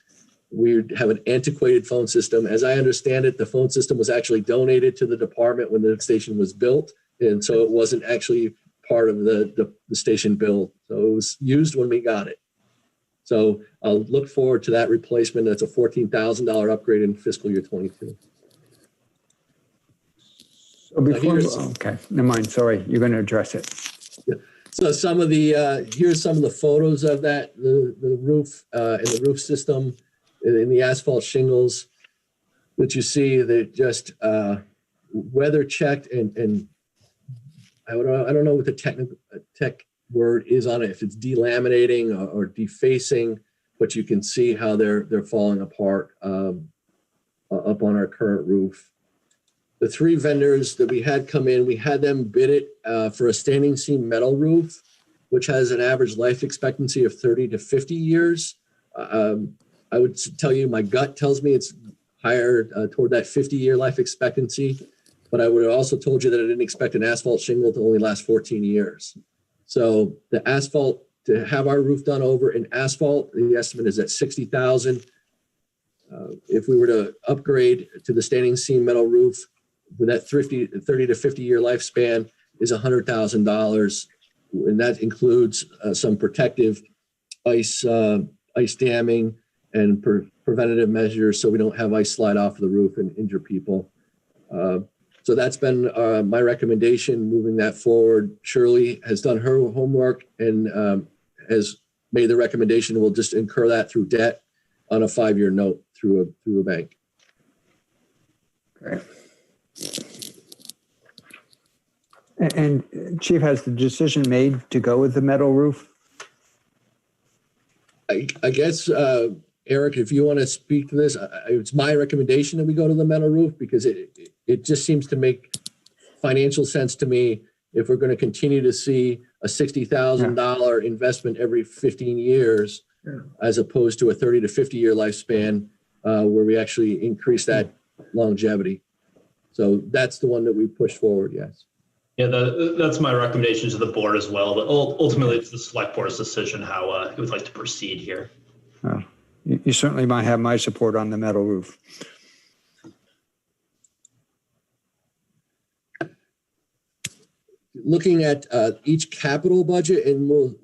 we have an antiquated phone system. As I understand it, the phone system was actually donated to the department when the station was built. And so it wasn't actually part of the station build. So it was used when we got it. So I'll look forward to that replacement. That's a $14,000 upgrade in fiscal year 22. So before, okay, never mind. Sorry, you're going to address it. Yeah. So some of the, here's some of the photos of that, the roof and the roof system in the asphalt shingles that you see that just weather checked and I don't know what the tech word is on it, if it's delaminating or defacing, but you can see how they're falling apart up on our current roof. The 3 vendors that we had come in, we had them bid it for a standing seam metal roof, which has an average life expectancy of 30 to 50 years. I would tell you, my gut tells me it's higher toward that 50-year life expectancy, but I would have also told you that I didn't expect an asphalt shingle to only last 14 years. So the asphalt, to have our roof done over in asphalt, the estimate is at $60,000. If we were to upgrade to the standing seam metal roof, with that 30 to 50-year lifespan is $100,000. And that includes some protective ice damming and preventative measures so we don't have ice slide off the roof and injure people. So that's been my recommendation, moving that forward. Shirley has done her homework and has made the recommendation. We'll just incur that through debt on a 5-year note through a bank. Great. And Chief, has the decision made to go with the metal roof? I guess, Eric, if you want to speak to this, it's my recommendation that we go to the metal roof because it just seems to make financial sense to me if we're going to continue to see a $60,000 investment every 15 years, as opposed to a 30 to 50-year lifespan where we actually increase that longevity. So that's the one that we push forward, yes. Yeah, that's my recommendation to the board as well. But ultimately, it's the select board's decision how it would like to proceed here. Oh, you certainly might have my support on the metal roof. looking at each capital budget, and we'll,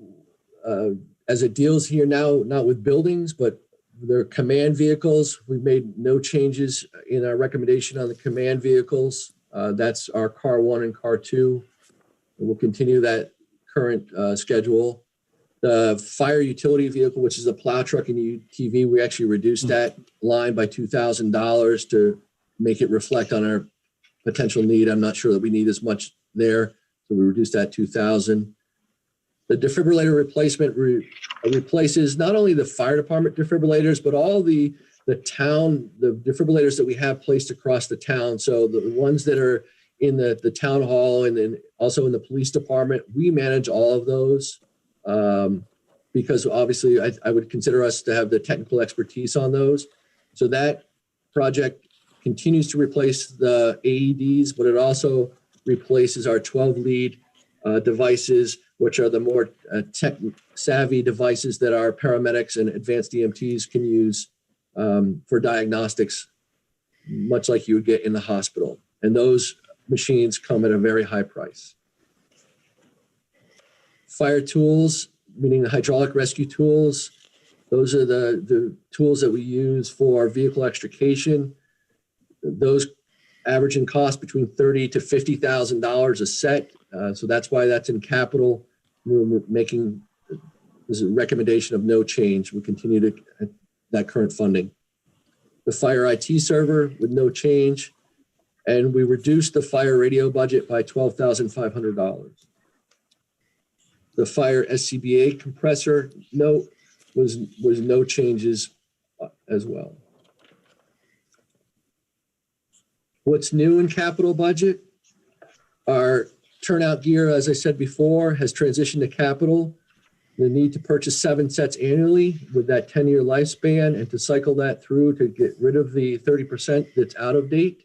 as it deals here now, not with buildings, but their command vehicles, we've made no changes in our recommendation on the command vehicles. That's our Car 1 and Car 2. And we'll continue that current schedule. The fire utility vehicle, which is a plow truck and UTV, we actually reduced that line by $2,000 to make it reflect on our potential need. I'm not sure that we need as much there, so we reduced that $2,000. The defibrillator replacement replaces not only the fire department defibrillators, but all the defibrillators that we have placed across the town. So the ones that are in the town hall and then also in the police department, we manage all of those. Because obviously I would consider us to have the technical expertise on those. So that project continues to replace the AEDs, but it also replaces our 12 lead devices, which are the more tech savvy devices that our paramedics and advanced EMTs can use for diagnostics, much like you would get in the hospital. And those machines come at a very high price. Fire tools, meaning the hydraulic rescue tools, those are the tools that we use for vehicle extrication. Those average in cost between $30,000 to $50,000 a set. So that's why that's in capital. We're making this a recommendation of no change. We continue to that current funding. The fire IT server with no change. And we reduced the fire radio budget by $12,500. The fire SCBA compressor note was no changes as well. What's new in capital budget? Our turnout gear, as I said before, has transitioned to capital. The need to purchase 7 sets annually with that 10-year lifespan and to cycle that through to get rid of the 30% that's out of date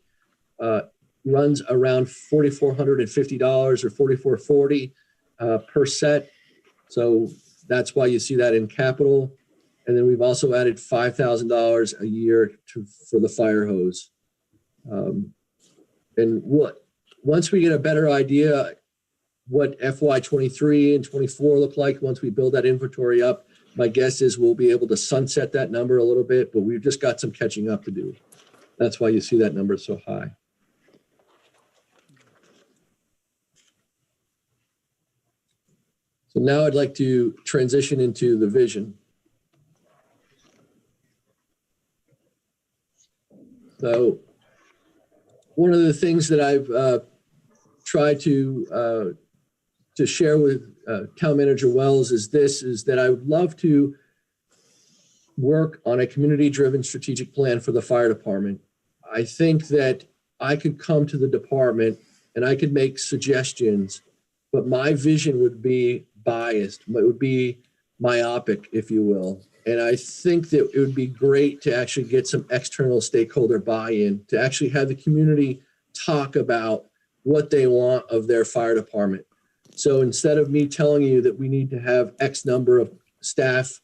runs around $4,450 or $4,440 per set. So that's why you see that in capital. And then we've also added $5,000 a year for the fire hose. And once we get a better idea what FY23 and 24 look like, once we build that inventory up, my guess is we'll be able to sunset that number a little bit, but we've just got some catching up to do. That's why you see that number so high. So now I'd like to transition into the vision. So one of the things that I've tried to share with Town Manager Wells is that I would love to work on a community-driven strategic plan for the fire department. I think that I could come to the department and I could make suggestions, but my vision would be biased. It would be myopic, if you will. And I think that it would be great to actually get some external stakeholder buy-in, to actually have the community talk about what they want of their fire department. So instead of me telling you that we need to have X number of staff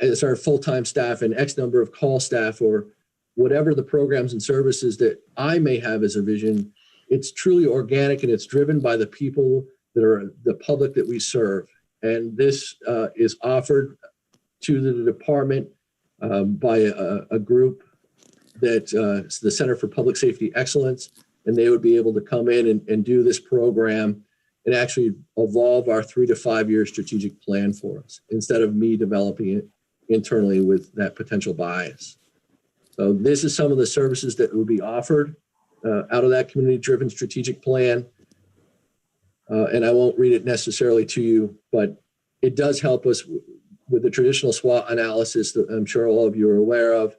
as our full-time staff and X number of call staff or whatever the programs and services that I may have as a vision, it's truly organic and it's driven by the people that are the public that we serve. And this is offered to the department by a group that the Center for Public Safety Excellence, and they would be able to come in and do this program and actually evolve our 3 to 5 year strategic plan for us instead of me developing it internally with that potential bias. So this is some of the services that would be offered out of that community-driven strategic plan. And I won't read it necessarily to you, but it does help us with the traditional SWOT analysis that I'm sure all of you are aware of.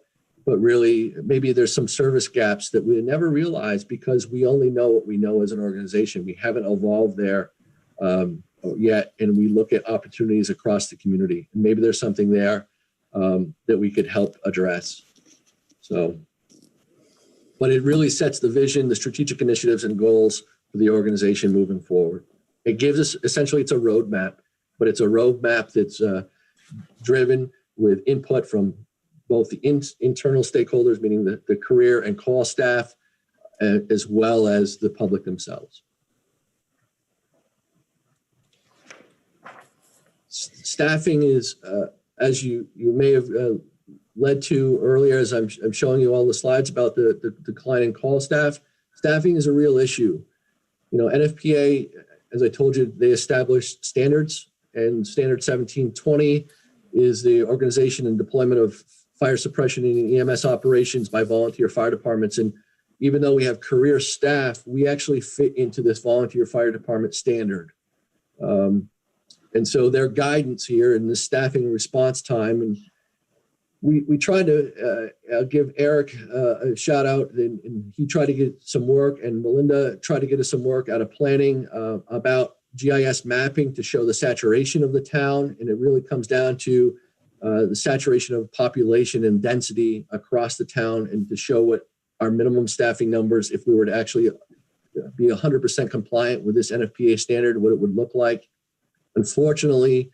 But really, maybe there's some service gaps that we never realized because we only know what we know as an organization. We haven't evolved there yet, and we look at opportunities across the community. And maybe there's something there that we could help address. So, but it really sets the vision, the strategic initiatives and goals for the organization moving forward. It gives us, essentially, it's a roadmap, but it's a roadmap that's driven with input from both the internal stakeholders, meaning the career and call staff, as well as the public themselves. Staffing is, as you may have led to earlier, as I'm showing you all the slides about the decline in call staff. Staffing is a real issue. You know, NFPA, as I told you, they established standards, and Standard 1720 is the organization and deployment of fire suppression and EMS operations by volunteer fire departments. And even though we have career staff, we actually fit into this volunteer fire department standard. And so their guidance here in the staffing response time, and we tried to give Eric a shout out, and he tried to get some work, and Melinda tried to get us some work out of planning about GIS mapping to show the saturation of the town. And it really comes down to the saturation of population and density across the town, and to show what our minimum staffing numbers, if we were to actually be 100% compliant with this NFPA standard, what it would look like. Unfortunately,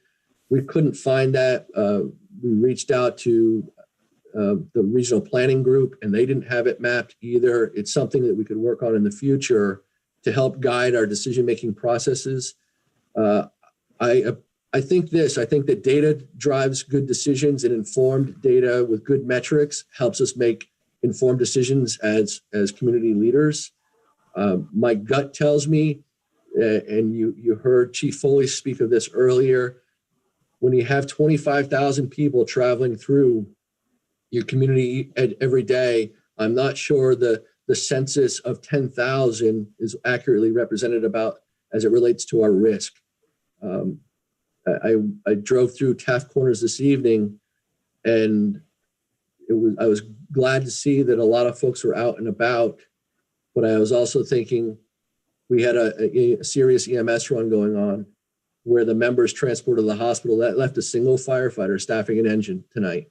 we couldn't find that. We reached out to the regional planning group, and they didn't have it mapped either. It's something that we could work on in the future to help guide our decision-making processes. I think that data drives good decisions, and informed data with good metrics helps us make informed decisions as community leaders. My gut tells me, and you heard Chief Foley speak of this earlier, when you have 25,000 people traveling through your community every day, I'm not sure the census of 10,000 is accurately represented about as it relates to our risk. I drove through Taft Corners this evening, and I was glad to see that a lot of folks were out and about, but I was also thinking we had a serious EMS run going on where the members transported to the hospital. That left a single firefighter staffing an engine tonight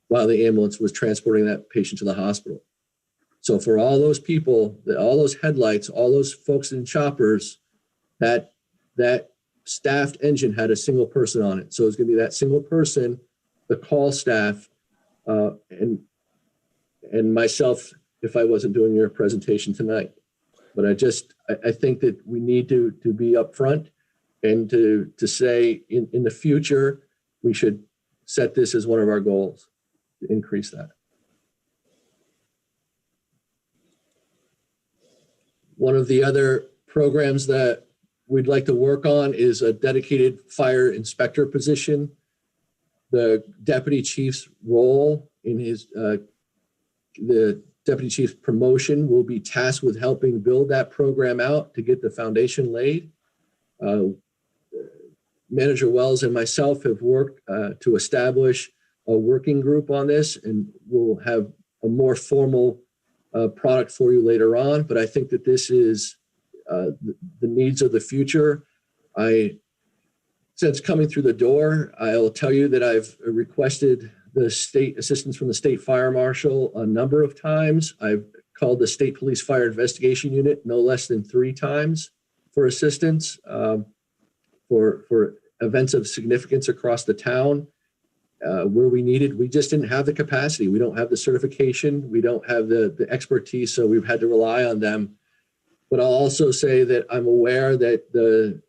while the ambulance was transporting that patient to the hospital. So for all those people, all those headlights, all those folks in choppers, that staffed engine had a single person on it. So it's going to be that single person, the call staff, and myself if I wasn't doing your presentation tonight. But I think that we need to be upfront and to say in the future, we should set this as one of our goals to increase that. One of the other programs that we'd like to work on is a dedicated fire inspector position. The deputy chief's role in the deputy chief's promotion will be tasked with helping build that program out to get the foundation laid. Manager Wells and myself have worked to establish a working group on this, and we'll have a more formal product for you later on. But I think that this is the needs of the future. Since coming through the door, I will tell you that I've requested the state assistance from the state fire marshal a number of times. I've called the state police fire investigation unit no less than 3 times for assistance for events of significance across the town where we needed. We just didn't have the capacity. We don't have the certification. We don't have the expertise, so we've had to rely on them. But I'll also say that I'm aware that the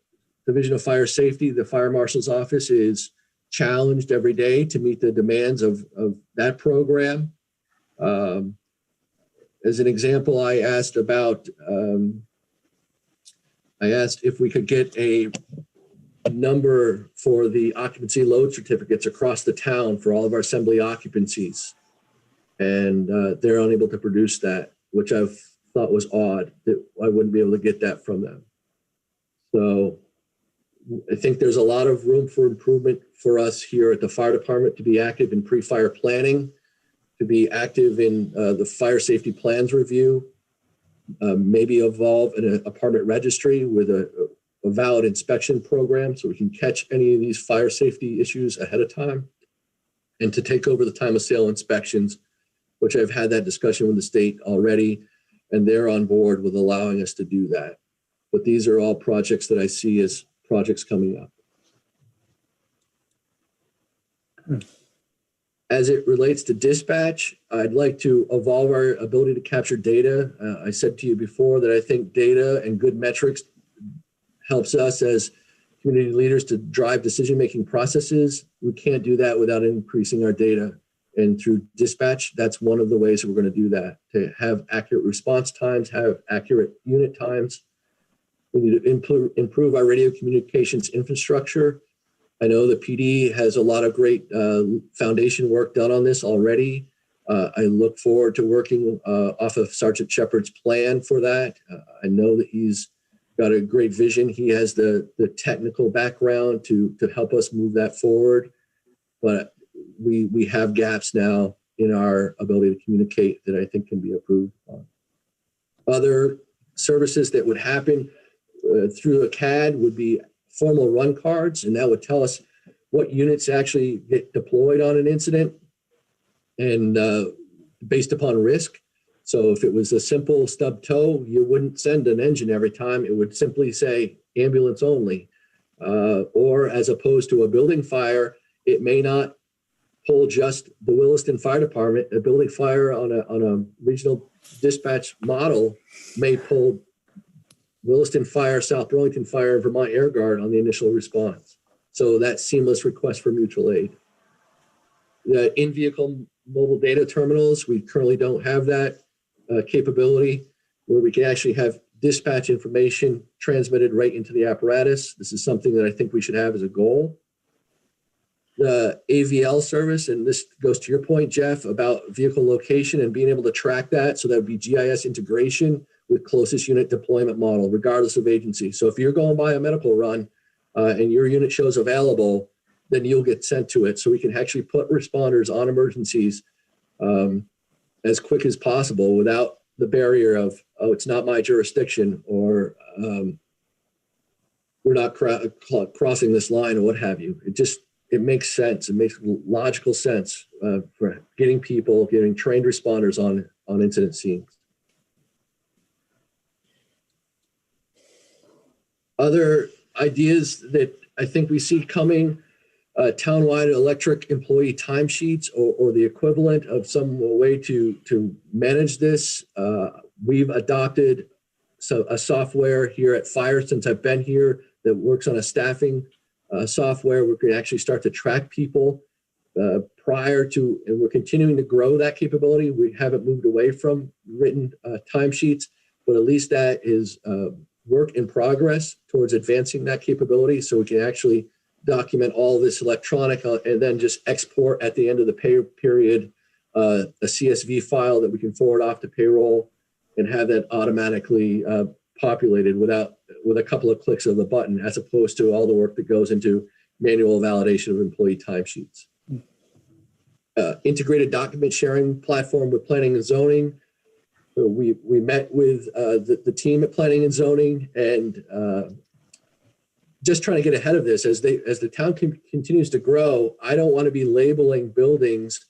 Division of Fire Safety, the fire marshal's office, is challenged every day to meet the demands of that program. As an example, I asked if we could get a number for the occupancy load certificates across the town for all of our assembly occupancies. And they're unable to produce that, which I've thought was odd that I wouldn't be able to get that from them. So I think there's a lot of room for improvement for us here at the fire department to be active in pre-fire planning, to be active in the fire safety plans review, maybe evolve an apartment registry with a valid inspection program so we can catch any of these fire safety issues ahead of time, and to take over the time of sale inspections, which I've had that discussion with the state already, and they're on board with allowing us to do that. But these are all projects that I see as projects coming up. As it relates to dispatch, I'd like to evolve our ability to capture data. I said to you before that I think data and good metrics helps us as community leaders to drive decision-making processes. We can't do that without increasing our data. And through dispatch, that's one of the ways that we're going to do that, to have accurate response times, have accurate unit times. We need to improve our radio communications infrastructure. I know the PD has a lot of great foundation work done on this already. I look forward to working off of Sergeant Shepard's plan for that. I know that he's got a great vision. He has the technical background to help us move that forward. But we have gaps now in our ability to communicate that I think can be improved on. Other services that would happen through a CAD would be formal run cards, and that would tell us what units actually get deployed on an incident and based upon risk. So if it was a simple stub tow, you wouldn't send an engine every time. It would simply say ambulance only. Or as opposed to a building fire, it may not pull just the Williston Fire Department. A building fire on a regional dispatch model may pull Williston Fire, South Burlington Fire, and Vermont Air Guard on the initial response. So that seamless request for mutual aid. The in-vehicle mobile data terminals, we currently don't have that capability where we can actually have dispatch information transmitted right into the apparatus. This is something that I think we should have as a goal. The AVL service, and this goes to your point, Jeff, about vehicle location and being able to track that. So that would be GIS integration with closest unit deployment model, regardless of agency. So if you're going by a medical run and your unit shows available, then you'll get sent to it. So we can actually put responders on emergencies as quick as possible without the barrier of, oh, it's not my jurisdiction, or we're not crossing this line, or what have you. It makes sense. It makes logical sense for getting trained responders on incident scenes. Other ideas that I think we see coming, townwide electric employee timesheets or the equivalent of some way to manage this. We've adopted a software here at Fire since I've been here that works on a staffing software where we can actually start to track people prior to, and we're continuing to grow that capability. We haven't moved away from written timesheets, but at least that is work in progress towards advancing that capability so we can actually document all this electronic and then just export at the end of the pay period a CSV file that we can forward off to payroll and have that automatically populated with a couple of clicks of the button, as opposed to all the work that goes into manual validation of employee timesheets. Integrated document sharing platform with planning and zoning. We met with the team at Planning and Zoning and just trying to get ahead of this as the town continues to grow. I don't want to be labeling buildings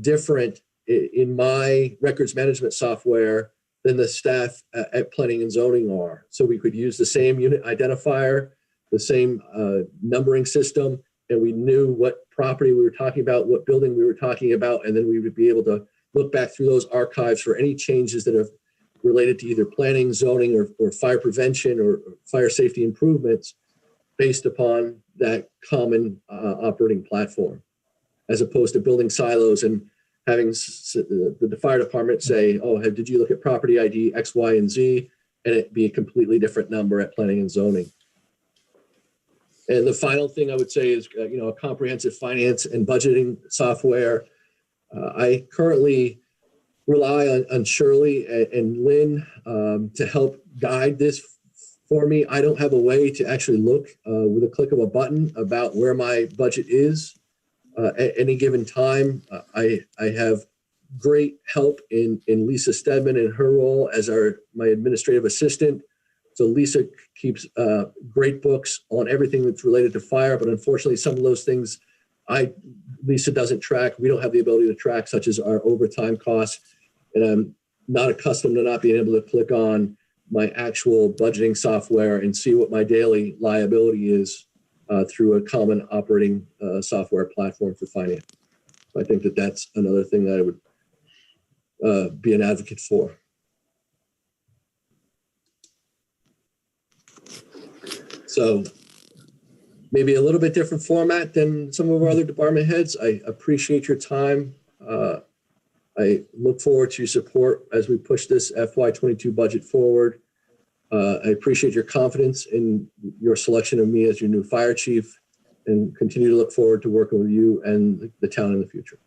different in my records management software than the staff at Planning and Zoning are. So we could use the same unit identifier, the same numbering system, and we knew what property we were talking about, what building we were talking about, and then we would be able to look back through those archives for any changes that have related to either planning, zoning, or fire prevention or fire safety improvements based upon that common operating platform, as opposed to building silos and having the fire department say, oh, did you look at property ID X, Y, and Z, and it be a completely different number at planning and zoning. And the final thing I would say is, a comprehensive finance and budgeting software. I currently rely on Shirley and Lynn to help guide this for me. I don't have a way to actually look with a click of a button about where my budget is at any given time. I have great help in Lisa Stedman in her role as my administrative assistant. So Lisa keeps great books on everything that's related to fire, but unfortunately some of those things Lisa doesn't track. We don't have the ability to track, such as our overtime costs. And I'm not accustomed to not being able to click on my actual budgeting software and see what my daily liability is through a common operating software platform for finance. I think that that's another thing that I would be an advocate for. So maybe a little bit different format than some of our other department heads. I appreciate your time. I look forward to your support as we push this FY22 budget forward. I appreciate your confidence in your selection of me as your new fire chief, and continue to look forward to working with you and the town in the future.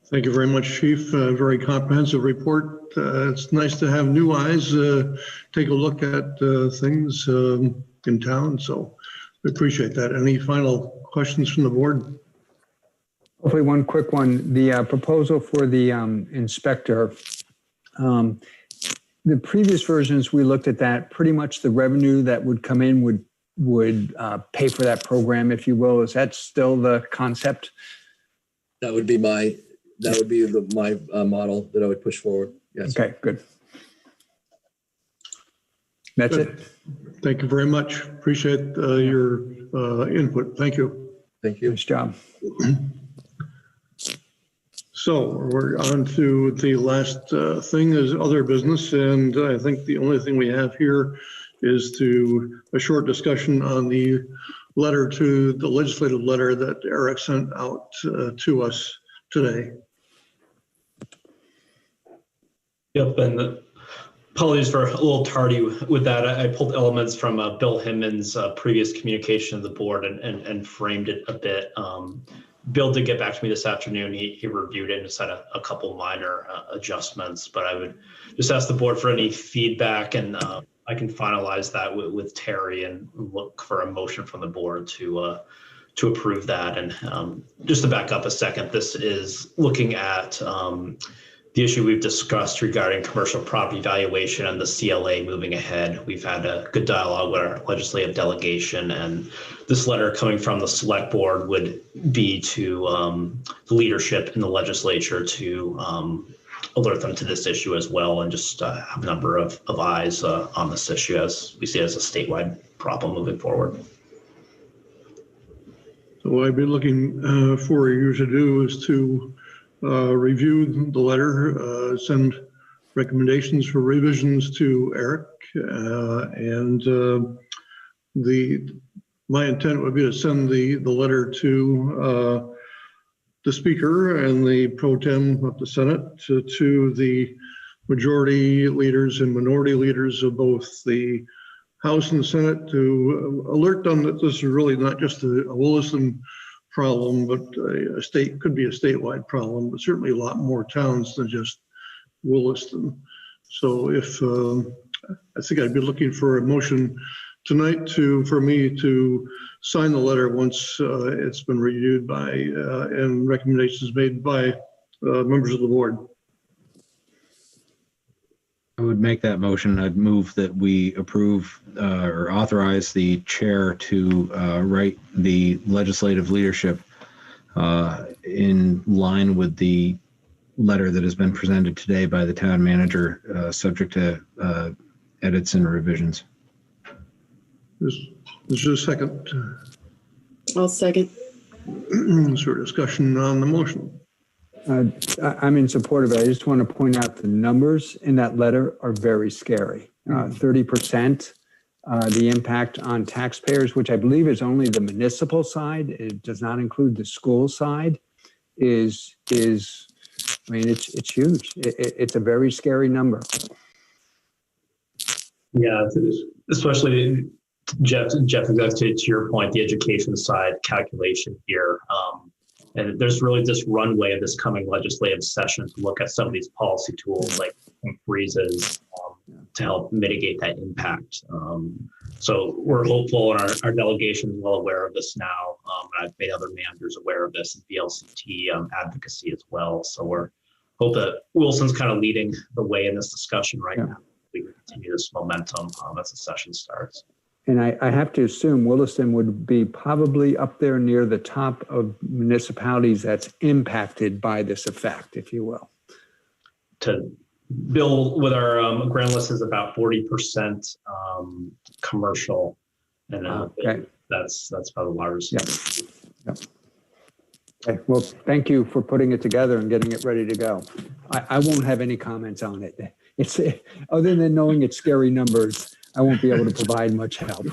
Thank you very much, Chief. Very comprehensive report. It's nice to have new eyes take a look at things in town, so we appreciate that. Any final questions from the board? Hopefully one quick one. The proposal for the inspector, the previous versions, we looked at that, pretty much the revenue that would come in would pay for that program, if you will. Is that still the concept? That would be my model that I would push forward. Yes. Okay, good. That's Good. it. Thank you very much. Appreciate your input. Thank you. Thank you. Nice job. So we're on to the last thing is other business. And I think the only thing we have here is a short discussion on the legislative letter that Eric sent out to us today. Yep, and apologies for a little tardy with that. I pulled elements from Bill Hinman's previous communication to the board and framed it a bit. Bill did get back to me this afternoon. He reviewed it and just had a couple minor adjustments, but I would just ask the board for any feedback, and I can finalize that with Terry and look for a motion from the board to approve that. And just to back up a second, this is looking at the issue we've discussed regarding commercial property valuation and the CLA moving ahead. We've had a good dialogue with our legislative delegation, and this letter coming from the select board would be to the leadership in the legislature to alert them to this issue as well, and just have a number of eyes on this issue as we see it as a statewide problem moving forward. So what I'd be looking for you to do is to review the letter, send recommendations for revisions to Eric, and my intent would be to send the letter to the Speaker and the Pro Tem of the Senate, to the majority leaders and minority leaders of both the House and Senate, to alert them that this is really not just a Williston problem, but could be a statewide problem, but certainly a lot more towns than just Williston. So I think I'd be looking for a motion tonight for me to sign the letter once it's been reviewed by and recommendations made by members of the board. I would make that motion. I'd move that we approve or authorize the chair to write the legislative leadership in line with the letter that has been presented today by the town manager, subject to edits and revisions. There's a second. I'll second. Is there discussion on the motion? I'm in support of it. I just want to point out the numbers in that letter are very scary. 30%, the impact on taxpayers, which I believe is only the municipal side, it does not include the school side, is I mean, it's huge. It's a very scary number. Yeah, especially Jeff, to your point, the education side calculation here. And there's really this runway of this coming legislative session to look at some of these policy tools like freezes to help mitigate that impact. So we're hopeful, and our delegation is well aware of this now. And I've made other managers aware of this, and VLCT advocacy as well. So we're hope that Wilson's kind of leading the way in this discussion right now. We continue this momentum as the session starts. And I have to assume Williston would be probably up there near the top of municipalities that's impacted by this effect, if you will. To Bill, with our grand list is about 40% commercial, and okay. that's probably the largest. Yep. Okay, well, thank you for putting it together and getting it ready to go. I won't have any comments on it. It's other than knowing it's scary numbers, I won't be able to provide much help.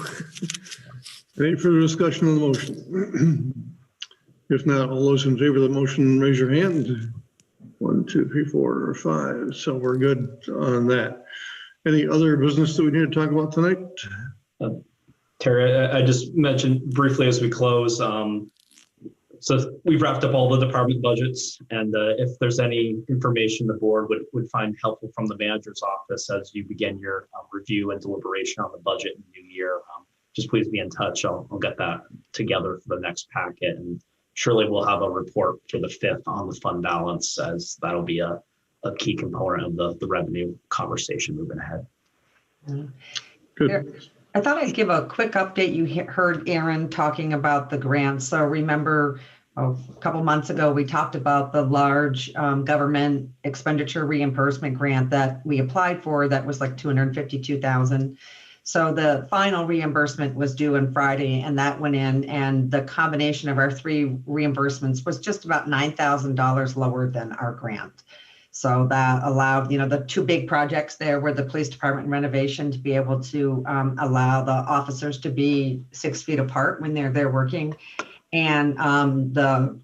Any further discussion on the motion? If not, all those in favor of the motion, raise your hand. 1, 2, 3, 4, 5. So we're good on that. Any other business that we need to talk about tonight? Terry, I just mentioned briefly as we close, so we've wrapped up all the department budgets, and if there's any information the board would find helpful from the manager's office as you begin your review and deliberation on the budget in the new year, just please be in touch. I'll get that together for the next packet, and surely we'll have a report for the 5th on the fund balance, as that'll be a key component of the revenue conversation moving ahead. Good. I thought I'd give a quick update. You heard Aaron talking about the grants. So remember a couple months ago, we talked about the large government expenditure reimbursement grant that we applied for that was like $252,000. So the final reimbursement was due on Friday, and that went in, and the combination of our 3 reimbursements was just about $9,000 lower than our grant. So that allowed, the 2 big projects there were the police department renovation to be able to allow the officers to be 6 feet apart when they're there working, and the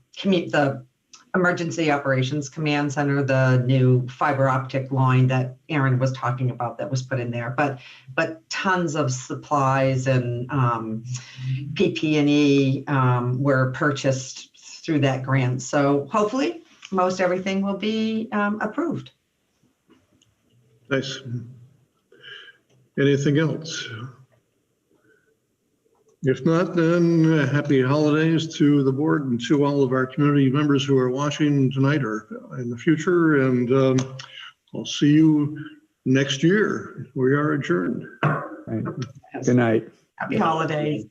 emergency operations command center, the new fiber optic line that Aaron was talking about that was put in there, but tons of supplies and PP&E were purchased through that grant. So hopefully most everything will be approved. Nice. Anything else? If not, then happy holidays to the board and to all of our community members who are watching tonight or in the future. And I'll see you next year. We are adjourned. Right. Good night. Happy holidays.